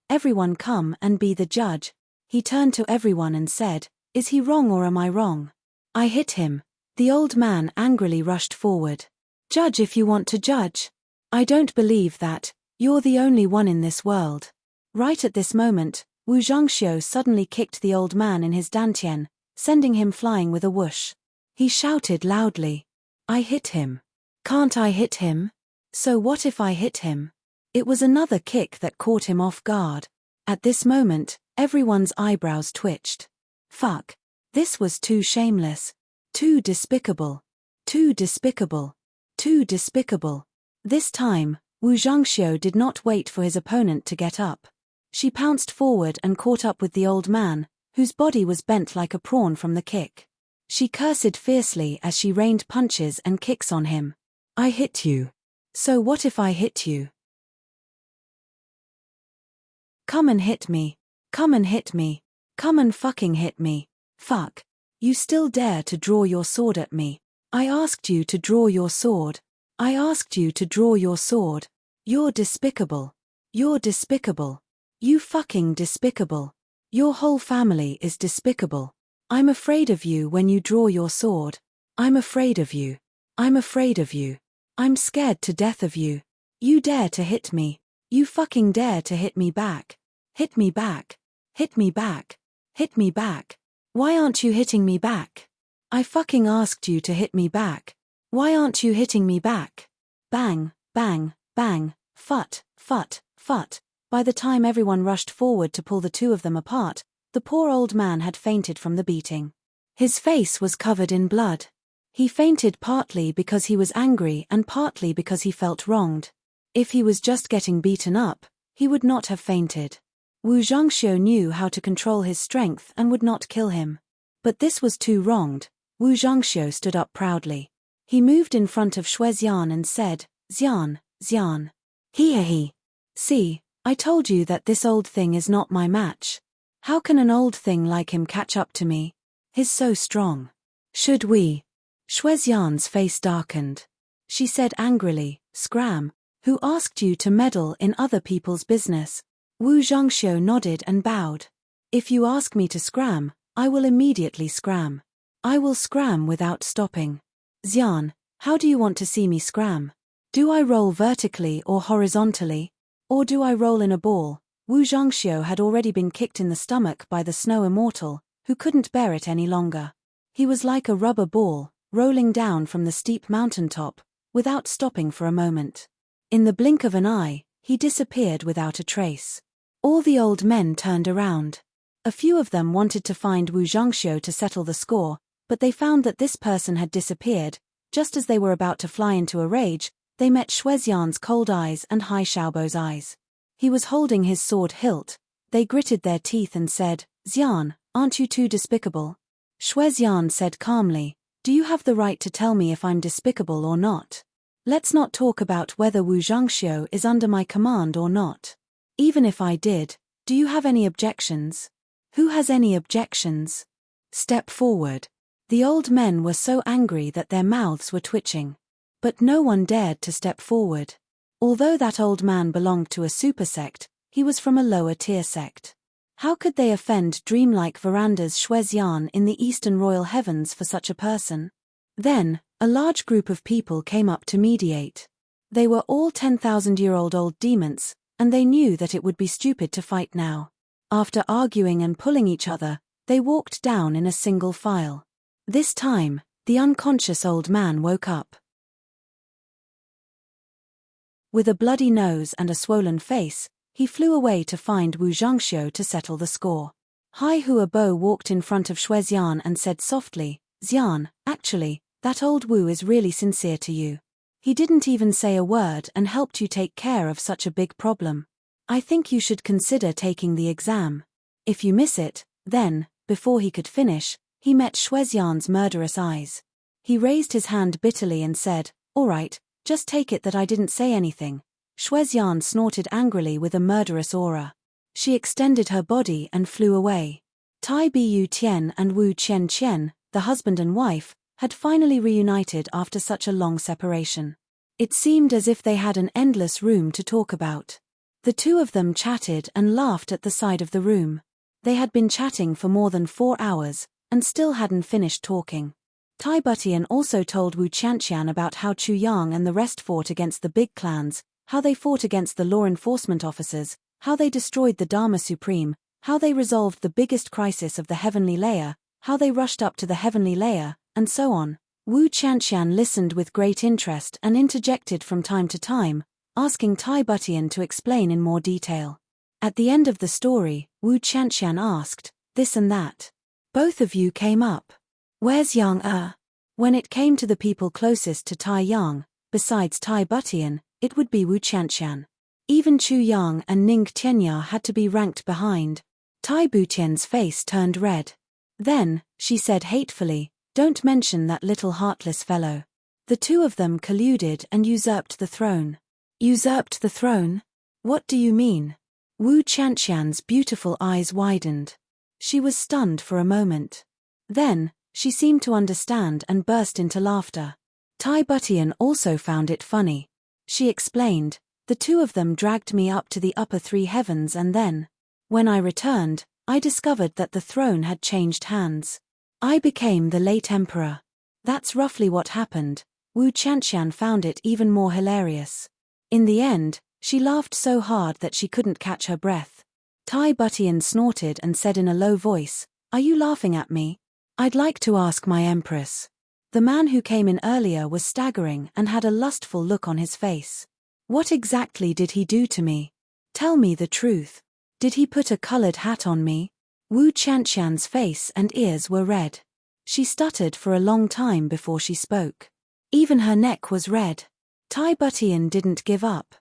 everyone come and be the judge. He turned to everyone and said, is he wrong or am I wrong? I hit him. The old man angrily rushed forward. Judge if you want to judge. I don't believe that, you're the only one in this world. Right at this moment, Wu Zhangxiu suddenly kicked the old man in his dantian, sending him flying with a whoosh. He shouted loudly. I hit him. Can't I hit him? So what if I hit him? It was another kick that caught him off guard. At this moment, everyone's eyebrows twitched. Fuck. This was too shameless. Too despicable. Too despicable. Too despicable. This time, Wu Zhangxiu did not wait for his opponent to get up. She pounced forward and caught up with the old man, whose body was bent like a prawn from the kick. She cursed fiercely as she rained punches and kicks on him. I hit you. So what if I hit you? Come and hit me. Come and hit me. Come and fucking hit me. Fuck. You still dare to draw your sword at me. I asked you to draw your sword. I asked you to draw your sword. You're despicable. You're despicable. You fucking despicable. Your whole family is despicable. I'm afraid of you when you draw your sword. I'm afraid of you. I'm afraid of you. I'm scared to death of you. You dare to hit me. You fucking dare to hit me back. Hit me back. Hit me back. Hit me back. Why aren't you hitting me back? I fucking asked you to hit me back. Why aren't you hitting me back? Bang, bang, bang, fut. By the time everyone rushed forward to pull the two of them apart, the poor old man had fainted from the beating. His face was covered in blood. He fainted partly because he was angry and partly because he felt wronged. If he was just getting beaten up, he would not have fainted. Wu Zhangxiu knew how to control his strength and would not kill him. But this was too wronged. Wu Zhangxiu stood up proudly. He moved in front of Shuexian and said, Xian. He. See, I told you that this old thing is not my match. How can an old thing like him catch up to me? He's so strong. Should we? Shuexian's face darkened. She said angrily, Scram, who asked you to meddle in other people's business? Wu Zhangxiu nodded and bowed. If you ask me to scram, I will immediately scram. I will scram without stopping. Xian, how do you want to see me scram? Do I roll vertically or horizontally? Or do I roll in a ball? Wu Zhangxiu had already been kicked in the stomach by the snow immortal, who couldn't bear it any longer. He was like a rubber ball, rolling down from the steep mountaintop, without stopping for a moment. In the blink of an eye, he disappeared without a trace. All the old men turned around. A few of them wanted to find Wu Zhangxiu to settle the score, but they found that this person had disappeared. Just as they were about to fly into a rage, they met Shuexian's cold eyes and Hai Xiaobo's eyes. He was holding his sword hilt. They gritted their teeth and said, Xian, aren't you too despicable? Shuexian said calmly, do you have the right to tell me if I'm despicable or not? Let's not talk about whether Wu Zhangxiu is under my command or not. Even if I did, do you have any objections? Who has any objections? Step forward. The old men were so angry that their mouths were twitching. But no one dared to step forward. Although that old man belonged to a super sect, he was from a lower tier sect. How could they offend dreamlike Veranda's Shuexian in the eastern royal heavens for such a person? Then, A large group of people came up to mediate. They were all 10,000-year-old demons, and they knew that it would be stupid to fight now. After arguing and pulling each other, they walked down in a single file. This time, the unconscious old man woke up. With a bloody nose and a swollen face, he flew away to find Wu Zhangxiu to settle the score. Hai Huabo walked in front of Shuexian and said softly, "Xian, actually, that old Wu is really sincere to you. He didn't even say a word and helped you take care of such a big problem. I think you should consider taking the exam. If you miss it, then," before he could finish, he met Shuexian's murderous eyes. He raised his hand bitterly and said, "All right, just take it that I didn't say anything." Shuexian snorted angrily with a murderous aura. She extended her body and flew away. Tai Bu Tian and Wu Qian, the husband and wife, had finally reunited after such a long separation. It seemed as if they had an endless room to talk about. The two of them chatted and laughed at the side of the room. They had been chatting for more than 4 hours, and still hadn't finished talking. Tai Butian also told Wu Qianqian about how Chu Yang and the rest fought against the big clans, how they fought against the law enforcement officers, how they destroyed the Dharma Supreme, how they resolved the biggest crisis of the heavenly layer, how they rushed up to the heavenly layer, and so on. Wu Qianqian listened with great interest and interjected from time to time, asking Tai Butian to explain in more detail. At the end of the story, Wu Qianqian asked, "This and that. Both of you came up. Where's Yang?" When it came to the people closest to Tai Yang, besides Tai Butian, it would be Wu Qianqian. Even Chu Yang and Ning Tianya had to be ranked behind. Tai Butian's face turned red. Then, she said hatefully, "Don't mention that little heartless fellow." The two of them colluded and usurped the throne. Usurped the throne? What do you mean? Wu Qianqian's beautiful eyes widened. She was stunned for a moment. Then, she seemed to understand and burst into laughter. Tai Butian also found it funny. She explained, "The two of them dragged me up to the upper 3 heavens and then, when I returned, I discovered that the throne had changed hands. I became the late emperor. That's roughly what happened." Wu Qianqian found it even more hilarious. In the end, she laughed so hard that she couldn't catch her breath. Tai Butian snorted and said in a low voice, "Are you laughing at me? I'd like to ask my empress." The man who came in earlier was staggering and had a lustful look on his face. "What exactly did he do to me? Tell me the truth. Did he put a colored hat on me?" Wu Qianqian's face and ears were red. She stuttered for a long time before she spoke. Even her neck was red. Tai Butian didn't give up.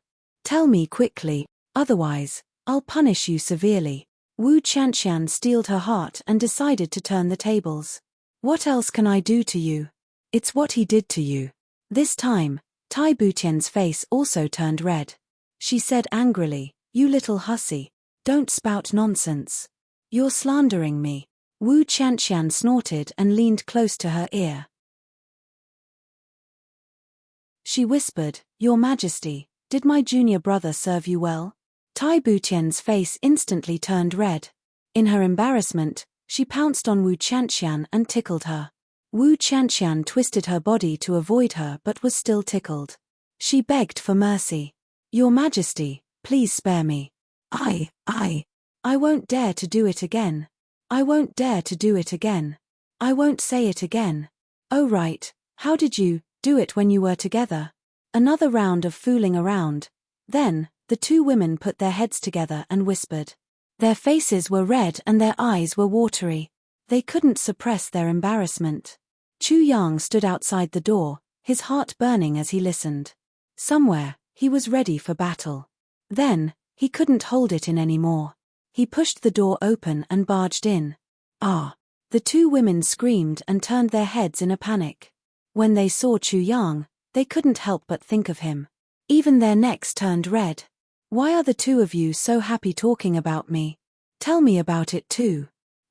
"Tell me quickly, otherwise, I'll punish you severely." Wu Qianqian steeled her heart and decided to turn the tables. "What else can I do to you? It's what he did to you." This time, Tai Butian's face also turned red. She said angrily, "You little hussy. Don't spout nonsense. You're slandering me." Wu Qianqian snorted and leaned close to her ear. She whispered, "Your Majesty, did my junior brother serve you well?" Tai Butian's face instantly turned red. In her embarrassment, she pounced on Wu Qianqian and tickled her. Wu Qianqian twisted her body to avoid her but was still tickled. She begged for mercy. "Your Majesty, please spare me. I won't dare to do it again. I won't dare to do it again. I won't say it again." "Oh right, how did you do it when you were together?" Another round of fooling around. Then, the two women put their heads together and whispered. Their faces were red and their eyes were watery. They couldn't suppress their embarrassment. Chu Yang stood outside the door, his heart burning as he listened. Somewhere, he was ready for battle. Then, he couldn't hold it in anymore. He pushed the door open and barged in. "Ah!" The two women screamed and turned their heads in a panic. When they saw Chu Yang, they couldn't help but think of him. Even their necks turned red. "Why are the two of you so happy talking about me? Tell me about it too.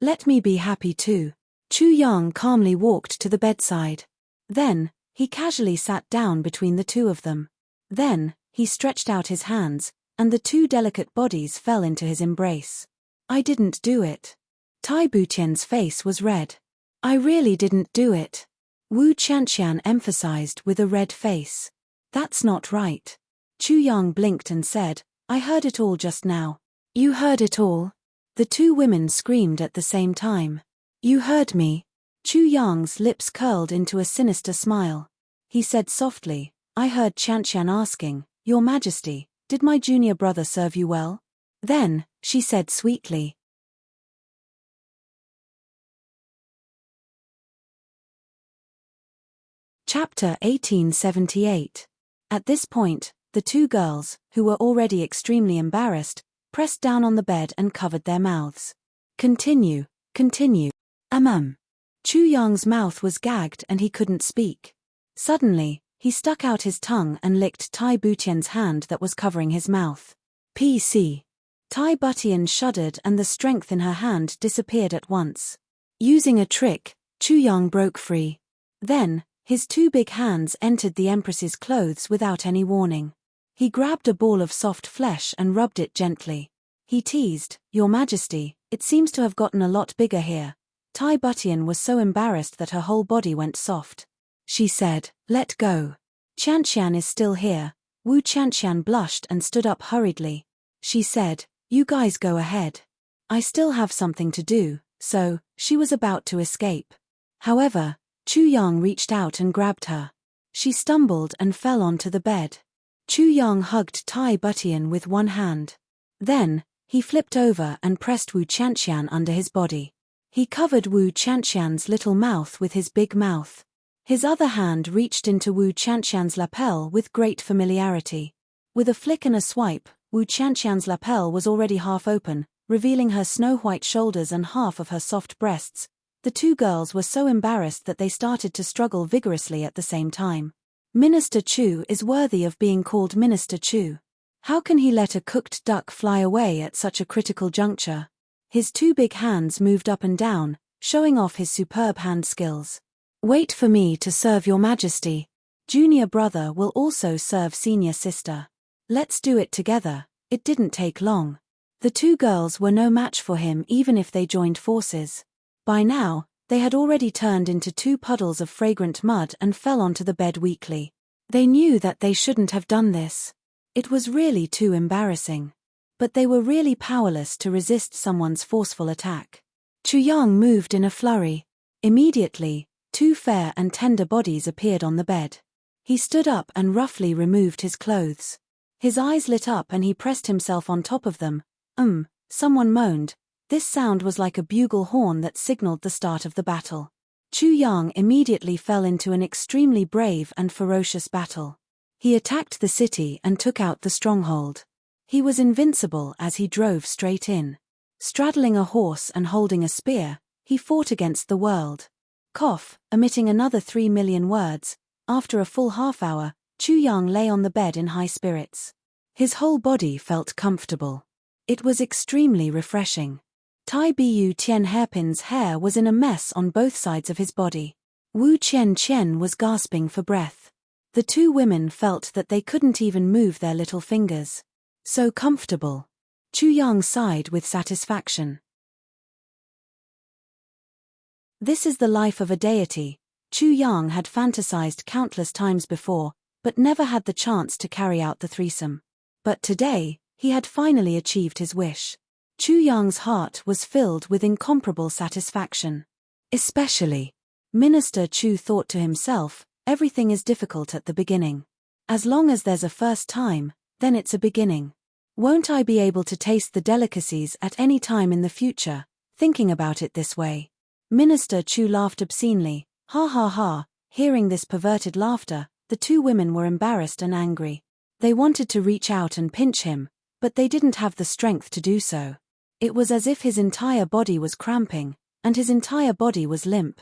Let me be happy too." Chu Yang calmly walked to the bedside. Then, he casually sat down between the two of them. Then, he stretched out his hands, and the two delicate bodies fell into his embrace. "I didn't do it." Tai Butian's face was red. "I really didn't do it." Wu Qianqian emphasized with a red face. That's not right. Chu Yang blinked and said, I heard it all just now. You heard it all? The two women screamed at the same time. You heard me? Chu Yang's lips curled into a sinister smile. He said softly, I heard Qianqian asking, Your Majesty, did my junior brother serve you well? Then, she said sweetly. Chapter 1878. At this point, the two girls, who were already extremely embarrassed, pressed down on the bed and covered their mouths. Continue. Chu Yang's mouth was gagged and he couldn't speak. Suddenly, he stuck out his tongue and licked Tai Butian's hand that was covering his mouth. PC. Tai Butian shuddered and the strength in her hand disappeared at once. Using a trick, Chu Yang broke free. Then, his two big hands entered the Empress's clothes without any warning. He grabbed a ball of soft flesh and rubbed it gently. He teased, Your Majesty, it seems to have gotten a lot bigger here. Tai Butian was so embarrassed that her whole body went soft. She said, Let go. Qianqian is still here. Wu Qianqian blushed and stood up hurriedly. She said, You guys go ahead. I still have something to do, so, she was about to escape. However, Chu Yang reached out and grabbed her. She stumbled and fell onto the bed. Chu Yang hugged Tai Butian with one hand. Then, he flipped over and pressed Wu Qianqian under his body. He covered Wu Qianqian's little mouth with his big mouth. His other hand reached into Wu Qianqian's lapel with great familiarity. With a flick and a swipe, Wu Qianqian's lapel was already half open, revealing her snow-white shoulders and half of her soft breasts. The two girls were so embarrassed that they started to struggle vigorously at the same time. Minister Chu is worthy of being called Minister Chu. How can he let a cooked duck fly away at such a critical juncture? His two big hands moved up and down, showing off his superb hand skills. Wait for me to serve your majesty. Junior brother will also serve senior sister. Let's do it together. It didn't take long. The two girls were no match for him even if they joined forces. By now, they had already turned into two puddles of fragrant mud and fell onto the bed weakly. They knew that they shouldn't have done this. It was really too embarrassing. But they were really powerless to resist someone's forceful attack. Chu Yang moved in a flurry. Immediately, two fair and tender bodies appeared on the bed. He stood up and roughly removed his clothes. His eyes lit up and he pressed himself on top of them. Someone moaned. This sound was like a bugle horn that signaled the start of the battle. Chu Yang immediately fell into an extremely brave and ferocious battle. He attacked the city and took out the stronghold. He was invincible as he drove straight in. Straddling a horse and holding a spear, he fought against the world. Emitting another 3 million words, after a full half-hour, Chu Yang lay on the bed in high spirits. His whole body felt comfortable. It was extremely refreshing. Tai Butian hairpin's hair was in a mess on both sides of his body. Wu Qianqian was gasping for breath. The two women felt that they couldn't even move their little fingers. So comfortable. Chu Yang sighed with satisfaction. This is the life of a deity. Chu Yang had fantasized countless times before, but never had the chance to carry out the threesome. But today, he had finally achieved his wish. Chu Yang's heart was filled with incomparable satisfaction. Especially, Minister Chu thought to himself, everything is difficult at the beginning. As long as there's a first time, then it's a beginning. Won't I be able to taste the delicacies at any time in the future, thinking about it this way? Minister Chu laughed obscenely, ha ha ha. Hearing this perverted laughter, the two women were embarrassed and angry. They wanted to reach out and pinch him, but they didn't have the strength to do so. It was as if his entire body was cramping, and his entire body was limp.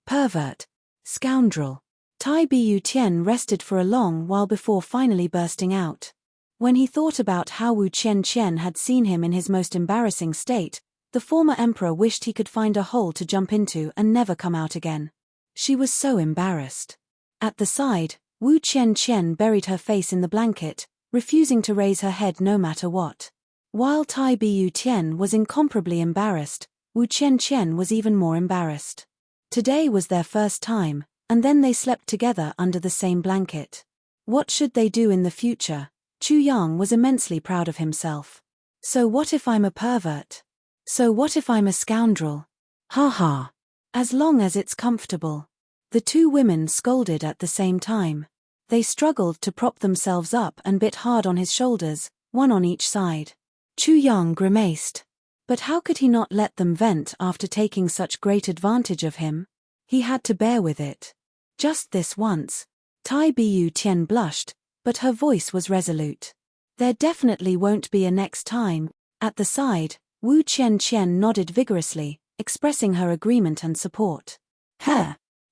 Pervert. Scoundrel. Tai Butian rested for a long while before finally bursting out. When he thought about how Wu Qianqian had seen him in his most embarrassing state, the former emperor wished he could find a hole to jump into and never come out again. She was so embarrassed. At the side, Wu Qianqian buried her face in the blanket, refusing to raise her head no matter what. While Tai Butian was incomparably embarrassed, Wu Qianqian was even more embarrassed. Today was their first time, and then they slept together under the same blanket. What should they do in the future? Chu Yang was immensely proud of himself. So what if I'm a pervert? So what if I'm a scoundrel? Ha ha. As long as it's comfortable. The two women scolded at the same time. They struggled to prop themselves up and bit hard on his shoulders, one on each side. Chu Yang grimaced. But how could he not let them vent after taking such great advantage of him? He had to bear with it. Just this once. Tai Bu Tian blushed, but her voice was resolute. There definitely won't be a next time. At the side, Wu Qian nodded vigorously, expressing her agreement and support.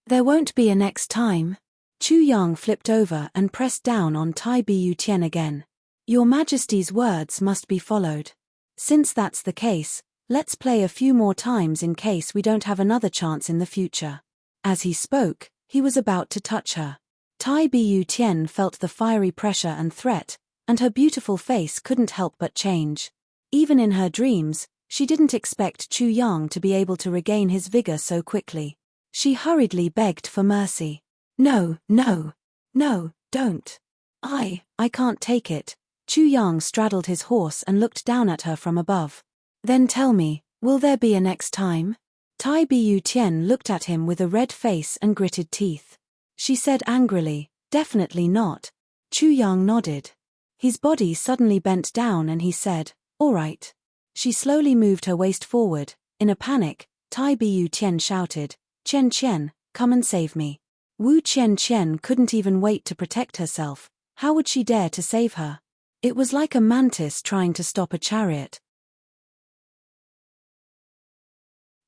There won't be a next time. Chu Yang flipped over and pressed down on Tai Bu Tian again. Your Majesty's words must be followed. Since that's the case, let's play a few more times in case we don't have another chance in the future. As he spoke, he was about to touch her. Tai Bu Tian felt the fiery pressure and threat, and her beautiful face couldn't help but change. Even in her dreams, she didn't expect Chu Yang to be able to regain his vigor so quickly. She hurriedly begged for mercy. No, don't. I can't take it. Chu Yang straddled his horse and looked down at her from above. Then tell me, will there be a next time? Tai Bu Tian looked at him with a red face and gritted teeth. She said angrily, definitely not. Chu Yang nodded. His body suddenly bent down and he said, all right. She slowly moved her waist forward. In a panic, Tai Bu Tian shouted, Chen, come and save me. Wu Chen couldn't even wait to protect herself. How would she dare to save her? It was like a mantis trying to stop a chariot.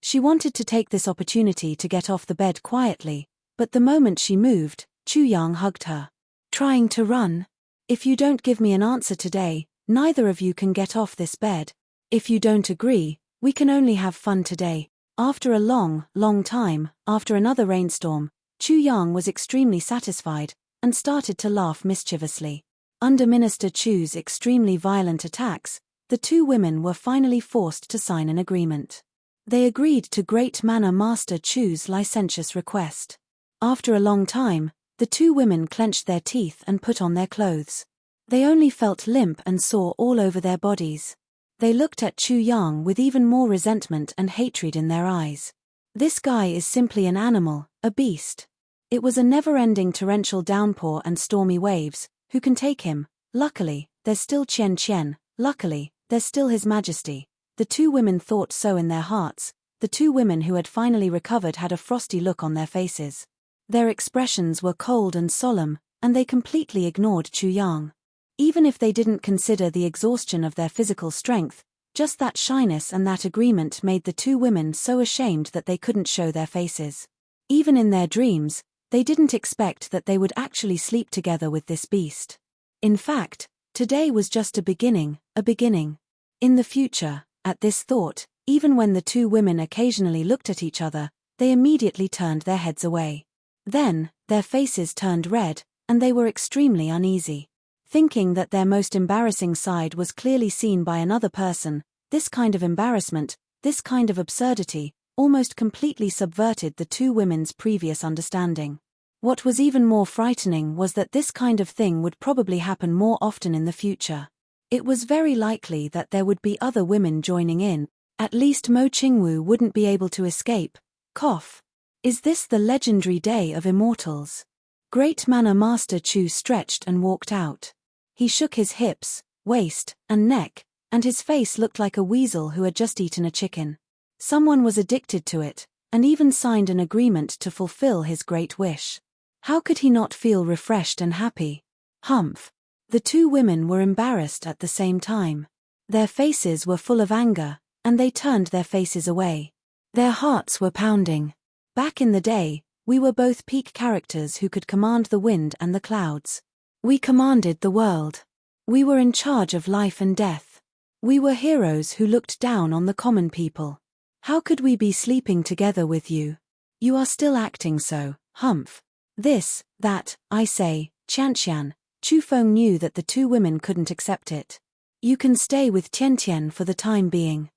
She wanted to take this opportunity to get off the bed quietly, but the moment she moved, Chu Yang hugged her. Trying to run? If you don't give me an answer today, neither of you can get off this bed. If you don't agree, we can only have fun today. After a long time, after another rainstorm, Chu Yang was extremely satisfied, and started to laugh mischievously. Under Minister Chu's extremely violent attacks, the two women were finally forced to sign an agreement. They agreed to Great Manor Master Chu's licentious request. After a long time, the two women clenched their teeth and put on their clothes. They only felt limp and sore all over their bodies. They looked at Chu Yang with even more resentment and hatred in their eyes. This guy is simply an animal, a beast. It was a never-ending torrential downpour and stormy waves. Who can take him? Luckily, there's still Chen. Luckily, there's still His Majesty. The two women thought so in their hearts. The two women who had finally recovered had a frosty look on their faces. Their expressions were cold and solemn, and they completely ignored Chu Yang. Even if they didn't consider the exhaustion of their physical strength, just that shyness and that agreement made the two women so ashamed that they couldn't show their faces. Even in their dreams, they didn't expect that they would actually sleep together with this beast. In fact, today was just a beginning. In the future, at this thought, even when the two women occasionally looked at each other, they immediately turned their heads away. Then, their faces turned red, and they were extremely uneasy. Thinking that their most embarrassing side was clearly seen by another person, this kind of embarrassment, this kind of absurdity, almost completely subverted the two women's previous understanding. What was even more frightening was that this kind of thing would probably happen more often in the future. It was very likely that there would be other women joining in. At least Mo Qingwu wouldn't be able to escape. Cough. Is this the legendary day of immortals? Great Manor Master Chu stretched and walked out. He shook his hips, waist, and neck, and his face looked like a weasel who had just eaten a chicken. Someone was addicted to it, and even signed an agreement to fulfill his great wish. How could he not feel refreshed and happy? Humph. The two women were embarrassed at the same time. Their faces were full of anger, and they turned their faces away. Their hearts were pounding. Back in the day, we were both peak characters who could command the wind and the clouds. We commanded the world. We were in charge of life and death. We were heroes who looked down on the common people. How could we be sleeping together with you? You are still acting so, humph. This, that, I say, Qian. Chu Feng knew that the two women couldn't accept it. You can stay with Tian for the time being.